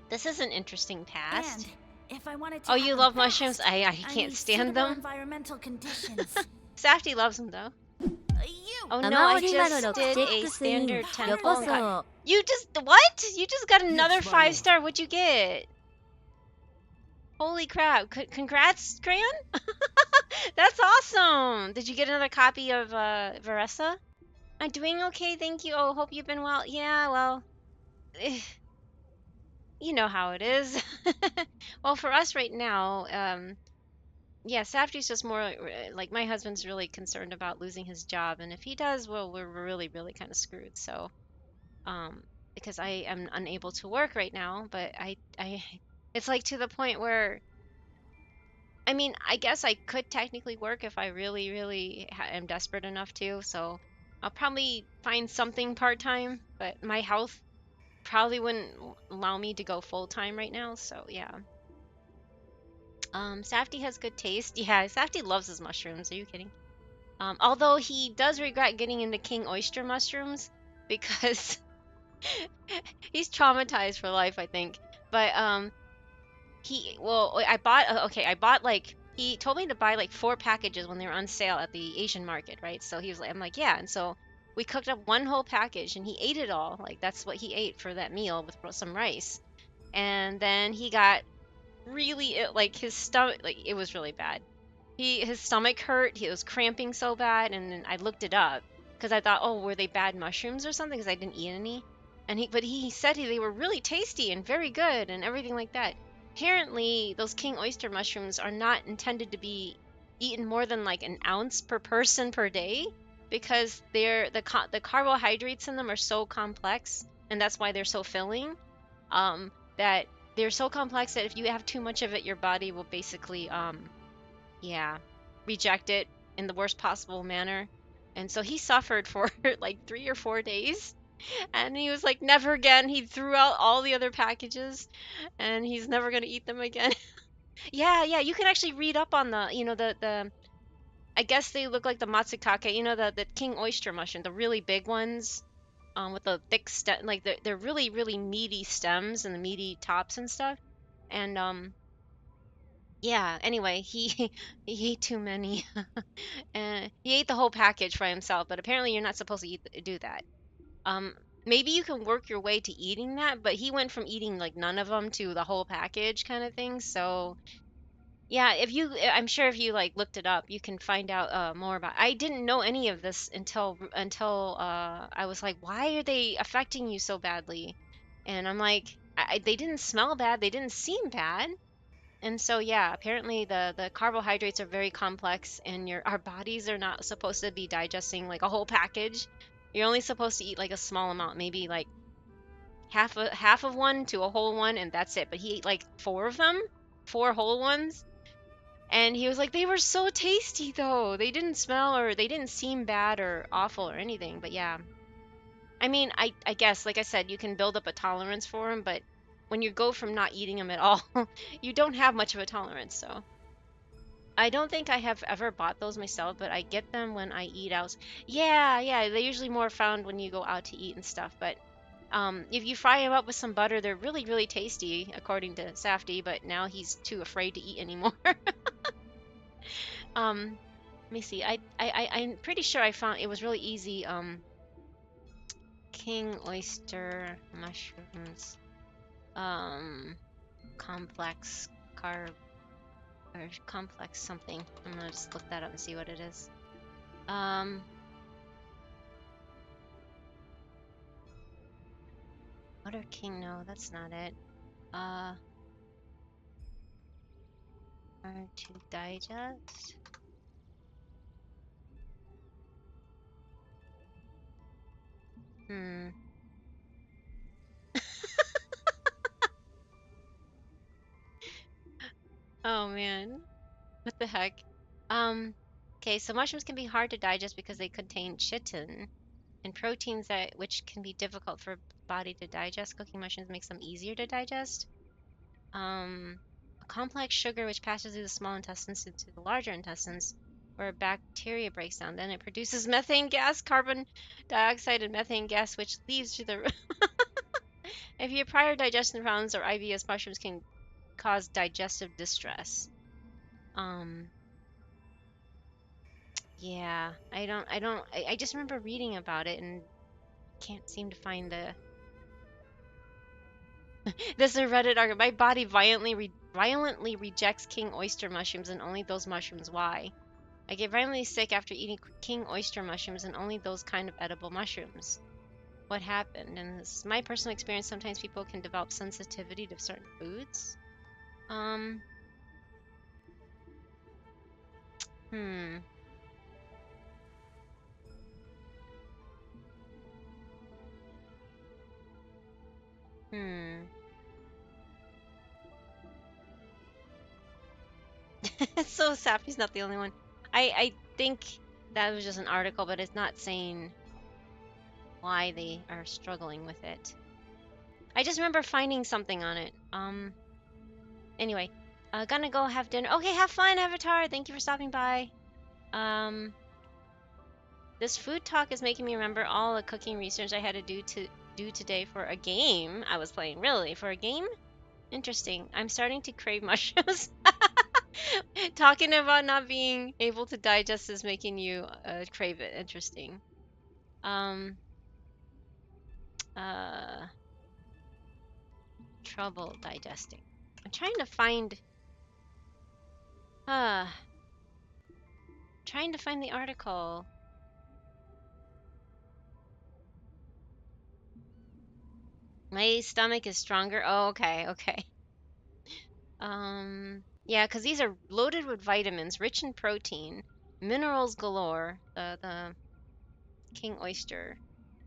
This is an interesting past. And if I wanted to Oh, have you them love fast, mushrooms? I I can't need stand suitable them. Environmental conditions. Safety loves them though. You. Oh no, 生 I オリマル just の did チェッ a クスイン standard よ 10. こ Oh god. そ You just, what? You just got another Yes, my 5-star. What'd you get? Holy crap. Congrats, Crayon? That's awesome. Did you get another copy of Veressa? I'm doing okay, thank you. Oh, hope you've been well. Yeah, well, you know how it is. Well, for us right now, yeah, Safty's just more like my husband's really concerned about losing his job, and if he does, well, we're really, really kind of screwed. So, because I am unable to work right now, but it's like to the point where, I mean, I guess I could technically work if I really, really am desperate enough to. So, I'll probably find something part-time, but my health probably wouldn't allow me to go full-time right now. So, yeah. Safty has good taste. Yeah, Safty loves his mushrooms. Are you kidding? Although he does regret getting into king oyster mushrooms because he's traumatized for life, I think. But I bought like he told me to buy like 4 packages when they were on sale at the Asian market, right? So he was like, I'm like, yeah, and so we cooked up one whole package and he ate it all. Like that's what he ate for that meal with some rice. And then he got really ill, like his stomach, like it was really bad. His stomach hurt. He was cramping so bad, and then I looked it up because I thought, oh, were they bad mushrooms or something? Because I didn't eat any. But he said they were really tasty and very good and everything like that. Apparently, those king oyster mushrooms are not intended to be eaten more than like an ounce per person per day because the carbohydrates in them are so complex, and that's why they're so filling. That they're so complex that if you have too much of it, your body will basically yeah, reject it in the worst possible manner. And so he suffered for like 3 or 4 days. And he was like, never again. He threw out all the other packages and he's never going to eat them again. Yeah, yeah. You can actually read up on I guess they look like the matsukake, the king oyster mushroom, the really big ones with the thick stem. Like they're really, really meaty stems and the meaty tops and stuff. And yeah, anyway, he ate too many. And he ate the whole package for himself, but apparently you're not supposed to do that. Um, Maybe you can work your way to eating that, but he went from eating like none of them to the whole package kind of thing. So yeah, I'm sure if you like looked it up, you can find out more about. I didn't know any of this until I was like, why are they affecting you so badly? And I'm like, they didn't smell bad, they didn't seem bad. And so yeah, apparently the carbohydrates are very complex and our bodies are not supposed to be digesting like a whole package. You're only supposed to eat like a small amount, maybe like half of one to a whole one and that's it. But he ate like 4 of them, 4 whole ones. And he was like, they were so tasty though. They didn't smell or they didn't seem bad or awful or anything. But yeah, I mean, I guess, like I said, you can build up a tolerance for them, but when you go from not eating them at all, you don't have much of a tolerance. So I don't think I have ever bought those myself, but I get them when I eat out. Yeah, yeah, they're usually more found when you go out to eat and stuff. But if you fry them up with some butter, they're really, really tasty, according to Safdie. But now he's too afraid to eat anymore. Let me see. I'm pretty sure I found it was really easy. King oyster mushrooms. Complex carb or complex something. I'm gonna just look that up and see what it is. Butter King, no, that's not it. Hard to digest. Oh man, what the heck? Okay, so mushrooms can be hard to digest because they contain chitin and proteins which can be difficult for body to digest. Cooking mushrooms makes them easier to digest. A complex sugar which passes through the small intestines into the larger intestines, where bacteria breaks down. Then it produces methane gas, carbon dioxide, and methane gas, which leads to the. If you have prior digestion problems or IBS, mushrooms can cause digestive distress. Yeah, I just remember reading about it and can't seem to find the. This is a Reddit article. My body violently rejects king oyster mushrooms and only those mushrooms. Why? I get violently sick after eating king oyster mushrooms and only those kind of edible mushrooms. What happened? And this is my personal experience. Sometimes people can develop sensitivity to certain foods. So Sappy's not the only one. I think that was just an article, but it's not saying why they are struggling with it. I just remember finding something on it. Anyway, gonna go have dinner. Okay, have fun, Avatar. Thank you for stopping by. This food talk is making me remember all the cooking research I had to do today for a game I was playing. Really? For a game? Interesting. I'm starting to crave mushrooms. Talking about not being able to digest is making you crave it. Interesting. Um, trouble digesting. I'm trying to find trying to find the article. My stomach is stronger. Oh, okay, okay. Yeah, because these are loaded with vitamins, rich in protein, minerals galore. The king oyster.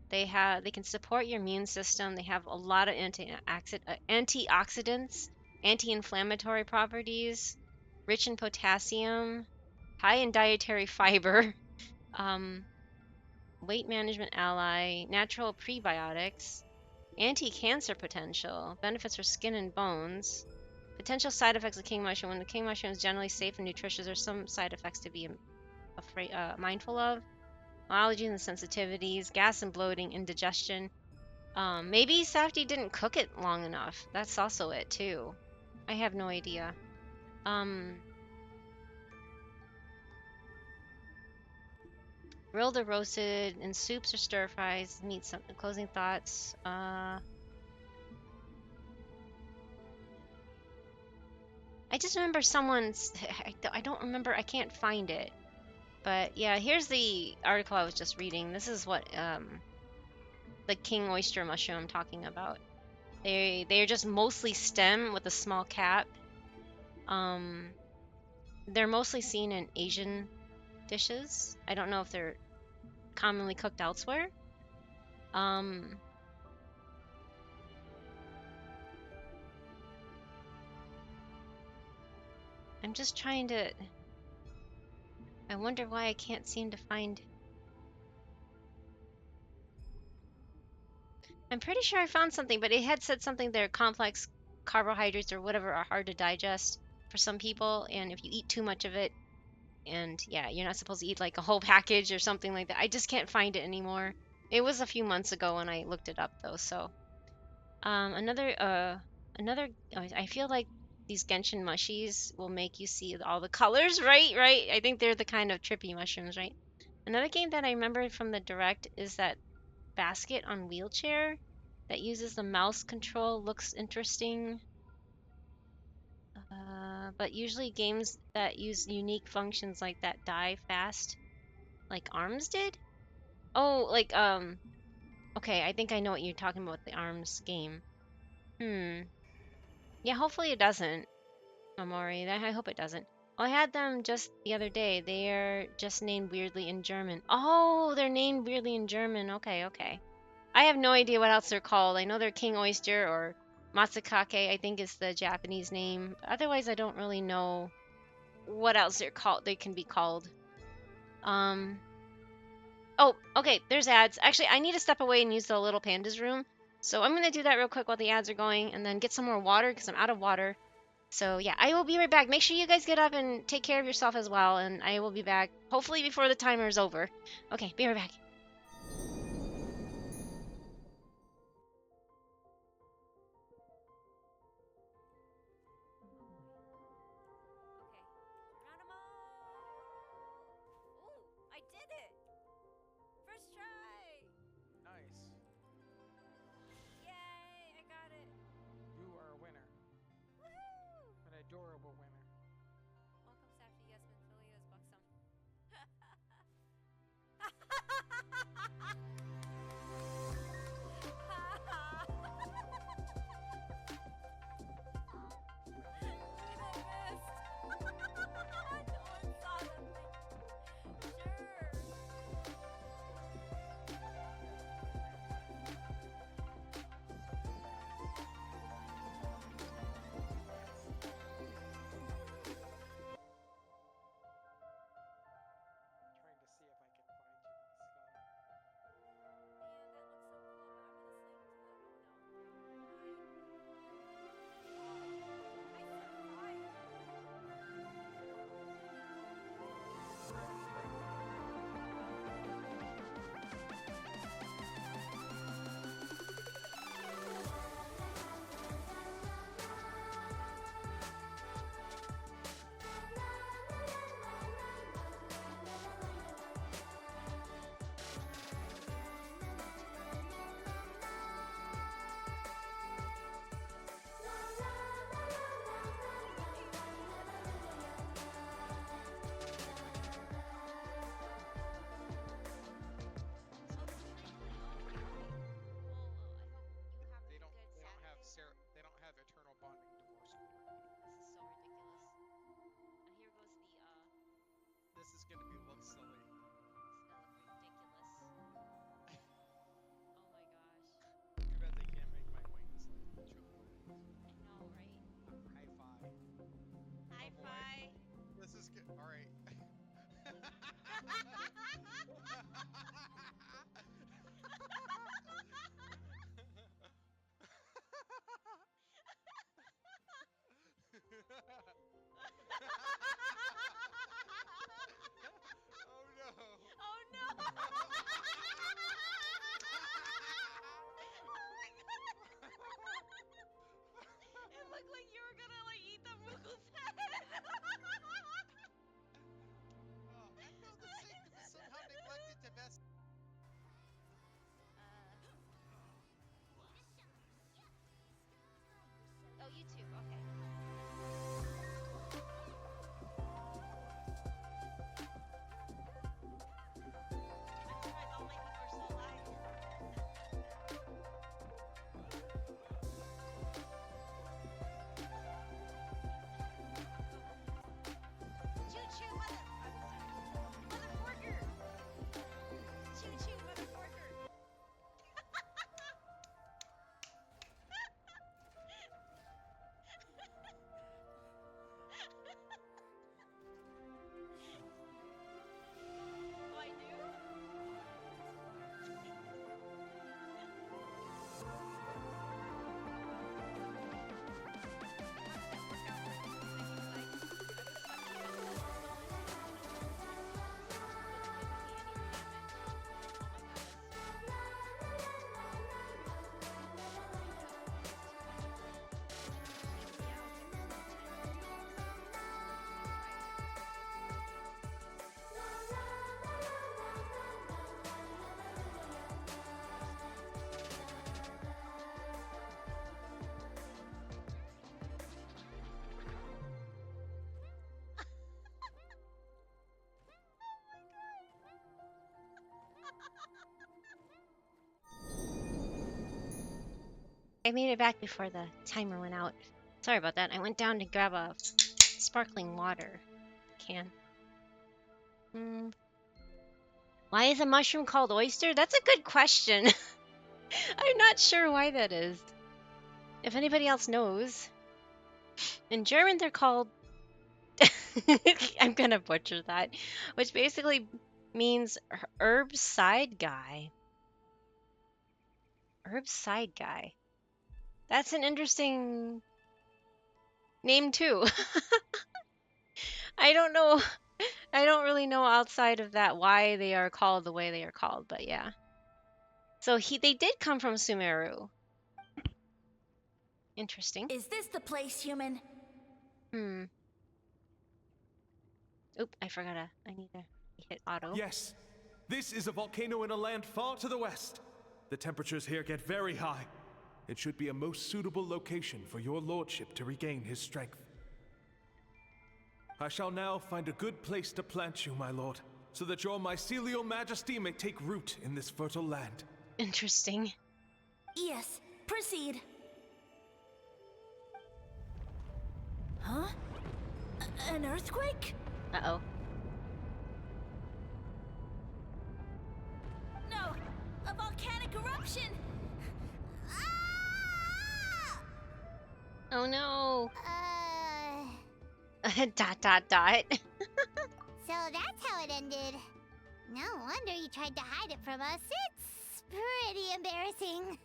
They can support your immune system. They have a lot of antioxidants, anti-inflammatory properties, rich in potassium, high in dietary fiber, um, weight management ally, natural prebiotics, anti-cancer potential, benefits for skin and bones. Potential side effects of king mushroom. When the king mushroom is generally safe and nutritious, there's some side effects to be mindful of. Allergies and sensitivities, gas and bloating, indigestion. Maybe Safdie didn't cook it long enough. That's also it too. I have no idea. Grilled or roasted in soups or stir fries. Meat. Some closing thoughts. I just remember someone's. I don't remember. I can't find it. But yeah, here's the article I was just reading. This is what the king oyster mushroom I'm talking about. They're just mostly stem with a small cap. They're mostly seen in Asian dishes. I don't know if they're commonly cooked elsewhere. I'm just trying to. I wonder why I can't seem to find. I'm pretty sure I found something, but it had said something there. Complex carbohydrates or whatever are hard to digest for some people, and if you eat too much of it, and yeah, you're not supposed to eat like a whole package or something like that. I just can't find it anymore. It was a few months ago when I looked it up though. So another I feel like these Genshin mushies will make you see all the colors, right? I think they're the kind of trippy mushrooms, right? Another game that I remember from the direct is that basket on wheelchair that uses the mouse control. Looks interesting. But usually games that use unique functions like that die fast, like ARMS did. Oh, like okay, I think I know what you're talking about, the ARMS game. Yeah, hopefully it doesn't, Amori. I hope it doesn't. Oh, I had them just the other day. They're just named weirdly in German. Oh, they're named weirdly in German. Okay, okay. I have no idea what else they're called. I know they're king oyster or matsukake, I think is the Japanese name. Otherwise, I don't really know what else they're called. They can be called. Oh, okay, there's ads. Actually, I need to step away and use the little pandas room. So I'm going to do that real quick while the ads are going and then get some more water because I'm out of water. So yeah, I will be right back. Make sure you guys get up and take care of yourself as well. And I will be back hopefully before the timer is over. Okay, be right back. I did it! First try! Nice. Yay! I got it! You are a winner. Woohoo! An adorable winner. Welcome, Safdie, Yasmin, Philia's buxom. this is gonna be look silly. It's gonna look ridiculous. Oh my gosh. Too bad they can't make my wings like triple wings. I know, right? High five. Hi, Oh boy. Fi. This is good. All right. Oh no. Oh no! Oh my god! It looked like you were gonna like eat the Moogle's head. Oh, I know the safety was somehow neglected to best. Oh, YouTube. Okay. I'm surprised all my people are still alive. Choo choo, motherfucker! Choo choo, motherfucker! Oh, I do? I made it back before the timer went out. Sorry about that. I went down to grab a sparkling water can. Why is a mushroom called oyster? That's a good question. I'm not sure why that is. If anybody else knows. In German, they're called... I'm gonna butcher that. Which basically means herb side guy. Herb side guy. That's an interesting name too. I don't know. I don't really know outside of that why they are called the way they are called, but yeah. So they did come from Sumeru. Interesting. Is this the place, human? Oop, I forgot I need to hit auto. Yes, this is a volcano in a land far to the west. The temperatures here get very high. It should be a most suitable location for your lordship to regain his strength. I shall now find a good place to plant you, my lord, so that your mycelial majesty may take root in this fertile land. Interesting. Yes, proceed. Huh? An earthquake? Uh-oh. No! A volcanic eruption! Oh no! Uh, dot dot dot. so that's how it ended. No wonder you tried to hide it from us. It's pretty embarrassing.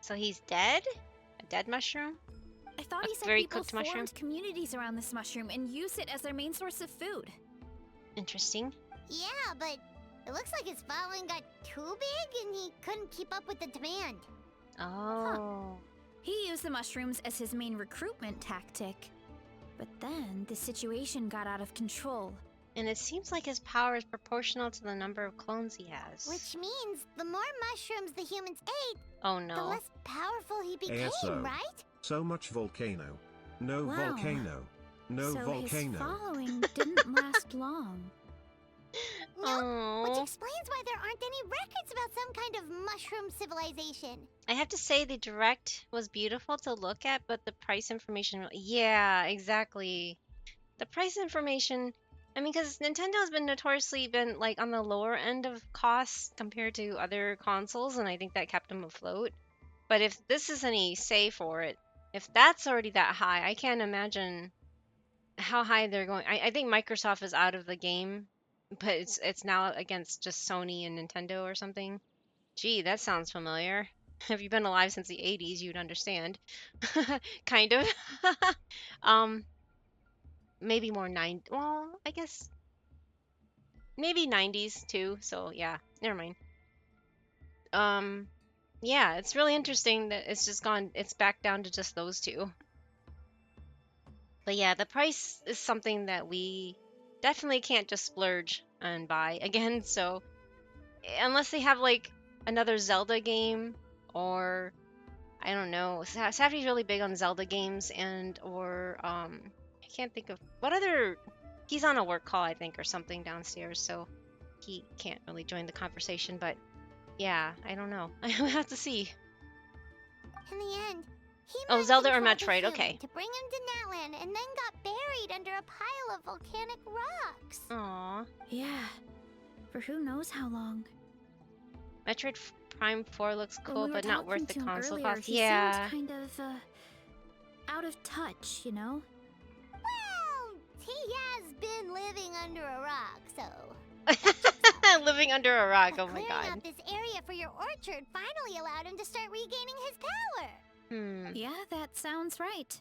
So he's dead? A dead mushroom? I thought he said very people cooked formed mushroom? communities around this mushroom and used it as their main source of food. Interesting. Yeah, but it looks like his following got too big and he couldn't keep up with the demand. Oh. He used the mushrooms as his main recruitment tactic. But then the situation got out of control. And it seems like his power is proportional to the number of clones he has. Which means the more mushrooms the humans ate, Oh the no. less powerful he became, ASO. right? So much volcano. No Wow. volcano. No so volcano. his following didn't last long. No, which Aww. explains why there aren't any records about some kind of mushroom civilization. I have to say the direct was beautiful to look at, but the price information... Yeah, exactly. The price information I mean, because Nintendo's been notoriously been like on the lower end of costs compared to other consoles, and I think that kept them afloat. But if this is any say for it, if that's already that high, I can't imagine how high they're going. I think Microsoft is out of the game, but it's now against just Sony and Nintendo or something. Gee, that sounds familiar. If you've been alive since the 80s, you'd understand. Kind of. um, maybe more well, I guess maybe 90s too. So yeah, never mind. Um, yeah, it's really interesting that it's back down to just those two. But yeah, the price is something that we definitely can't just splurge and buy again. So unless they have like another Zelda game, or I don't know, Safdie's really big on Zelda games, or I can't think of what other. He's on a work call, I think, or something downstairs, so he can't really join the conversation. But yeah, I don't know. I will have to see. In the end, he Oh, Zelda or mind controlled Metroid, the human okay. to bring him to Natlan and then got buried under a pile of volcanic rocks. Aww. Yeah. For who knows how long. Metroid Prime 4 looks When cool, we were but not worth the talking to him console earlier, cost. he Yeah. seemed kind of, out of touch, you know? Well, he has been living under a rock, so... Living under a rock, oh my Clearing god. out this area for your orchard finally allowed him to start regaining his power. Yeah, that sounds right.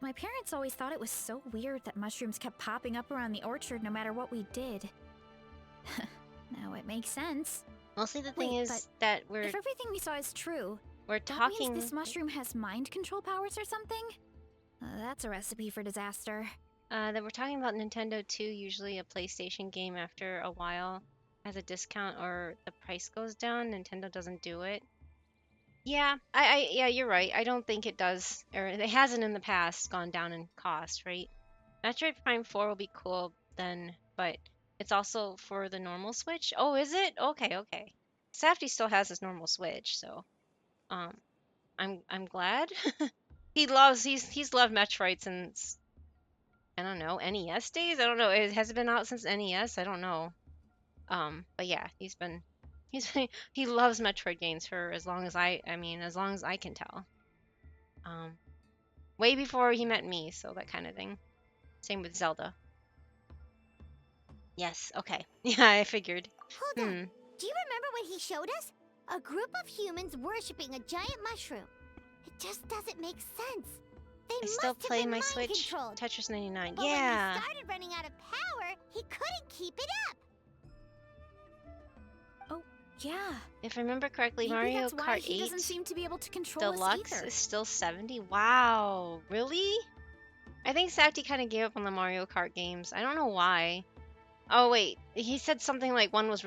My parents always thought it was so weird that mushrooms kept popping up around the orchard no matter what we did. Now it makes sense. Mostly the thing Wait, is but that if everything we saw is true, we're that talking. means this mushroom has mind control powers or something? That's a recipe for disaster. That we're talking about Nintendo 2, usually a PlayStation game after a while has a discount or the price goes down. Nintendo doesn't do it. Yeah, yeah, you're right. I don't think it does, or it hasn't in the past gone down in cost, right? Metroid Prime 4 will be cool then, but it's also for the normal Switch. Oh, is it? Okay, okay. Safdie still has his normal Switch, so I'm glad. He's loved Metroid since, I don't know, NES days. I don't know. Has it been out since NES? I don't know. But yeah, he loves Metroid games for as long as as long as I can tell. Way before he met me, so that kind of thing. Same with Zelda. Yes, okay. Yeah, I figured. Hold on. Do you remember what he showed us? A group of humans worshipping a giant mushroom. It just doesn't make sense. They I must still have play been my mind Switch controlled. Tetris 99. But Yeah. when he started running out of power, he couldn't keep it up. Oh, yeah. If I remember correctly, Maybe Mario that's why Kart he 8 doesn't seem to be able to control Deluxe us either. is still 70. Wow, really? I think Safdie kind of gave up on the Mario Kart games. I don't know why. Oh wait, he said something like one of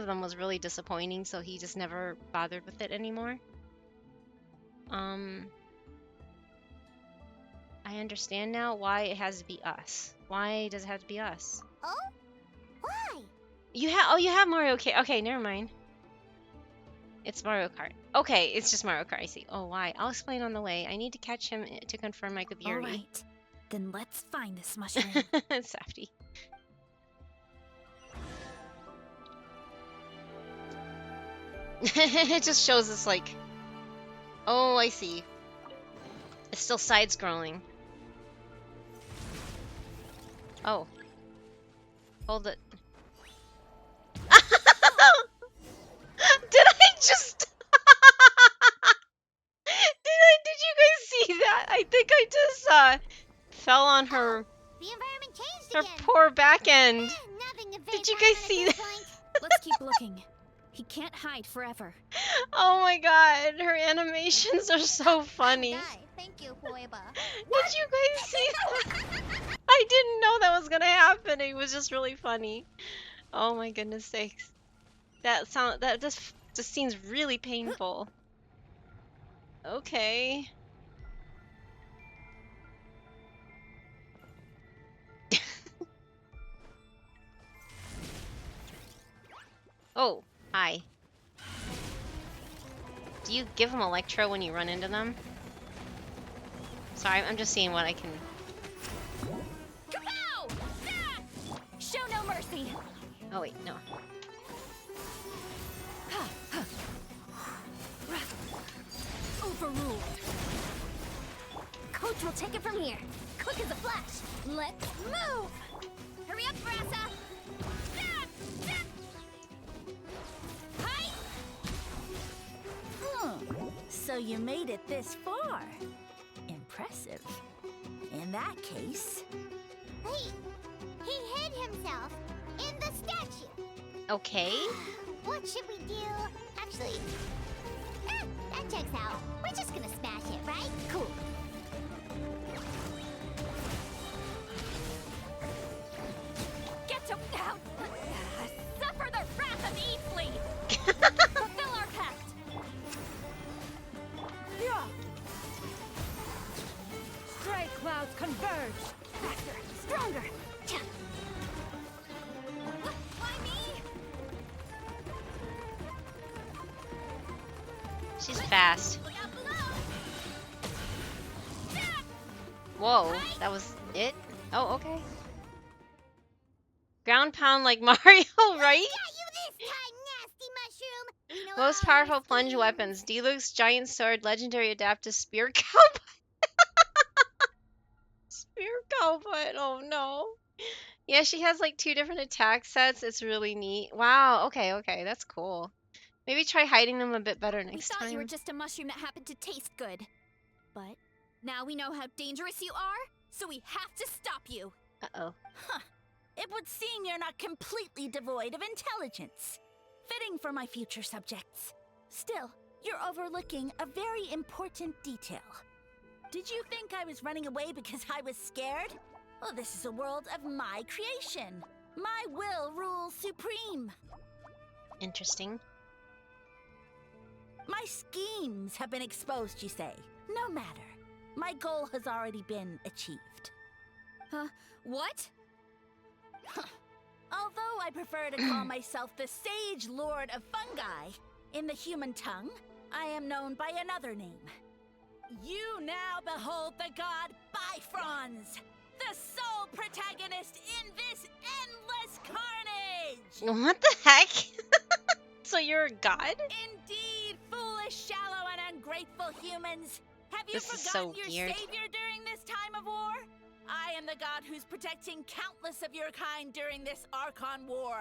them was really disappointing, so he just never bothered with it anymore. I understand now why it has to be us. Why does it have to be us? Oh? Why? You have Mario Kart. Okay, never mind. It's Mario Kart. Okay, it's just Mario Kart. I see. Oh, why? I'll explain on the way. I need to catch him to confirm my with Yuri. All right, then let's find this mushroom. Safdie. It just shows us like, oh, I see. It's still side-scrolling. Oh. Hold it. Did I just... Did you guys see that? I think I just, fell on her... The environment changed her again. poor back end. Nothing to Did you guys see that? Let's keep looking. He can't hide forever. Oh my god, her animations are so funny. Thank you, Hueba. Did you guys see that? I didn't know that was gonna happen. It was just really funny. Oh my goodness sakes. That just seems really painful. Okay. Oh, hi. Do you give them Electro when you run into them? Sorry, I'm just seeing what I can... Kapow! me. Oh wait, no. Overruled. Coach will take it from here. Quick as a flash. Let's move. Hurry up, Brassa. Hi. So you made it this far. Impressive. In that case, He hid himself in the statue. Okay. What should we do? Actually, that checks out. We're just gonna smash it, right? Cool. Get to out. Suffer the wrath of Eatley. Fulfill our pact. Yeah. Stray clouds converge. Faster, stronger. Why me? She's fast. Whoa, that was it? Oh, okay. Ground pound like Mario, right? Most powerful plunge weapons. Deluxe giant sword, legendary adaptive spear cowboy. Spear cowboy, oh no. Yeah, she has like 2 different attack sets. It's really neat. Wow, okay, that's cool. Maybe try hiding them a bit better We next thought time. you were just a mushroom that happened to taste good. But now we know how dangerous you are, so we have to stop you. Uh-oh. huh. It would seem you're not completely devoid of intelligence. Fitting for my future subjects. Still, you're overlooking a very important detail. Did you think I was running away because I was scared? Well, this is a world of my creation. My will rules supreme. Interesting. My schemes have been exposed, you say. No matter. My goal has already been achieved. What? Although I prefer to call myself the Sage Lord of Fungi, in the human tongue, I am known by another name. You now behold the god Bifrons, the sole protagonist in this endless carnage! What the heck? So you're a god? Indeed, foolish, shallow, and ungrateful humans! Have you This is so forgotten your weird. savior during this time of war? I am the god who's protecting countless of your kind during this Archon War.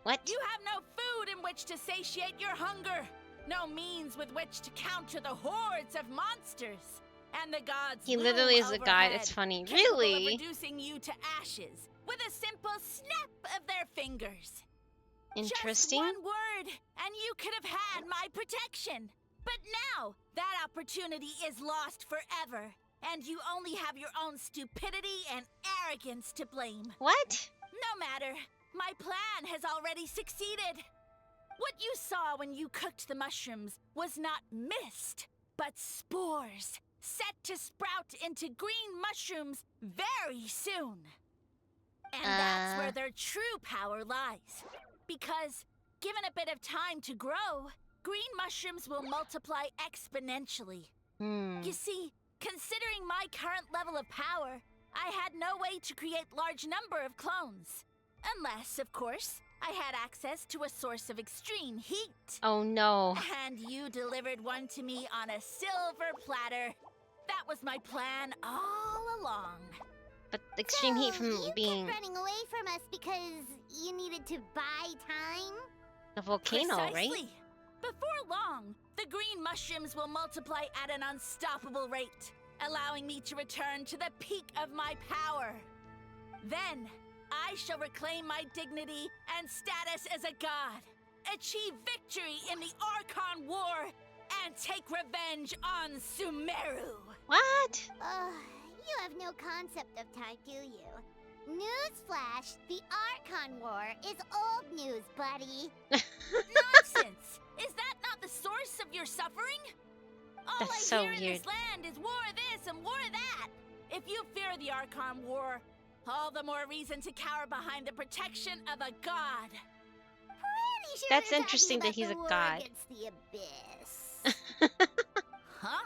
What? You have no food in which to satiate your hunger, no means with which to counter the hordes of monsters. And the gods He loom literally is a god. overhead, It's funny. capable of Really? reducing you to ashes with a simple snap of their fingers. Interesting. Just one word, and you could have had my protection. But now, that opportunity is lost forever, and you only have your own stupidity and arrogance to blame. What? No matter. My plan has already succeeded. What you saw when you cooked the mushrooms was not mist, but spores, set to sprout into green mushrooms very soon. And that's where their true power lies. Because, given a bit of time to grow, green mushrooms will multiply exponentially. You see, considering my current level of power, I had no way to create large number of clones. Unless, of course, I had access to a source of extreme heat. Oh no. And you delivered one to me on a silver platter. That was my plan all along. But extreme heat from you being kept running away from us because you needed to buy time? a volcano, Precisely. right? Before long, the green mushrooms will multiply at an unstoppable rate, allowing me to return to the peak of my power. Then, I shall reclaim my dignity and status as a god, achieve victory in the Archon War, and take revenge on Sumeru. What? You have no concept of time, do you? Newsflash, the Archon War is old news, buddy. Nonsense! Is that not the source of your suffering? All That's I so hear in weird. this land is war this and war that. If you fear the Archon War, all the more reason to cower behind the protection of a god. Pretty sure That's you're interesting that talking he's a about the war god. against the abyss. Huh?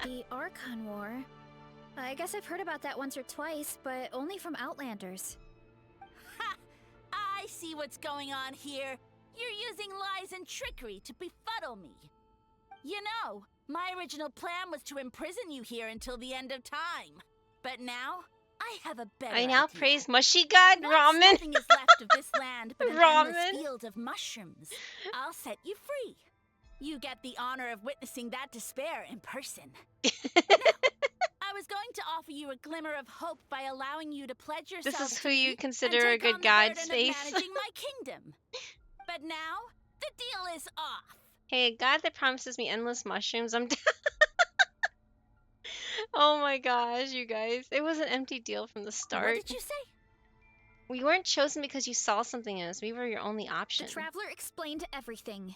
The Archon War? I guess I've heard about that once or twice, but only from Outlanders. I see what's going on here. You're using lies and trickery to befuddle me. You know, my original plan was to imprison you here until the end of time. But now, I have a better I now idea. praise Mushy God Once Ramen. nothing is left of this land but an endless Ramen. field of mushrooms, I'll set you free. You get the honor of witnessing that despair in person. I was going to offer you a glimmer of hope by allowing you to pledge yourself This is to who you me consider and a take good on the god, burden of Space. managing my kingdom. But now, the deal is off. Hey, a god that promises me endless mushrooms. I'm. Oh my gosh, you guys! It was an empty deal from the start. What did you say? We weren't chosen because you saw something in us. We were your only option. The traveler explained everything.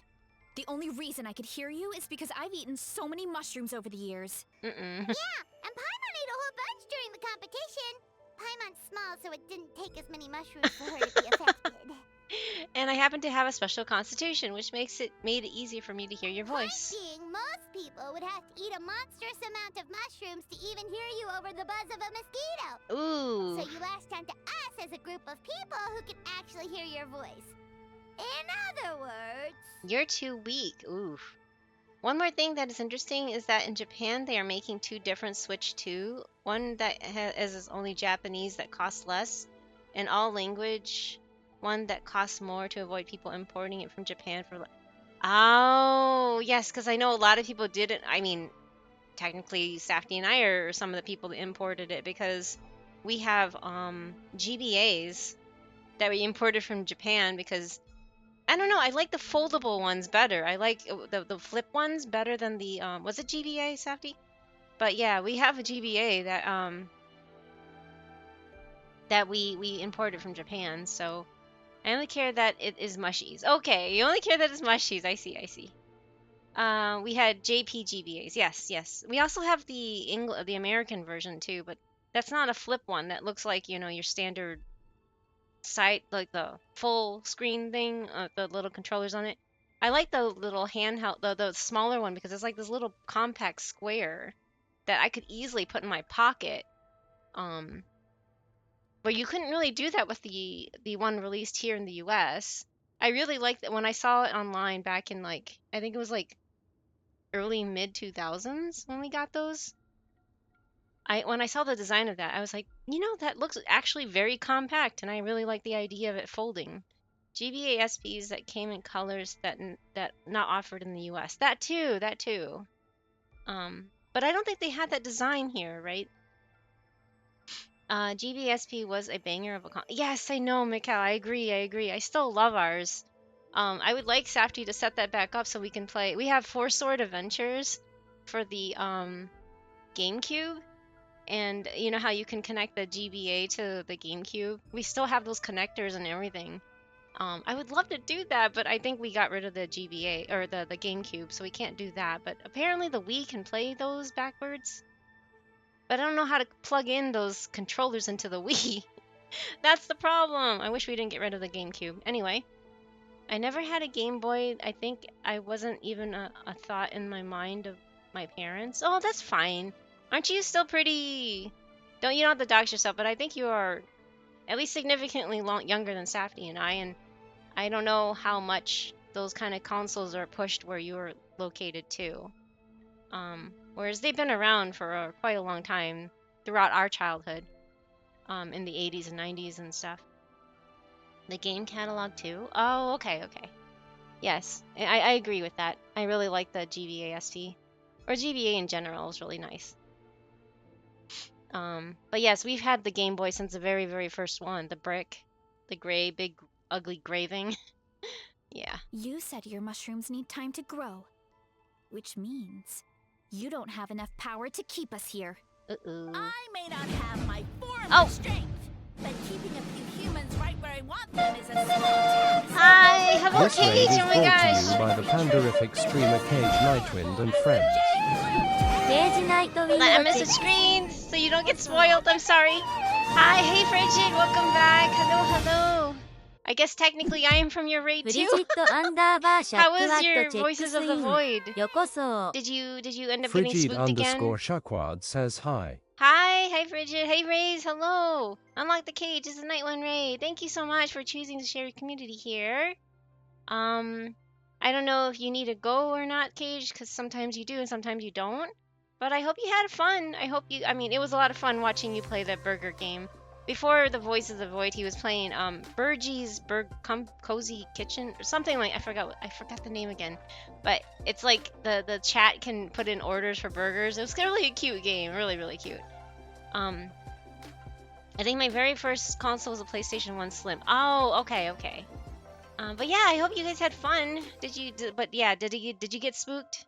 The only reason I could hear you is because I've eaten so many mushrooms over the years. Yeah, and Paimon ate a whole bunch during the competition. Paimon's small, so it didn't take as many mushrooms for her to be affected. And I happen to have a special constitution, which made it easier for me to hear your voice. Being most people would have to eat a monstrous amount of mushrooms to even hear you over the buzz of a mosquito. Ooh. So you latched onto us as a group of people who can actually hear your voice. In other words, You're too weak. Oof. One more thing that is interesting is that in Japan they are making two different Switch 2. One that is only Japanese that costs less, and all language. One that costs more to avoid people importing it from Japan for. Oh yes, because I know a lot of people didn't. I mean, technically, Safety and I are some of the people that imported it because we have GBAs that we imported from Japan because. I don't know. I like the foldable ones better. I like the flip ones better than the was it GBA, Safety? But yeah, we have a GBA that we imported from Japan. So I only care that it is mushies. Okay, you only care that it's mushies. I see. We had JPGBAs. Yes. We also have the American version too, but that's not a flip one. That looks like your standard site, like the full screen thing, the little controllers on it. I like the little handheld, the smaller one because it's like this little compact square that I could easily put in my pocket. But you couldn't really do that with the one released here in the US. I really liked that when I saw it online back in I think it was early mid 2000s when we got those. When I saw the design of that, I was like, that looks actually very compact, and I really like the idea of it folding. GBA SPs that came in colors that not offered in the US. That too. But I don't think they had that design here, right? GBA SP was a banger of a Yes, I know, Mikhail. I agree. I still love ours. I would like Safety to set that back up so we can play. We have 4 Sword Adventures for the GameCube. And you know how you can connect the GBA to the GameCube? We still have those connectors and everything. I would love to do that, but I think we got rid of the GBA or the GameCube, so we can't do that. But apparently the Wii can play those backwards. But I don't know how to plug in those controllers into the Wii. That's the problem. I wish we didn't get rid of the GameCube. Anyway, I never had a Game Boy. I think I wasn't even a thought in my mind of my parents. Oh, that's fine. Aren't you still pretty... you don't have to dox yourself, but I think you are at least significantly younger than Safety and I don't know how much those kind of consoles are pushed where you're located too. Whereas they've been around for quite a long time throughout our childhood, in the 80s and 90s and stuff. The game catalog too? Oh, okay. Yes, I agree with that. I really like the GBA ST. Or GBA in general is really nice. But yes, we've had the Game Boy since the very, very first one. The brick. The gray, big, ugly gray thing. Yeah. You said your mushrooms need time to grow. Which means you don't have enough power to keep us here. Uh-oh. I may not have my form Oh. of strength, but keeping a few humans right where I want them is a small task. Hi, hello This raid Cage, is oh my brought gosh. to you by the panderific streamer Cage Nightwind and friends. I missed the screen, so you don't get spoiled. I'm sorry. Hi, hey Frigid, welcome back. Hello. I guess technically I am from your raid too. How was your Voices of the Void? Did you end up getting Frigid spooked again? _Shakwad says hi. Hi, Hey, Bridget. Hey, Rays. Hello. Unlock the cage. This is Night One Ray. Thank you so much for choosing to share your community here. I don't know if you need to go or not, Cage, because sometimes you do and sometimes you don't. But I hope you had fun. I mean, it was a lot of fun watching you play that burger game. Before the Voice of the Void, he was playing Burgie's Cozy Kitchen or something like I forgot the name again. But it's like the chat can put in orders for burgers. It was really a cute game, really really cute. I think my very first console was a PlayStation 1 Slim. Oh, okay. But yeah, I hope you guys had fun. Did you get spooked?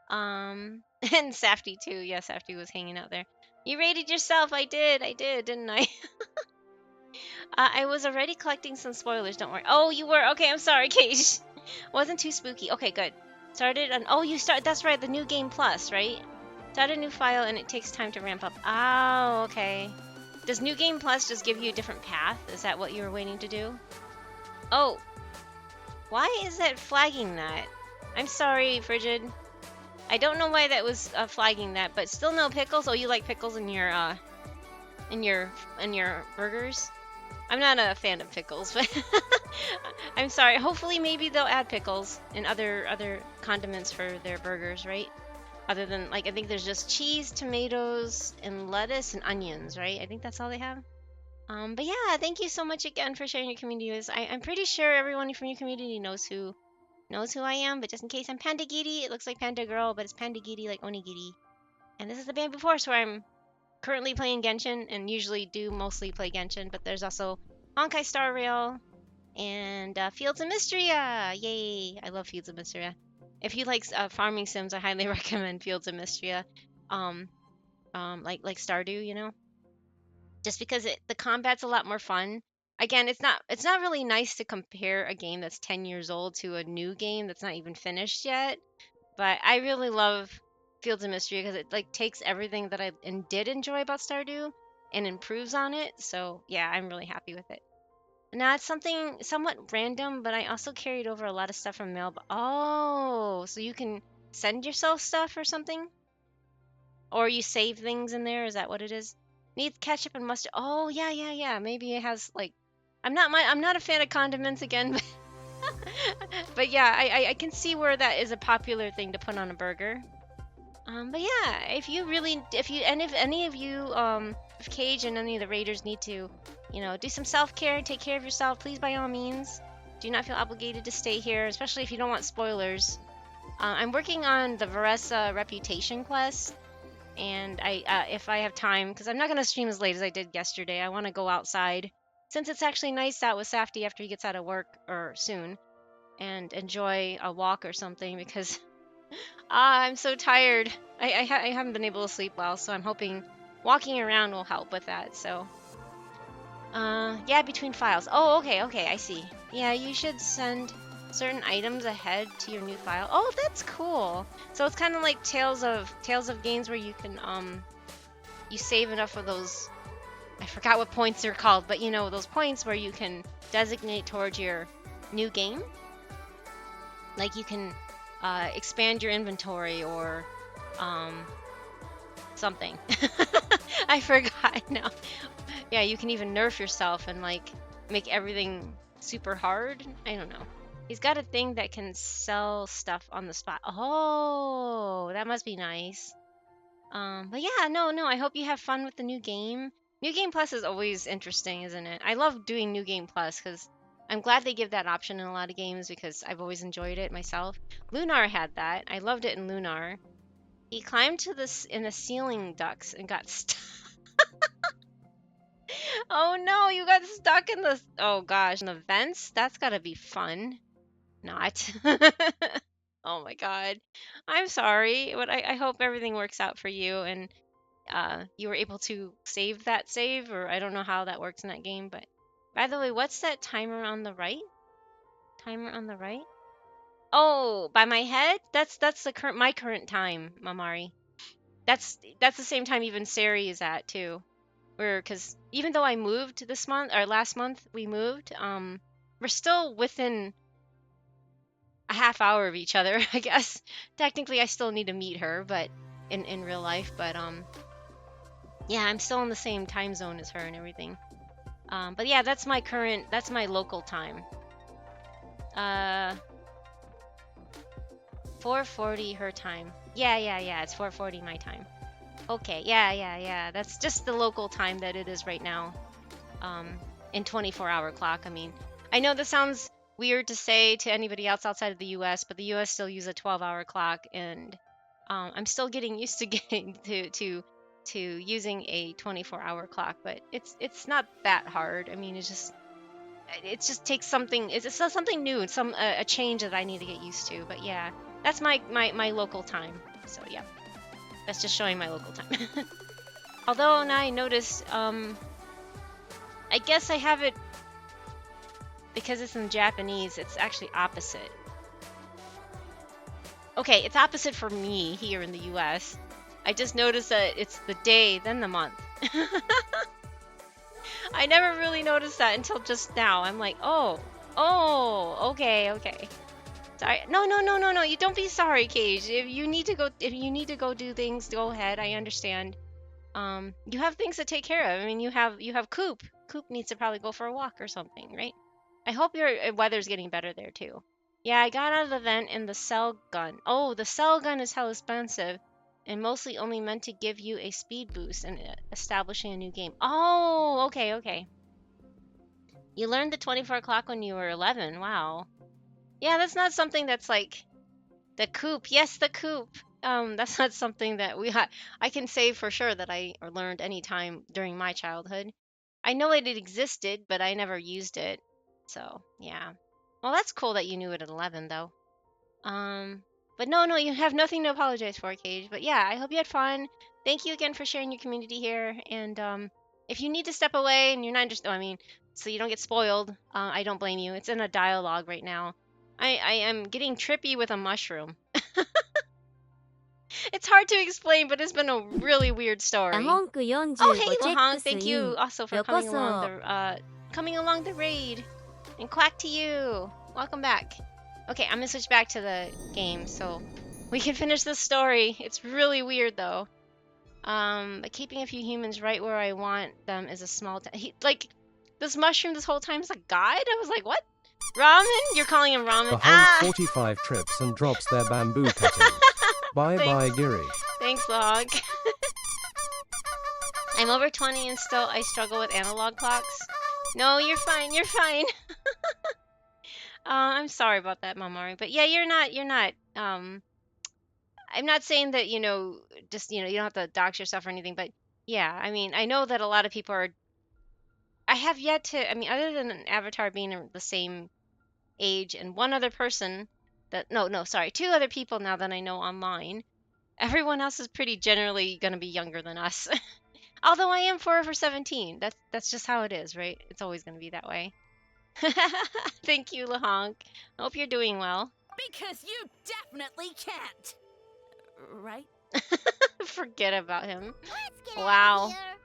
And Safety too. Yeah, Safety was hanging out there. You rated yourself. I did, didn't I? I was already collecting some spoilers. Don't worry. Oh, you were. Okay, I'm sorry, Cage. Wasn't too spooky. Okay, good. Started on. Oh, you start. That's right. The new game plus, right? Start a new file and it takes time to ramp up. Oh, okay. Does new game plus just give you a different path? Is that what you were waiting to do? Oh. Why is that flagging that? I'm sorry, Frigid. I don't know why that was flagging that, but still no pickles. Oh, you like pickles in your burgers? I'm not a fan of pickles, but I'm sorry. Hopefully, maybe they'll add pickles and other condiments for their burgers, right? Other than like, I think there's just cheese, tomatoes, and lettuce and onions, right? I think that's all they have. But yeah, thank you so much again for sharing your community with us. I'm pretty sure everyone from your community knows who I am, but just in case, I'm Pandagiri. It looks like Panda Girl, but it's Pandagiri like Onigiri. And this is the Bamboo Forest where I'm currently playing Genshin, and usually do mostly play Genshin, but there's also Honkai Star Rail and Fields of Mystria. Yay! I love Fields of Mystria. If you like farming sims, I highly recommend Fields of Mystria. Like Stardew, you know, just because the combat's a lot more fun. Again, it's not really nice to compare a game that's 10 years old to a new game that's not even finished yet. But I really love Fields of Mystery because it like takes everything that I did enjoy about Stardew and improves on it. So yeah, I'm really happy with it. Now it's something somewhat random, but I also carried over a lot of stuff from mail. Oh, so you can send yourself stuff or something, or you save things in there. Is that what it is? Needs ketchup and mustard. Oh yeah. Maybe it has like. I'm not a fan of condiments again, but yeah, I can see where that is a popular thing to put on a burger. But yeah, if any of you, if Cage and any of the raiders need to, do some self-care and take care of yourself, please by all means, do not feel obligated to stay here, especially if you don't want spoilers. I'm working on the Varessa reputation quest, and if I have time, because I'm not gonna stream as late as I did yesterday, I want to go outside, since it's actually nice out with Safty after he gets out of work or soon, and enjoy a walk or something because I'm so tired. I haven't been able to sleep well, so I'm hoping walking around will help with that. So, yeah, between files. Oh, okay, I see. Yeah, you should send certain items ahead to your new file. Oh, that's cool. So it's kind of like Tales of games where you can you save enough of those. I forgot what points they're called, but those points where you can designate towards your new game. Like you can expand your inventory or something. I forgot now. Yeah, you can even nerf yourself and like make everything super hard. I don't know. He's got a thing that can sell stuff on the spot. Oh, that must be nice. But yeah, no, I hope you have fun with the new game. New Game Plus is always interesting, isn't it? I love doing New Game Plus because I'm glad they give that option in a lot of games because I've always enjoyed it myself. Lunar had that. I loved it in Lunar. He climbed to in the ceiling ducts and got stuck. Oh no, you got stuck in the. Oh gosh, in the vents? That's gotta be fun. Not. Oh my god. I'm sorry, but I hope everything works out for you and you were able to save that save, or I don't know how that works in that game, but by the way, what's that timer on the right? Timer on the right? Oh, by my head? That's the my current time, Mamari. That's the same time even Sari is at too. Because even though I moved this month or last month we moved, we're still within a half hour of each other, I guess. Technically I still need to meet her, but in real life, but Yeah, I'm still in the same time zone as her and everything. But yeah, that's my local time. 4:40 her time. Yeah, it's 4:40 my time. Okay, yeah. That's just the local time that it is right now. In 24-hour clock. I mean, I know this sounds weird to say to anybody else outside of the US, but the US still use a 12-hour clock, and I'm still getting used to getting to using a 24-hour clock, but it's not that hard. I mean, it just takes something. It's something new, a change that I need to get used to. But yeah, that's my local time. So yeah, that's just showing my local time. Although now I noticed, I guess I have it because it's in Japanese. It's actually opposite. Okay, it's opposite for me here in the US. I just noticed that it's the day, then the month. I never really noticed that until just now. I'm like, oh, okay. Sorry. No. You don't be sorry, Cage. If you need to go do things, go ahead. I understand. You have things to take care of. I mean, you have Coop. Coop needs to probably go for a walk or something, right? I hope your weather's getting better there too. Yeah, I got out of the vent in the cell gun. Oh, the cell gun is hell expensive and mostly only meant to give you a speed boost and establishing a new game. Oh, okay. You learned the 24 clock when you were 11. Wow. Yeah, that's not something that's like the coop. Yes, the coop. That's not something that I can say for sure that I learned any time during my childhood. I know it existed, but I never used it. So, yeah. Well, that's cool that you knew it at 11, though. But no, you have nothing to apologize for, Cage. But yeah, I hope you had fun. Thank you again for sharing your community here. And if you need to step away and you're not just, so you don't get spoiled, I don't blame you. It's in a dialogue right now. I am getting trippy with a mushroom. It's hard to explain, but it's been a really weird story. Oh, hey, Lahong, thank you also for coming along the raid. And quack to you. Welcome back. Okay, I'm gonna switch back to the game so we can finish the story. It's really weird though. But keeping a few humans right where I want them is a small like this mushroom this whole time is a guide. I was like, what? Ramen? You're calling him ramen? Lahong 45 trips and drops their bamboo cuttings. Bye, Giri. Thanks, Log. I'm over 20 and still I struggle with analog clocks. No, you're fine. I'm sorry about that, Mamari. But yeah, you're not. I'm not saying that, just, you don't have to dox yourself or anything. But yeah, I mean, I know that a lot of people are. I have yet to, other than an Avatar being the same age and one other person sorry, two other people now that I know online. Everyone else is pretty generally going to be younger than us. Although I am 4 for 17. That's just how it is, right? It's always going to be that way. Thank you, Lahonk. Hope you're doing well. Because you definitely can't. Right? Forget about him. Let's get Wow. out of here.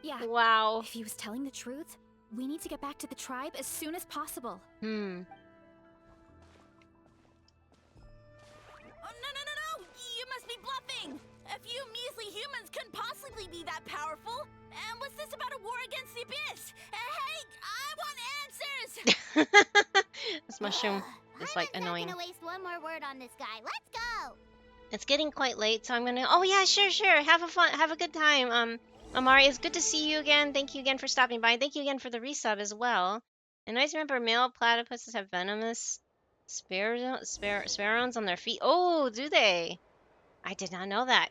Yeah. Wow. If he was telling the truth, we need to get back to the tribe as soon as possible. Oh, no. You must be bluffing. A few measly humans couldn't possibly be that powerful. And what's this about a war against the abyss? Hey, I want answers. This mushroom is like annoying. I'm not gonna waste one more word on this guy. Let's go. It's getting quite late, so I'm gonna. Oh yeah, sure. Have a good time. Amari, it's good to see you again. Thank you again for stopping by. Thank you again for the resub as well. And I just remember male platypuses have venomous sparrows on their feet. Oh, do they? I did not know that.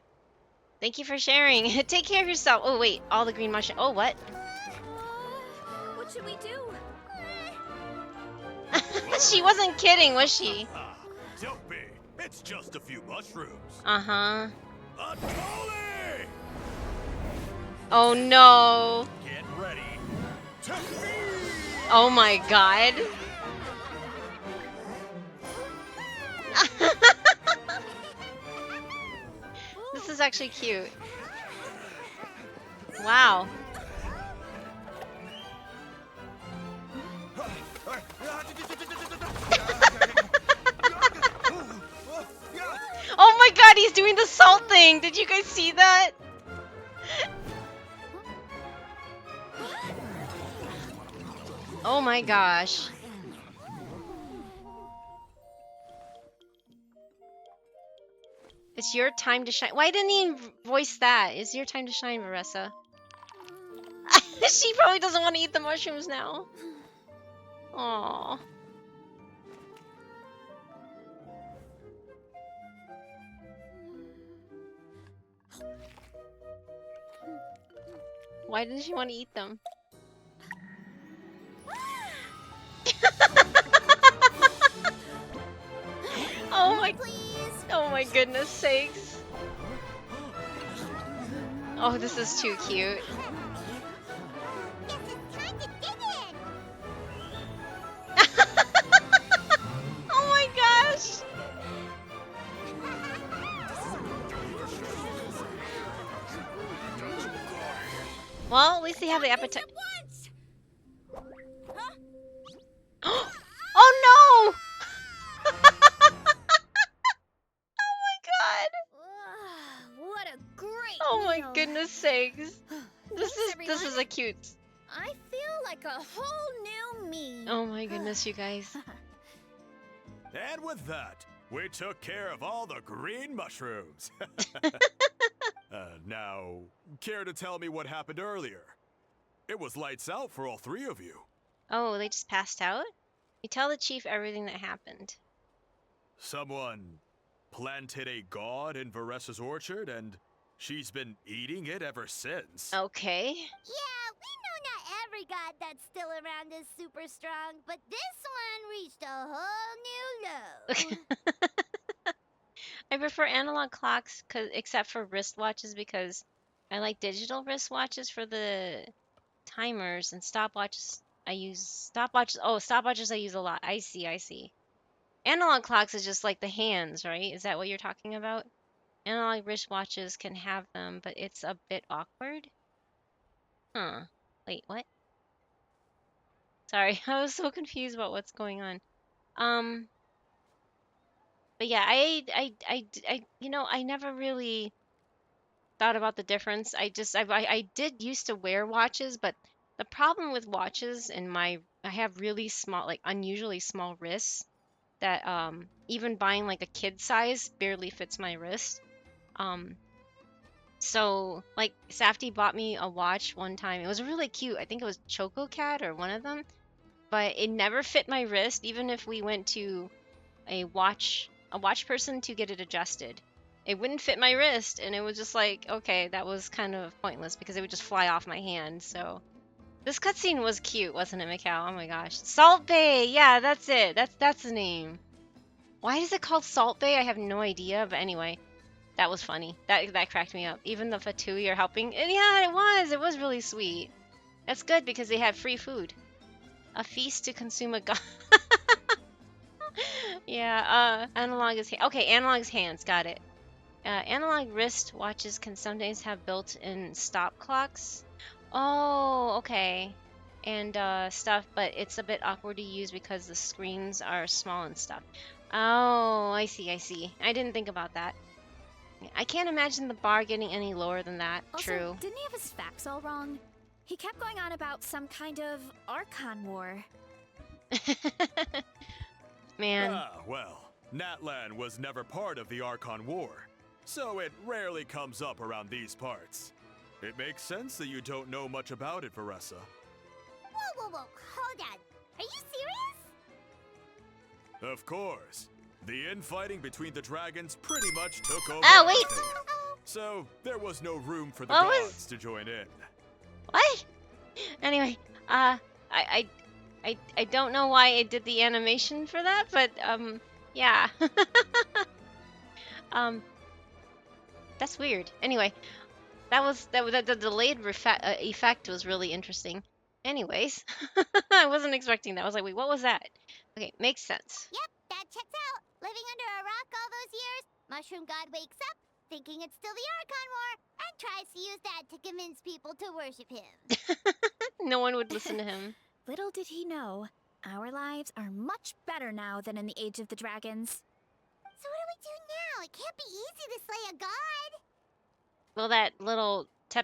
Thank you for sharing. Take care of yourself. Oh wait, all the green mushroom. Oh what? What should we do? She wasn't kidding, was she? Don't be. It's just a few mushrooms. Uh-huh. A trolley! Oh no. Get ready to feed! Oh my god. This is actually cute. Wow. Oh my god, he's doing the salt thing! Did you guys see that? Oh my gosh. It's your time to shine. Why didn't he voice that? It's your time to shine, Varessa. She probably doesn't want to eat the mushrooms now. Aww. Why didn't she want to eat them? Oh my, oh my goodness sakes. Oh, this is too cute. Oh my gosh. Well, at least they have the appetite. Oh no! Oh my god! What a great Oh my meal. goodness sakes! This is a cute. I feel like a whole new me. Oh my goodness, you guys. And with that, we took care of all the green mushrooms. Now, care to tell me what happened earlier? It was lights out for all three of you. Oh, they just passed out? You tell the chief everything that happened. Someone planted a god in Varessa's orchard, and she's been eating it ever since. Okay. Yeah, we know not every god that's still around is super strong, but this one reached a whole new low. I prefer analog clocks, except for wristwatches, because I like digital wristwatches for the timers, and stopwatches I use. Stopwatches I use a lot. I see. Analog clocks is just like the hands, right? Is that what you're talking about? Analog wristwatches can have them, but it's a bit awkward. Huh. Wait, what? Sorry, I was so confused about what's going on. But yeah, I never really thought about the difference. I did used to wear watches, but the problem with watches I have really small, like unusually small wrists that even buying like a kid size barely fits my wrist. So like Safety bought me a watch one time. It was really cute. I think it was Choco Cat or one of them, but it never fit my wrist even if we went to a watch person to get it adjusted. It wouldn't fit my wrist, and it was just like, okay, that was kind of pointless because it would just fly off my hand. So this cutscene was cute, wasn't it, Mikal? Oh my gosh. Salt Bay! Yeah, that's it. That's the name. Why is it called Salt Bay? I have no idea, but anyway, that was funny. That cracked me up. Even the Fatui are helping. And yeah, it was. It was really sweet. That's good because they had free food. A feast to consume a god. Yeah, analog is okay, analog is hands, got it. Analog wrist watches can sometimes have built-in stop clocks. Oh, okay. And stuff, but it's a bit awkward to use because the screens are small and stuff. Oh, I see. I didn't think about that. I can't imagine the bar getting any lower than that. Also, True. didn't he have his facts all wrong? He kept going on about some kind of Archon war. Man. Ah, well, Natlan was never part of the Archon War, so it rarely comes up around these parts. It makes sense that you don't know much about it, Varessa. Whoa, hold on. Are you serious? Of course. The infighting between the dragons pretty much took over wait! everything. So there was no room for the What gods was- to join in. What? Anyway, I don't know why it did the animation for that, but yeah. That's weird. Anyway, the delayed effect was really interesting. Anyways, I wasn't expecting that. I was like, wait, what was that? Okay, makes sense. Yep, that checks out. Living under a rock all those years, Mushroom God wakes up, thinking it's still the Archon War, and tries to use that to convince people to worship him. No one would listen to him. Little did he know, our lives are much better now than in the Age of the Dragons. So what do we do now? It can't be easy to slay a god. Well, that little I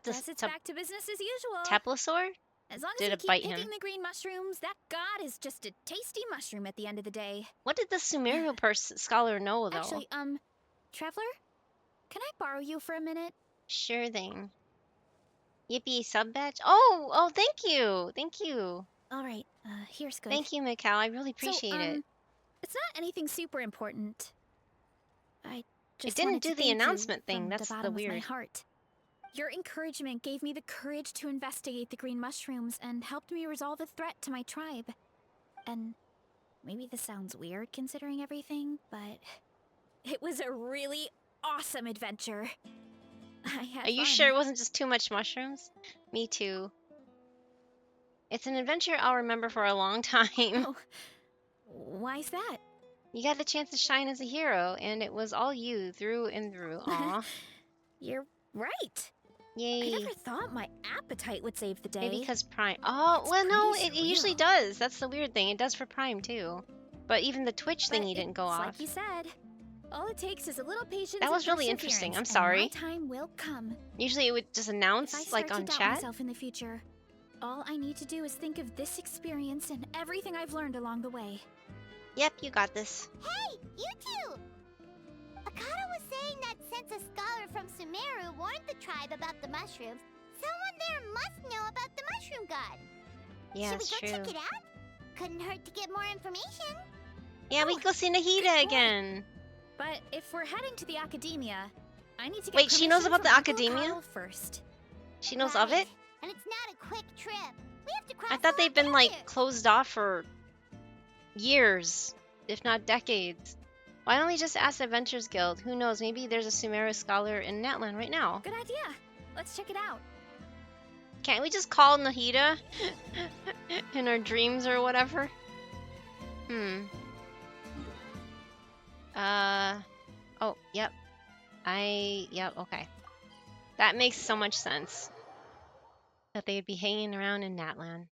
guess it's back to business as usual. Teplosaur? As long as Did we it keep bite picking him? the green mushrooms, that god is just a tasty mushroom at the end of the day. What did the Sumeru scholar know, though? Actually, Traveler, can I borrow you for a minute? Sure thing. Yippee sub badge? Oh, thank you. Thank you. All right, here's good. Thank you, Mikal. I really appreciate it. It's not anything super important. I just didn't wanted do to the thank announcement you thing. from That's the the bottom of my weird. heart. Your encouragement gave me the courage to investigate the green mushrooms and helped me resolve a threat to my tribe. And maybe this sounds weird considering everything, but it was a really awesome adventure. I had Are you fun. sure it wasn't just too much mushrooms? Me too. It's an adventure I'll remember for a long time. Oh, why's that? You got the chance to shine as a hero, and it was all you through and through. Aw. You're right. Yay. I never thought my appetite would save the day. Maybe because Prime. Oh, It's well, no, pretty it usually surreal. does. That's the weird thing. It does for Prime, too. But even the Twitch But thingy didn't go it's off. like you said. All it takes is a little patience. That and was really interesting. perseverance, I'm sorry. And my time will come. Usually it would just If I announce, start like, to on doubt chat. myself in the future, all I need to do is think of this experience and everything I've learned along the way. Yep, you got this. Hey, you two! Akata was saying that since a scholar from Sumeru warned the tribe about the mushrooms, someone there must know about the mushroom god. Yeah, Should it's we go true. check it out? Couldn't hurt to get more information. Yeah, we go see Nahida again. But if we're heading to the academia, I need to get Wait, she knows permission about the from Uncle academia? Carl first. She knows of it? And it's not a quick trip. We have to cross I thought the they've been, like, desert. closed off for years, if not decades. Why don't we just ask the Adventures Guild? Who knows, maybe there's a Sumeru scholar in Natlan right now. Good idea. Let's check it out. Can't we just call Nahida in our dreams or whatever? Oh, yep. Yep, okay. That makes so much sense. That they'd be hanging around in Natlan.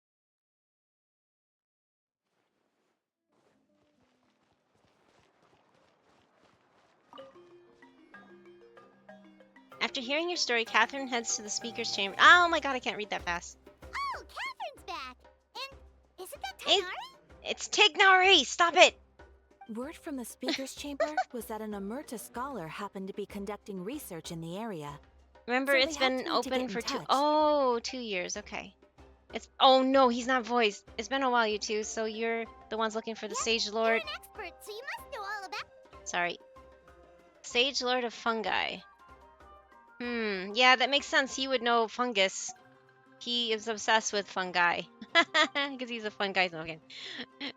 After hearing your story, Catherine heads to the speaker's chamber. Oh my god, I can't read that fast. Oh, Catherine's back. And isn't that It- Tainari? It's Tignari! Stop it! Word from the speaker's chamber was that an Amurta scholar happened to be conducting research in the area. Remember, So they it's helped been me to open get for in touch. 2 years. Okay. Oh no, he's not voiced. It's been a while, you two. So you're the ones looking for the Sage You're Lord. an expert, so you must know all about. Sorry. Sage Lord of Fungi. Yeah, that makes sense. He would know fungus. He is obsessed with fungi. Because he's a fungi. Okay.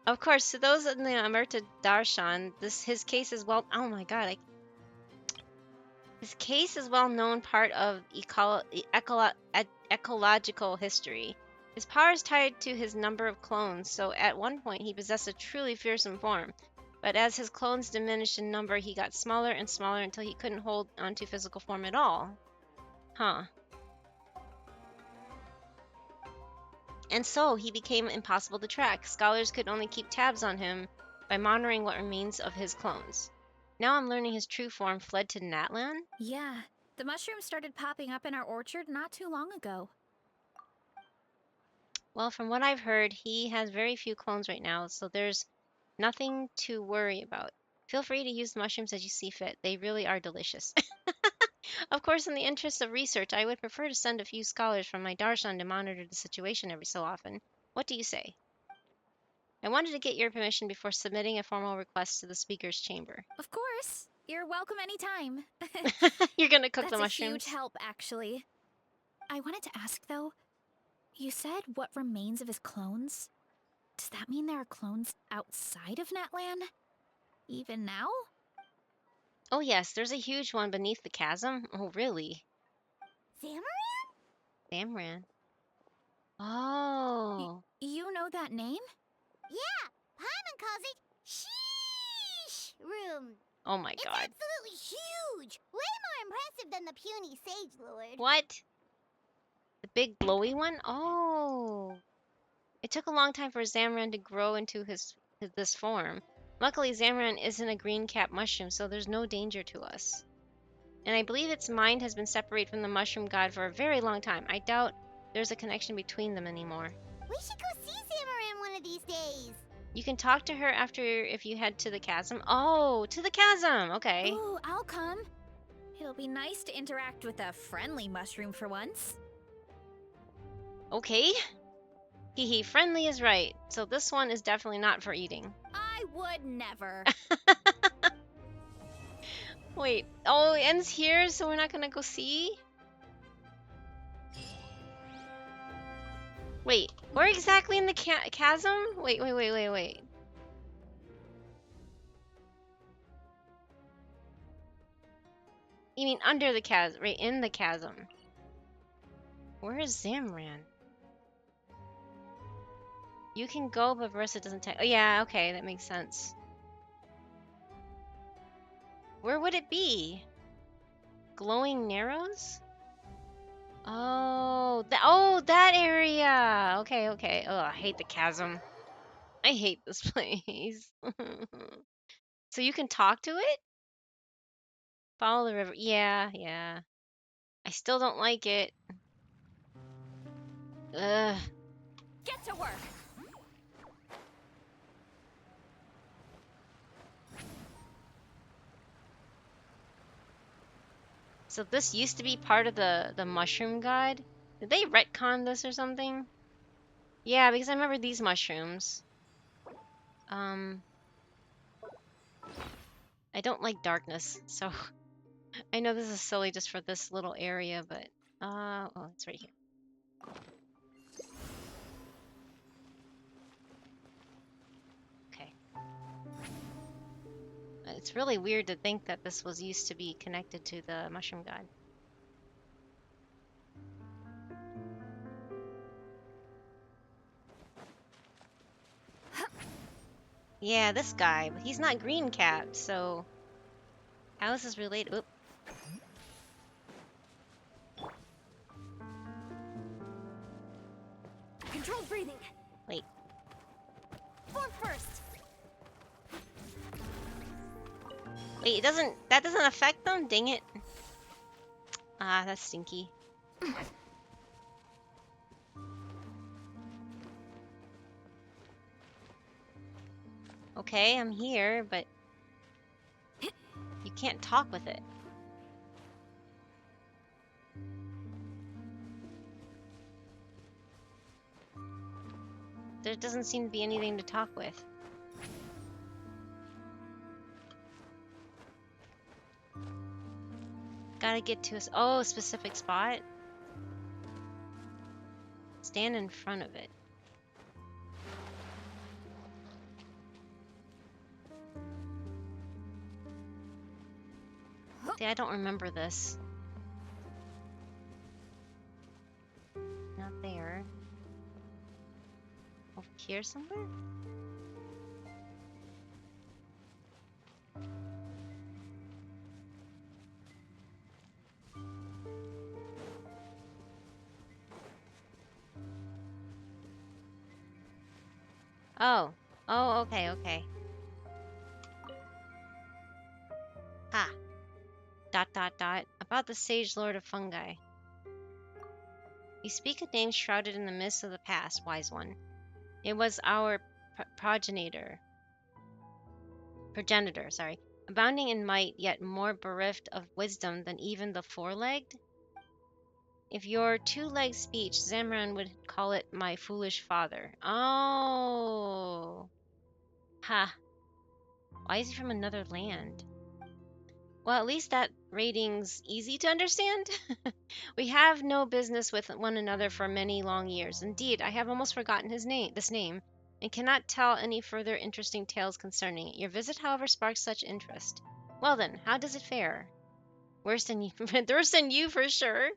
Of course, to those in the Amurta Darshan, his case is well. Oh my god. His case is well known part of ecological history. His power is tied to his number of clones, so at one point he possessed a truly fearsome form. But as his clones diminished in number, he got smaller and smaller until he couldn't hold onto physical form at all. Huh. And so he became impossible to track. Scholars could only keep tabs on him by monitoring what remains of his clones. Now I'm learning his true form fled to Natlan? Yeah, the mushrooms started popping up in our orchard not too long ago. Well, from what I've heard, he has very few clones right now, so there's nothing to worry about. Feel free to use the mushrooms as you see fit. They really are delicious. Of course, in the interest of research, I would prefer to send a few scholars from my darshan to monitor the situation every so often. What do you say? I wanted to get your permission before submitting a formal request to the speaker's chamber. Of course. You're welcome anytime. You're gonna cook That's the a mushrooms? huge help, actually. I wanted to ask, though, you said what remains of his clones? Does that mean there are clones outside of Natlan? Even now? Oh yes, there's a huge one beneath the chasm. Oh really? Zamaran? Zamran. Oh. You know that name? Yeah, Paimon calls it Sheesh Room. Oh my It's god. absolutely huge. Way more impressive than the puny Sage Lord. What? The big blowy one? Oh. It took a long time for Zamran to grow into this form. Luckily, Zamran isn't a green cap mushroom, so there's no danger to us. And I believe its mind has been separated from the mushroom god for a very long time. I doubt there's a connection between them anymore. We should go see Zamaran one of these days. You can talk to her after if you head to the chasm. Oh, to the chasm. Okay. Ooh, I'll come. It'll be nice to interact with a friendly mushroom for once. Okay. Hehe, friendly is right. So this one is definitely not for eating. I would never. Wait. Oh, it ends here, so we're not gonna go see? Wait, where exactly in the chasm? Wait. You mean under the chasm, right in the chasm. Where is Zamran? You can go, but Versa doesn't take. Oh yeah, okay, that makes sense. Where would it be? Glowing Narrows? Oh, that area. Okay. Oh, I hate the chasm. I hate this place. So you can talk to it? Follow the river. Yeah. I still don't like it. Ugh. Get to work. So this used to be part of the mushroom god? Did they retcon this or something? Yeah, because I remember these mushrooms. I don't like darkness, so I know this is silly just for this little area, but oh, it's right here. Okay. It's really weird to think that this was used to be connected to the mushroom god. Yeah, this guy, but he's not green capped, so how is this related? Oop. Controlled breathing. Wait. Form first. Wait, that doesn't affect them? Dang it. Ah, that's stinky. Okay, I'm here, but you can't talk with it. There doesn't seem to be anything to talk with. Gotta get to a specific spot. Stand in front of it. See, I don't remember this. Not there. Over here somewhere? Oh, okay. Ha. ... About the Sage Lord of Fungi. You speak a name shrouded in the mist of the past, wise one. It was our progenitor, abounding in might, yet more bereft of wisdom than even the four-legged. If your two-legged speech, Zamran would call it my foolish father. Oh. Ha. Why is he from another land? Well, at least that rating's easy to understand. We have no business with one another for many long years. Indeed, I have almost forgotten this name, and cannot tell any further interesting tales concerning it. Your visit, however, sparks such interest. Well then, how does it fare? Worse than you for sure.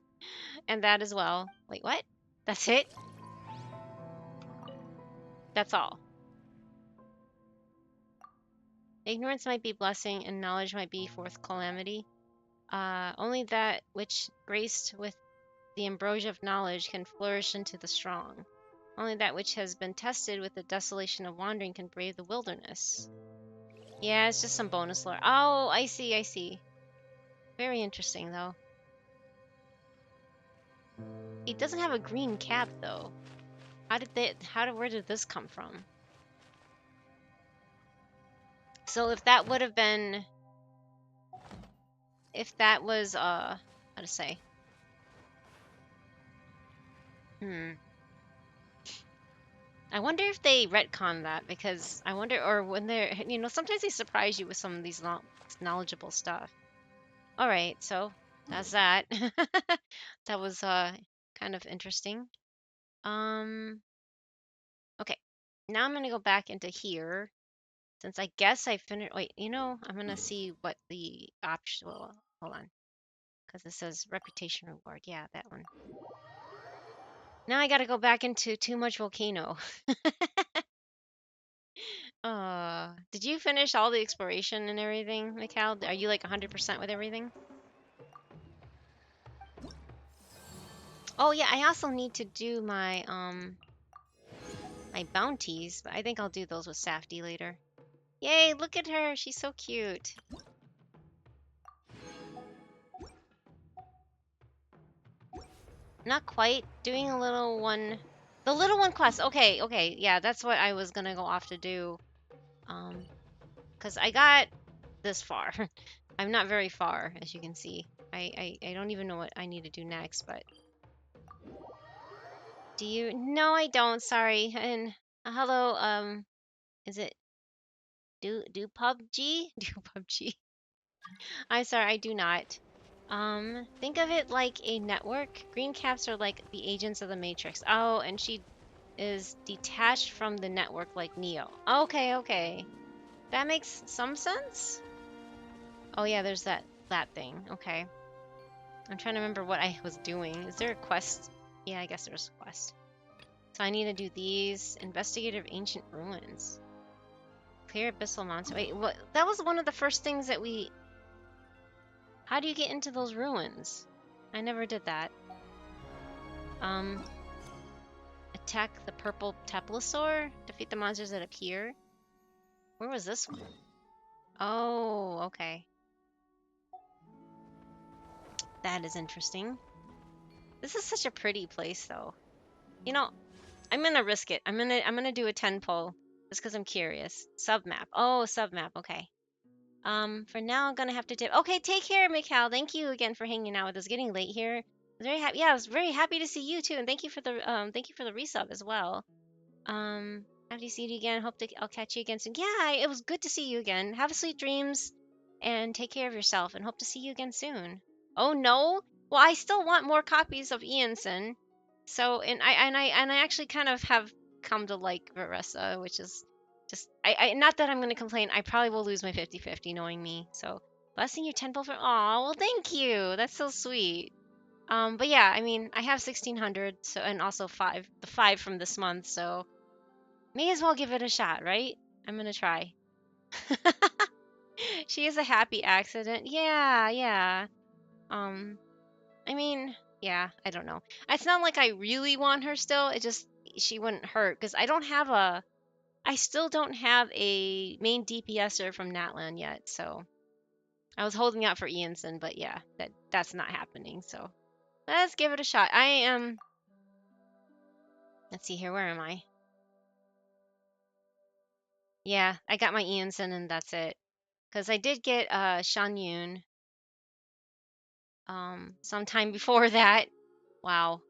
And that as well. Wait, what? That's it? That's all. Ignorance might be blessing, and knowledge might be forth calamity. Only that which, graced with the ambrosia of knowledge, can flourish into the strong. Only that which has been tested with the desolation of wandering can brave the wilderness. Yeah, it's just some bonus lore. Oh, I see. Very interesting, though. It doesn't have a green cap though. Where did this come from? So if that would have been, if that was, how to say? I wonder if they retcon that, because I wonder, or when they're, sometimes they surprise you with some of these knowledgeable stuff. All right, so that's that. That was kind of interesting. Okay, now I'm gonna go back into here, since I guess I finished. Wait, I'm gonna see what the option. Well, hold on, because it says reputation reward. Yeah, that one. Now I gotta go back into Too Much Volcano. Did you finish all the exploration and everything, Mikal? Are you like 100% with everything? Oh yeah, I also need to do my my bounties, but I think I'll do those with Safety later. Yay, look at her. She's so cute. Not quite. Doing a little one. The little one quest. Okay, okay. Yeah, that's what I was gonna go off to do. Because I got this far. I'm not very far, as you can see. I don't even know what I need to do next, but... Do you? No, I don't. Sorry. And hello, is it do PUBG? Do PUBG. I'm sorry, I do not. Think of it like a network. Green caps are like the agents of the Matrix. Oh, and she is detached from the network like Neo. Okay, okay. That makes some sense. Oh yeah, there's that thing. Okay. I'm trying to remember what I was doing. Is there a quest? Yeah, I guess there's a quest. So I need to do these. Investigative ancient ruins. Clear abyssal monster. Wait, what? That was one of the first things that we... How do you get into those ruins? I never did that. Attack the purple Teplosaur. Defeat the monsters that appear. Where was this one? Oh, okay. That is interesting. This is such a pretty place, though. You know, I'm gonna risk it. I'm gonna do a 10 pull just because I'm curious. Submap. Oh, submap. Okay. For now, I'm gonna have to dip. Okay, take care, Mikal. Thank you again for hanging out with us. Getting late here. I was very happy. Yeah, I was very happy to see you too, and thank you for the resub as well. Happy to see you again. I'll catch you again soon. Yeah, it was good to see you again. Have sweet dreams, and take care of yourself. And hope to see you again soon. Oh no. Well, I still want more copies of Ianson. So, and I actually kind of have come to like Veressa, which is just I not that I'm gonna complain. I probably will lose my 50-50 knowing me. So, blessing your 10 for. Aw, well, thank you. That's so sweet. But yeah, I mean, I have 1600, so, and also the 5 from this month, so may as well give it a shot, right? I'm gonna try. She is a happy accident. Yeah, yeah. I mean, yeah, I don't know. It's not like I really want her still. It just, she wouldn't hurt, because I still don't have a main DPSer from Natlan yet, so I was holding out for Ianson, but yeah, that's not happening, so let's give it a shot. I am, let's see here, where am I? Yeah, I got my Ianson and that's it. Because I did get Shan Yun sometime before that. Wow,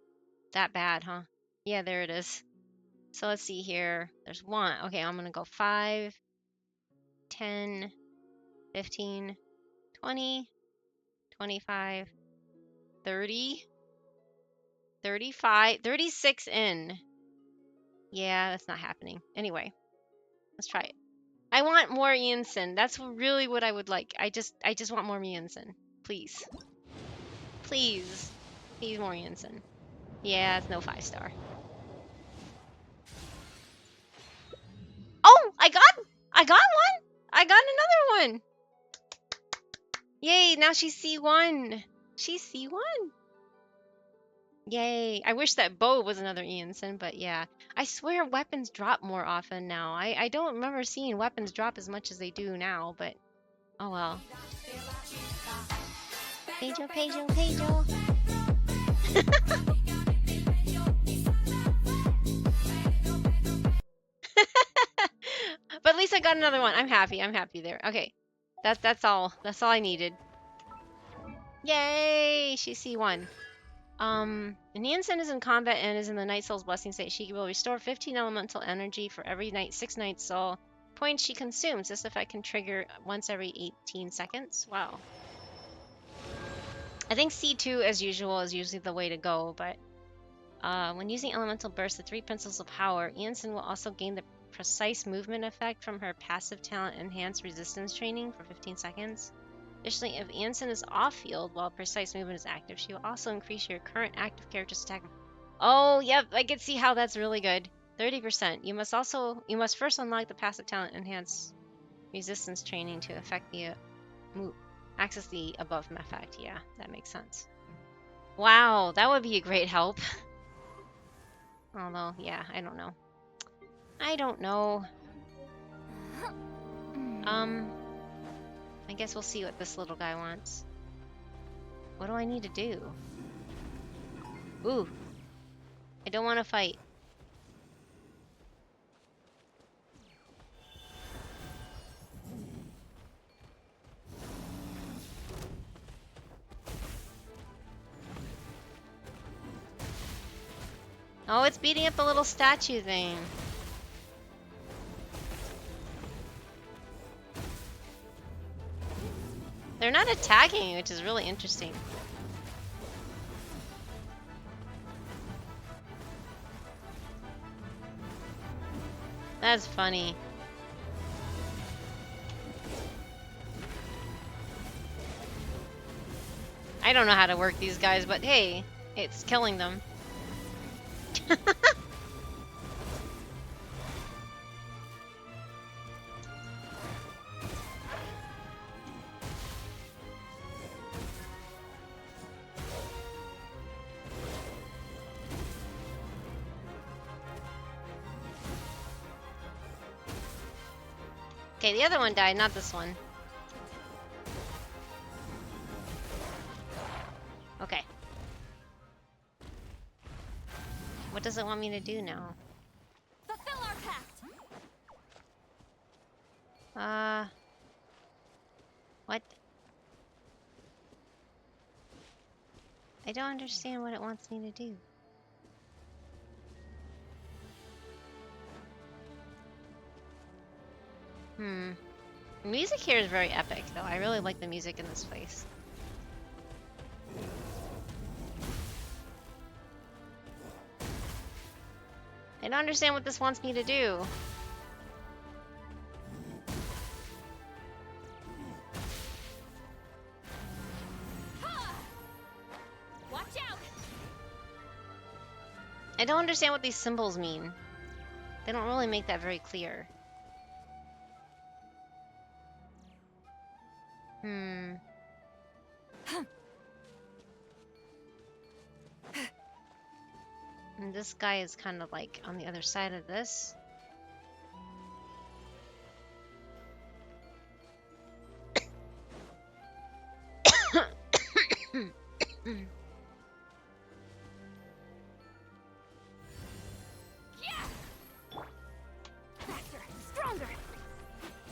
that bad, huh? Yeah, there it is. So let's see here. There's one. Okay, I'm gonna go 5, 10, 15, 20, 25, 30, 35, 36 in. Yeah, that's not happening. Anyway, let's try it. I want more Ianson. That's really what I would like. I just want more Ianson. Please. Please. Please more Ianson. Yeah, it's no 5-star. Oh, I got one. I got another one. Yay, now she's C1. She's C1. Yay. I wish that bow was another Ianson, but yeah. I swear weapons drop more often now. I don't remember seeing weapons drop as much as they do now, but oh well. Pejo. got another one. I'm happy. I'm happy there. Okay. That's all. That's all I needed. Yay! She C1. When Niansen is in combat and is in the Night Soul's Blessing state, she will restore 15 elemental energy for every 6 Night Soul points she consumes. This effect can trigger once every 18 seconds. Wow. I think C2, as usual, is usually the way to go, but when using Elemental Burst, the 3 Pencils of Power, Ianson will also gain the precise movement effect from her passive talent Enhanced Resistance Training for 15 seconds. Additionally, if Ianson is off-field while precise movement is active, she will also increase your current active character's attack. Oh, yep, I can see how that's really good. 30%. You must first unlock the passive talent Enhanced Resistance Training to affect the access the above effect. Yeah, that makes sense. Wow, that would be a great help. Although, yeah, I don't know. I don't know. I guess we'll see what this little guy wants. What do I need to do? Ooh. I don't want to fight. Oh, it's beating up the little statue thing. They're not attacking, which is really interesting. That's funny. I don't know how to work these guys, but hey, it's killing them. Okay, the other one died, not this one. Okay. What does it want me to do now? Fulfill our pact. What? I don't understand what it wants me to do. The music here is very epic, though. I really like the music in this place. I don't understand what this wants me to do. Watch out! I don't understand what these symbols mean. They don't really make that very clear. And this guy is kind of like on the other side of this. Faster, stronger.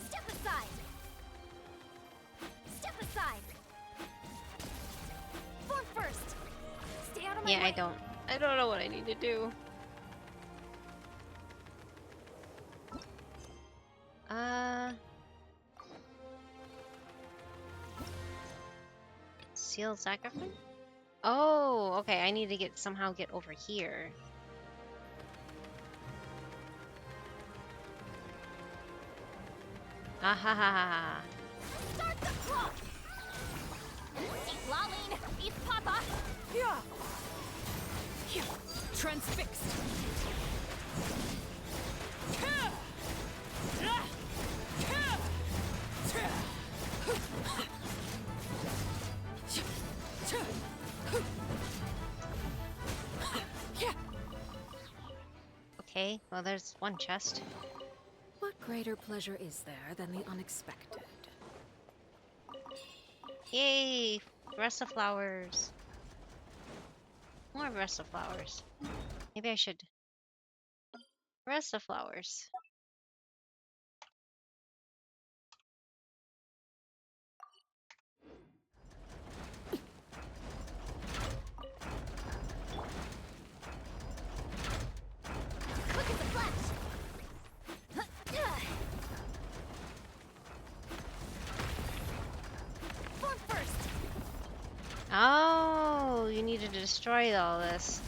Step aside. Step aside. Form first. Stay out of my way. Yeah, I don't know what I need to do. Sealed sacrifice? Oh, okay, I need to somehow get over here. Ah ha ha ha. Start the clock. Eat Laline, eat Papa. Yeah. Transfixed. Okay, well there's one chest. What greater pleasure is there than the unexpected? Yay! Rest of flowers. More rest of flowers. Maybe I should. Rest of flowers. destroy all this.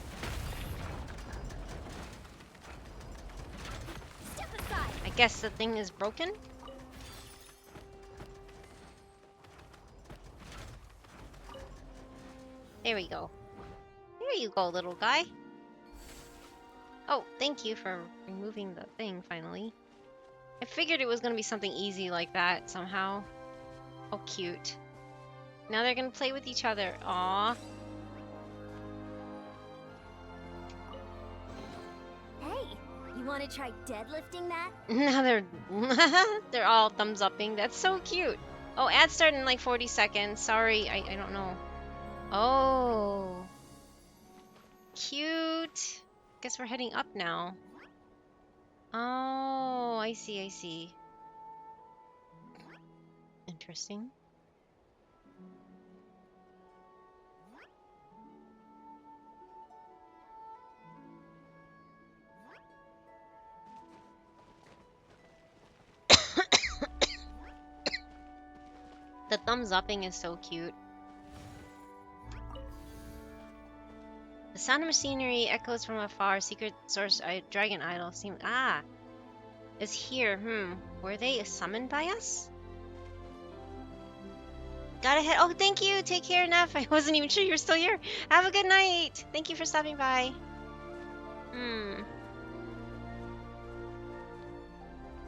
Step aside. I guess the thing is broken? There we go. There you go, little guy. Oh, thank you for removing the thing, finally. I figured it was gonna be something easy like that, somehow. Oh, cute. Now they're gonna play with each other. Aww. Hey, you want to try deadlifting that? Now they're all thumbs upping. That's so cute. Oh, ad start in like 40 seconds. Sorry, I don't know. Oh. Cute. Guess we're heading up now. Oh, I see, I see. Interesting. The thumbs upping is so cute. The sound of machinery echoes from afar. Secret source dragon idol is here. Were they summoned by us? Gotta head. Oh, thank you. Take care, Neff. I wasn't even sure you were still here. Have a good night. Thank you for stopping by.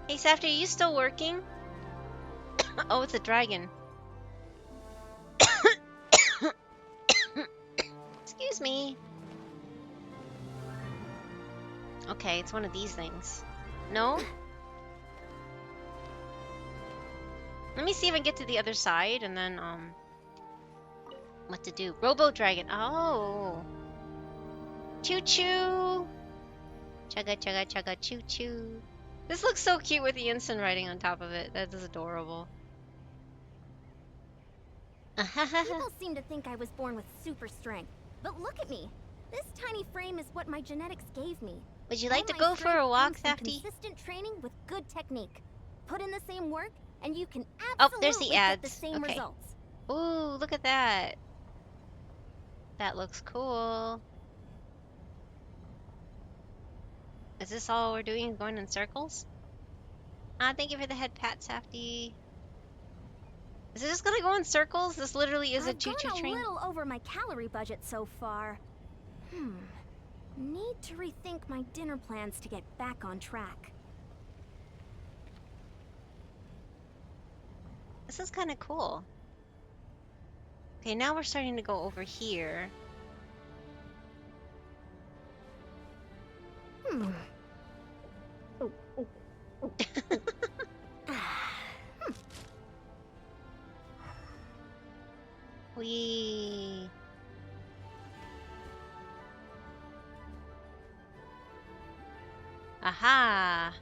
Hey, Safter, are you still working? Oh, it's a dragon. Excuse me. Okay, it's one of these things. No? Let me see if I can get to the other side and then, what to do. Robo Dragon. Oh. Choo choo. Chugga chugga chugga choo choo. This looks so cute with the instant writing on top of it. That is adorable. People seem to think I was born with super strength, but look at me. This tiny frame is what my genetics gave me. Would you like to All my go for a strength walk, comes from Safty? Consistent training with good technique. Put in the same work, and you can Oh, absolutely there's the get the ads. same Okay. results. Ooh, look at that. That looks cool. Is this all we're doing? Going in circles? Thank you for the head pat, Safty. Is it just gonna go in circles? This literally is a choo-choo I've gone train. a little over my calorie budget so far. Need to rethink my dinner plans to get back on track. This is kind of cool. Okay, now we're starting to go over here. Wee. Aha!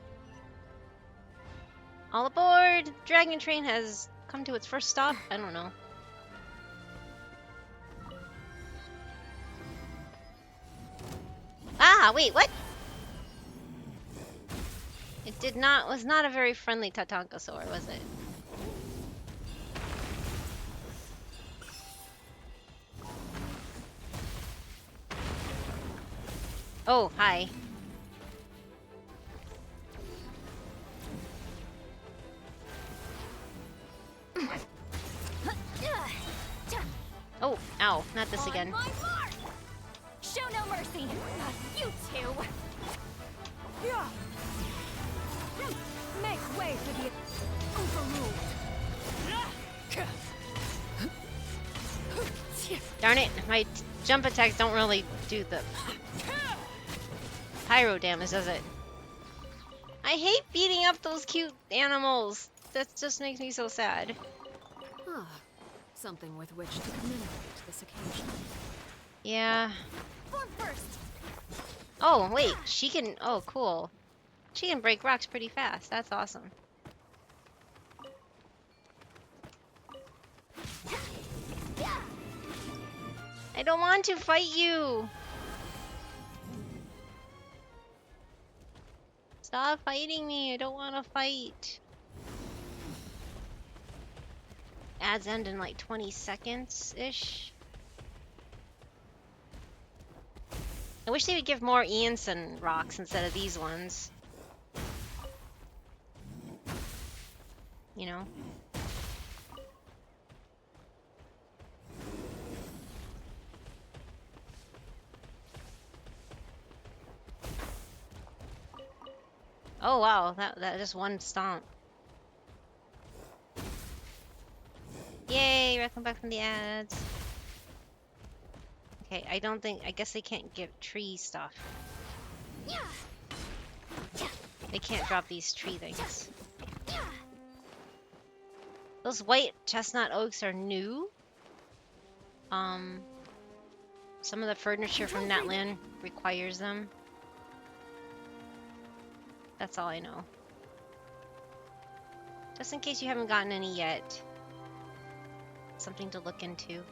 All aboard! Dragon train has come to its first stop. I don't know. Ah, wait, what? It was not a very friendly Tatankasaur, was it? Oh, hi. Oh, ow, not this again. On my mark! Show no mercy! Not you two! Make way for the overruled! Darn it, my jump attacks don't really do the pyro damage, does it? I hate beating up those cute animals. That just makes me so sad. Something with which to commemorate this occasion. Yeah. Form first! Oh, wait, she can... Oh, cool. She can break rocks pretty fast. That's awesome. I don't want to fight you! Stop fighting me, I don't want to fight. Ads end in like 20 seconds-ish. I wish they would give more Ianson rocks instead of these ones. You know? Oh wow, that just one stomp. Yay, welcome back from the ads. Okay, I guess they can't give tree stuff. They can't drop these tree things. Those white chestnut oaks are new. Some of the furniture from that land requires them. That's all I know. Just in case you haven't gotten any yet. Something to look into.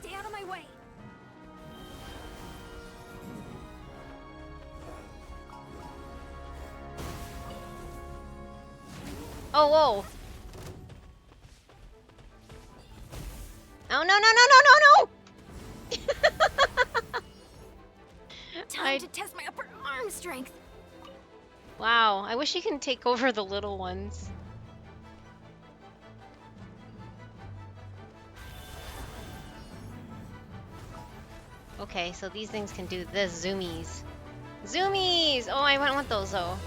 Stay out of my way. Oh, whoa. Oh, no, no, no, no, no, no! Time to test my upper arm strength. Wow, I wish you can take over the little ones. Okay, so these things can do this. Zoomies. Zoomies! Oh, I want those though.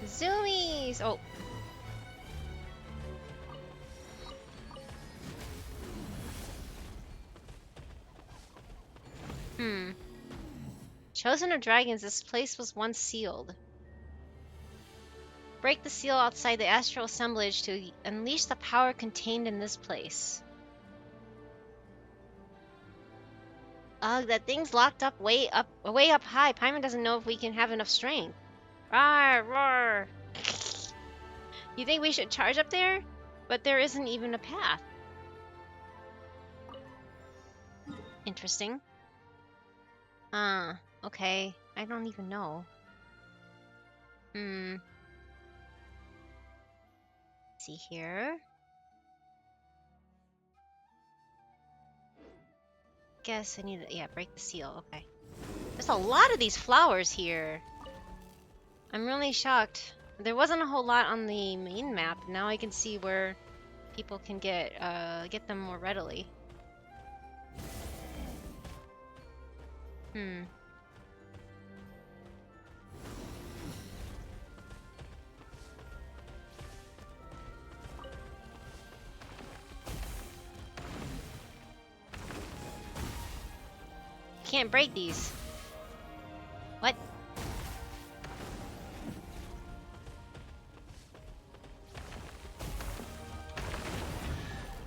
Zoomies! Oh. Chosen of Dragons, this place was once sealed. Break the seal outside the astral assemblage to unleash the power contained in this place. Ugh, that thing's locked up way up high. Paimon doesn't know if we can have enough strength. Roar, roar. You think we should charge up there? But there isn't even a path. Interesting. Okay. I don't even know. See here. Guess I need to, yeah, break the seal. Okay. There's a lot of these flowers here. I'm really shocked. There wasn't a whole lot on the main map. Now I can see where people can get them more readily. Can't break these. What?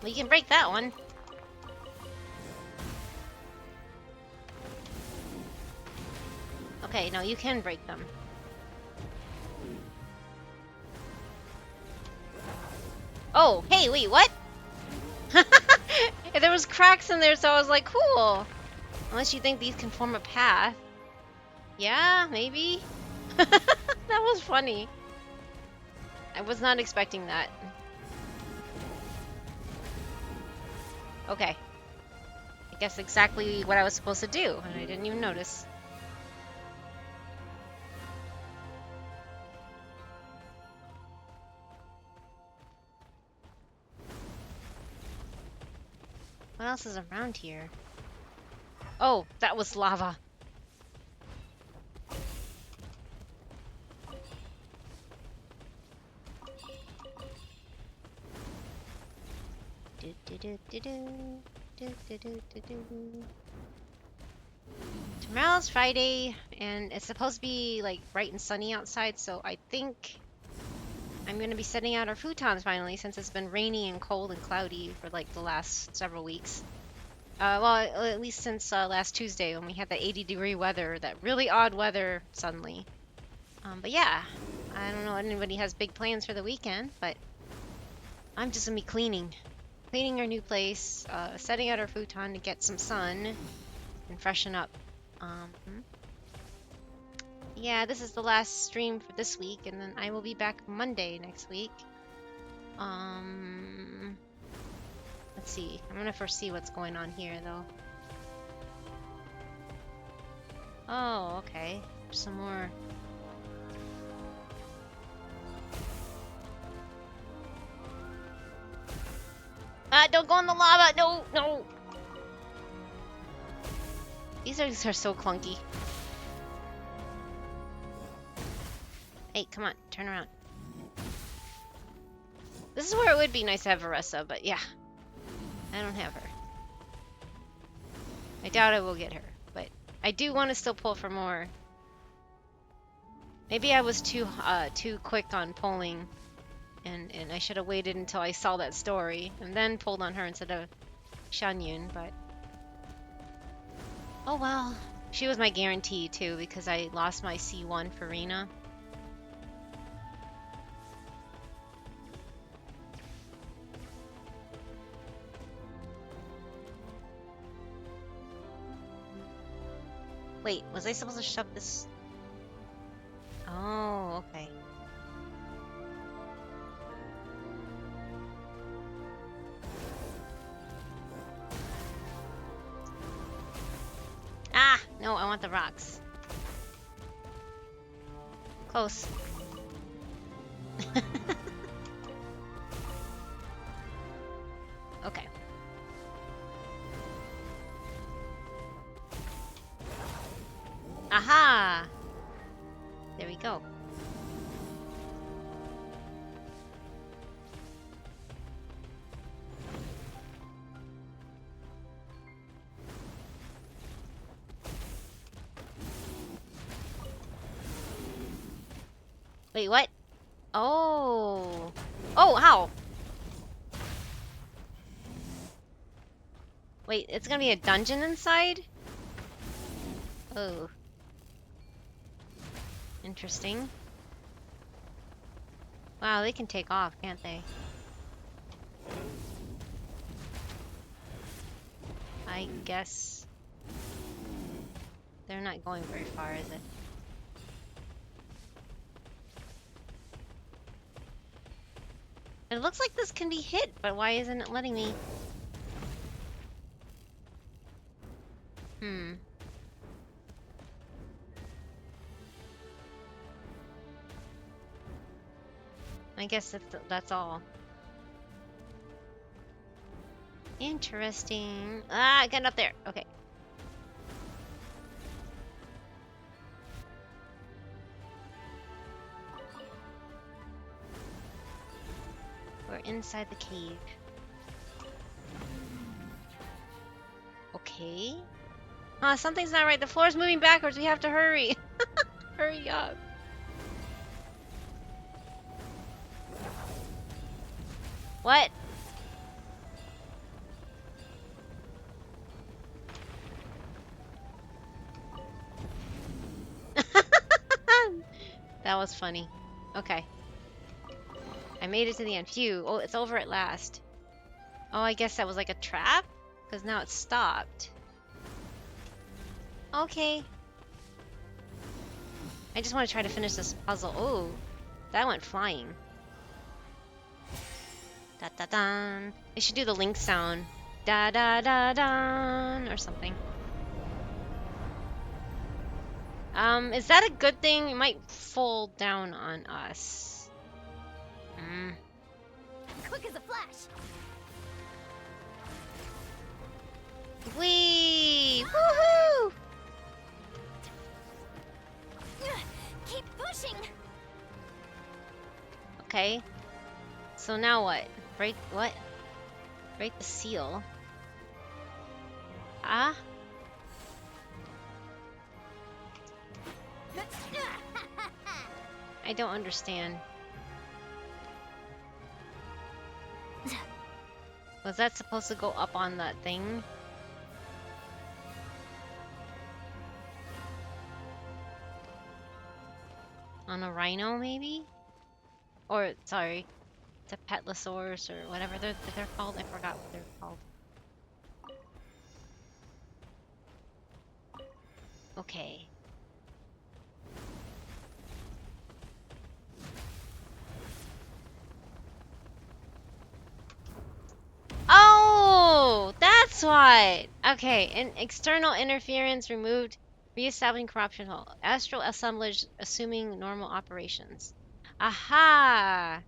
Well, you can break that one. Okay, no, you can break them. Oh, hey, wait, what? There was cracks in there, so I was like, cool. Unless you think these can form a path. Yeah, maybe. That was funny. I was not expecting that. Okay. I guess exactly what I was supposed to do, and I didn't even notice. What else is around here? Oh, that was lava. Tomorrow's Friday, and it's supposed to be like bright and sunny outside, so I think I'm gonna be setting out our futons finally, since it's been rainy and cold and cloudy for like the last several weeks. Well, at least since last Tuesday when we had that 80-degree weather, that really odd weather suddenly. But yeah, I don't know if anybody has big plans for the weekend, but I'm just gonna be cleaning our new place, setting out our futon to get some sun and freshen up. Yeah, this is the last stream for this week, and then I will be back Monday next week. Let's see. I'm gonna foresee what's going on here, though. Oh, okay. Some more. Ah, don't go in the lava! No, no! These are so clunky. Hey, come on, turn around. This is where it would be nice to have Varessa, but yeah. I don't have her. I doubt I will get her, but I do want to still pull for more. Maybe I was too quick on pulling, and I should have waited until I saw that story, and then pulled on her instead of Shanyun, but... Oh well. She was my guarantee, too, because I lost my C1 for Rena. Wait, was I supposed to shove this? Oh, okay. Ah! No, I want the rocks. Close. Okay. Aha! There we go. Wait, what? Oh. Oh, how? Wait, it's gonna be a dungeon inside? Oh. Interesting. Wow, they can take off, can't they? I guess they're not going very far, is it? It looks like this can be hit, but why isn't it letting me? I guess that's all. Interesting. Ah, get up there. Okay. We're inside the cave. Okay. Something's not right. The floor's moving backwards. We have to hurry. Hurry up. What? That was funny. Okay. I made it to the end. Phew. Oh, it's over at last. Oh, I guess that was like a trap? Because now it's stopped. Okay. I just want to try to finish this puzzle. Oh, that went flying. Da da dan. I should do the Link sound. Da da da dan or something. Is that a good thing? It might fall down on us. Quick as a flash. Whee! Woohoo! Keep pushing. Okay. So now what? Break what? Break the seal. Ah? I don't understand. Was that supposed to go up on that thing? On a rhino, maybe? Or, sorry, the Petlosaurus or whatever they're called. I forgot what they're called. Okay. what. Okay, and external interference removed, reestablishing corruption hole. Astral assemblage assuming normal operations. Aha!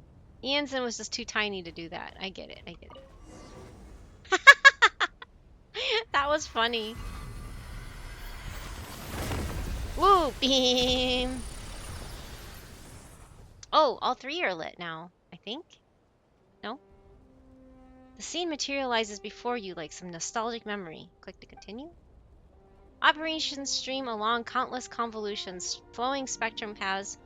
Ianson was just too tiny to do that. I get it. I get it. That was funny. Woo! Beam! Oh, all three are lit now, I think. No? The scene materializes before you like some nostalgic memory. Click to continue. Operations stream along countless convolutions, flowing spectrum paths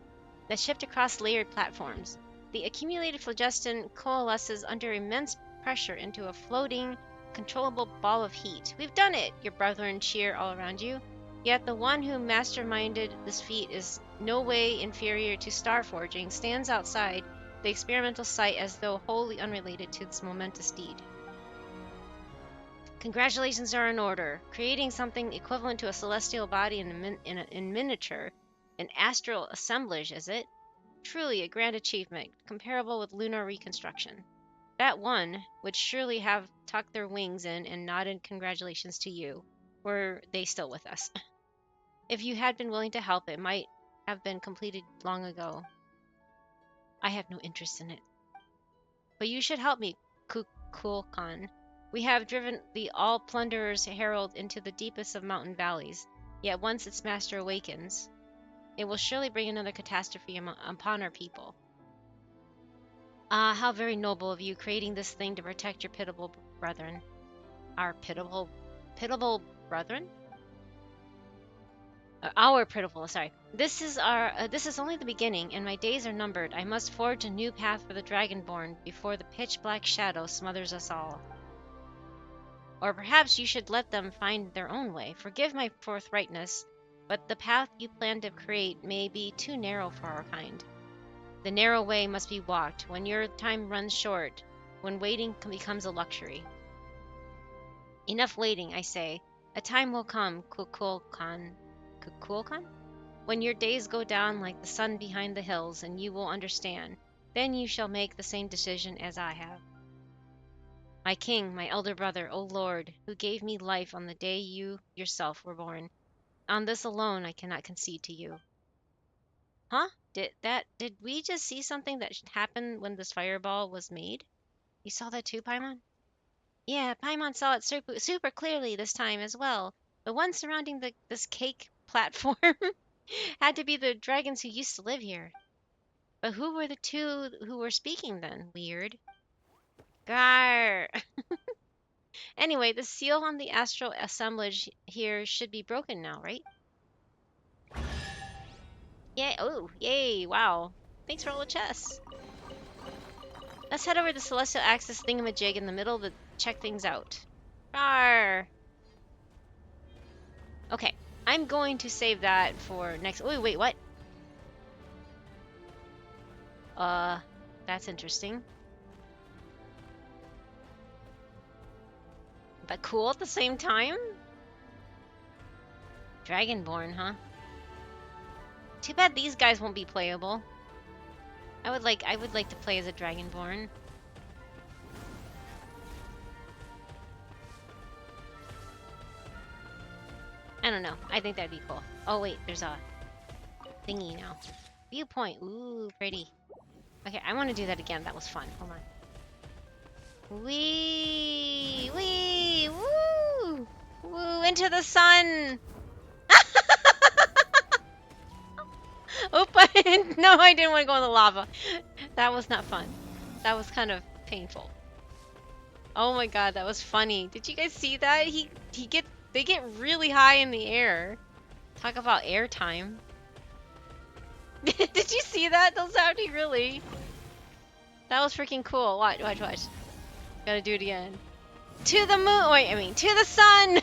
that shift across layered platforms. The accumulated phlogiston coalesces under immense pressure into a floating, controllable ball of heat. We've done it! Your brethren cheer all around you. Yet the one who masterminded this feat is no way inferior to star forging, stands outside the experimental site as though wholly unrelated to this momentous deed. Congratulations are in order. Creating something equivalent to a celestial body in miniature, an astral assemblage, is it? Truly a grand achievement, comparable with lunar reconstruction. That one would surely have tucked their wings in and nodded congratulations to you, were they still with us. If you had been willing to help, it might have been completed long ago. I have no interest in it. But you should help me, Kukulkan. We have driven the all-plunderer's herald into the deepest of mountain valleys, yet once its master awakens, it will surely bring another catastrophe upon our people. Ah, how very noble of you, creating this thing to protect your pitiable brethren. Our pitiable brethren? Our pitiful, sorry. This is only the beginning, and my days are numbered. I must forge a new path for the Dragonborn before the pitch-black shadow smothers us all. Or perhaps you should let them find their own way. Forgive my forthrightness, but the path you plan to create may be too narrow for our kind. The narrow way must be walked when your time runs short, when waiting becomes a luxury. Enough waiting, I say. A time will come, Kukulkan, when your days go down like the sun behind the hills, and you will understand. Then you shall make the same decision as I have. My king, my elder brother, O Lord, who gave me life on the day you yourself were born. On this alone I cannot concede to you. Huh? Did we just see something that happened when this fireball was made? You saw that too, Paimon? Yeah, Paimon saw it super clearly this time as well. The one surrounding this cake platform had to be the dragons who used to live here. But who were the two who were speaking then? Weird. Gar. Anyway, the seal on the astral assemblage here should be broken now, right? Yay! Oh, yay! Wow. Thanks for all the chests. Let's head over to the Celestial Axis thingamajig in the middle to check things out. Arr! Okay, I'm going to save that for next. Oh, wait, what? That's interesting. But cool at the same time? Dragonborn, huh? Too bad these guys won't be playable. I would like to play as a Dragonborn. I don't know. I think that'd be cool. Oh wait, there's a thingy now. Viewpoint. Ooh, pretty. Okay, I want to do that again. That was fun. Hold on. Wee! Wee! Woo! Woo! Into the sun! Oop! No, I didn't want to go in the lava. That was not fun. That was kind of painful. Oh my god, that was funny. Did you guys see that? They get really high in the air. Talk about air time. Did you see that? Those actually really. That was freaking cool. Watch. Gotta do it again. To the moon. Wait, I mean, to the sun.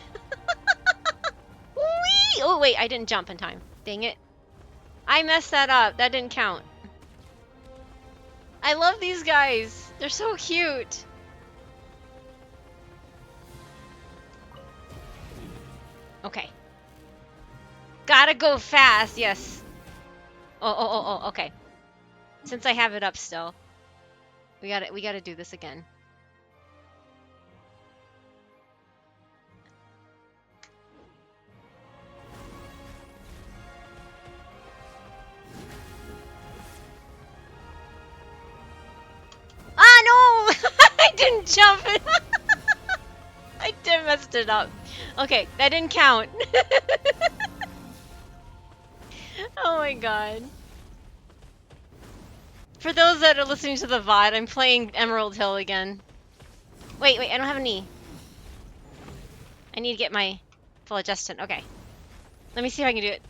Whee! Oh wait, I didn't jump in time. Dang it. I messed that up. That didn't count. I love these guys. They're so cute. Okay. Gotta go fast. Yes. Oh. Okay. Since I have it up still, we gotta do this again. didn't jump. I did messed it up. Okay, that didn't count. Oh my god. For those that are listening to the VOD, I'm playing Emerald Hill again. Wait, I don't have a knee. I need to get my full adjustment. Okay. Let me see if I can do it.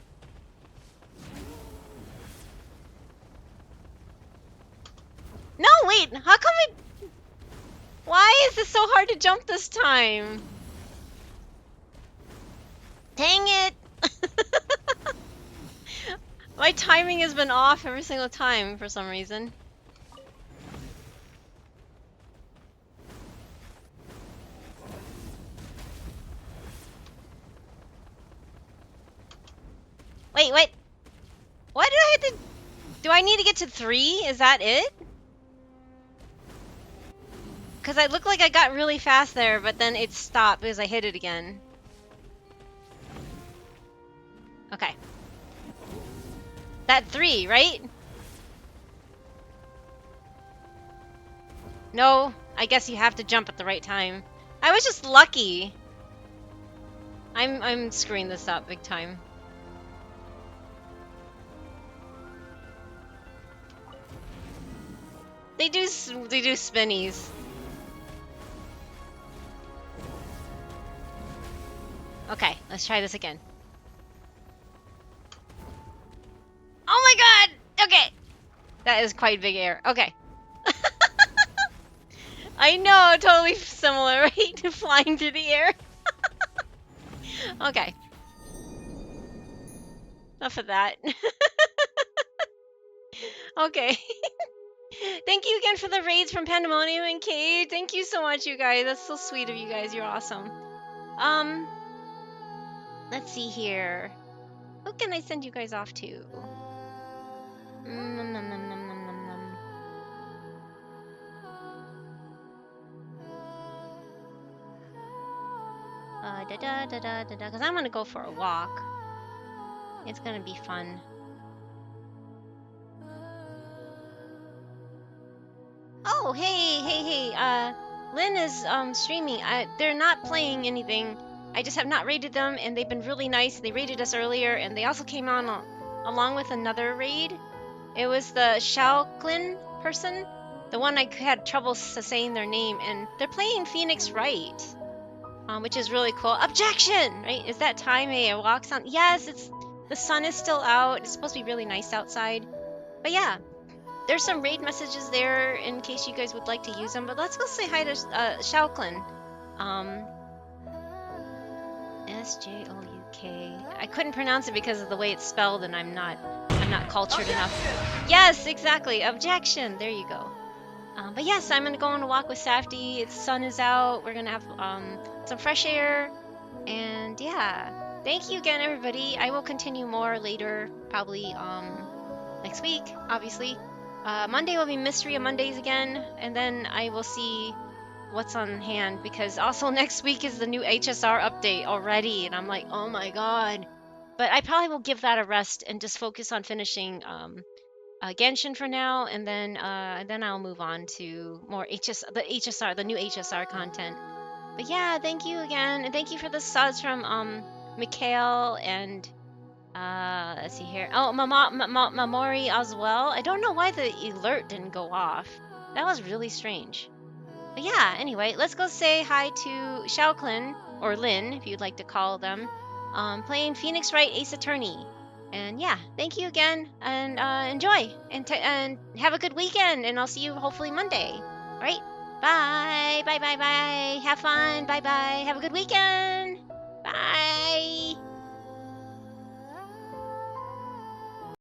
No, wait, how come it... Why is this so hard to jump this time? Dang it! My timing has been off every single time for some reason. Wait, why did I hit the... Do I need to get to 3? Is that it? Because I look like I got really fast there, but then it stopped because I hit it again. Okay. That 3, right? No, I guess you have to jump at the right time. I was just lucky. I'm screwing this up big time. They do spinnies. Okay, let's try this again. Oh my god! Okay. That is quite big air. Okay. I know, totally similar, right? Flying through the air. Okay. Enough of that. Okay. Thank you again for the raids from Pandemonium and Cade. Thank you so much, you guys. That's so sweet of you guys. You're awesome. Let's see here. Who can I send you guys off to? Nom, nom, nom, nom, nom, nom, nom. Because I'm gonna go for a walk. It's gonna be fun. Oh, hey. Lynn is streaming. They're not playing anything. I just have not raided them, and they've been really nice. They raided us earlier, and they also came on along with another raid. It was the Shaoklin person, the one I had trouble saying their name, and they're playing Phoenix Wright, which is really cool. Objection! Right? Is that time a walk sound? Yes, the sun is still out. It's supposed to be really nice outside. But yeah. There's some raid messages there in case you guys would like to use them, but let's go say hi to Shaoklin. S-J-O-U-K. I couldn't pronounce it because of the way it's spelled, and I'm not cultured enough. Yes, exactly. Objection. There you go. But yes, I'm gonna go on a walk with Safety. The sun is out. We're gonna have some fresh air, and yeah. Thank you again, everybody. I will continue more later, probably next week, obviously. Monday will be Mystery of Mondays again, and then I will see what's on hand, because also next week is the new HSR update already, and I'm like, oh my god. But I probably will give that a rest and just focus on finishing Genshin for now, and then I'll move on to more the new HSR content. But yeah, thank you again, and thank you for the subs from Mikhail and let's see here. Oh, Mamori as well. I don't know why the alert didn't go off. That was really strange. But yeah, anyway, let's go say hi to Shaoklin, or Lin, if you'd like to call them, playing Phoenix Wright Ace Attorney. And yeah, thank you again, and enjoy, and have a good weekend, and I'll see you hopefully Monday. All right, bye. Have fun. Bye. Have a good weekend. Bye.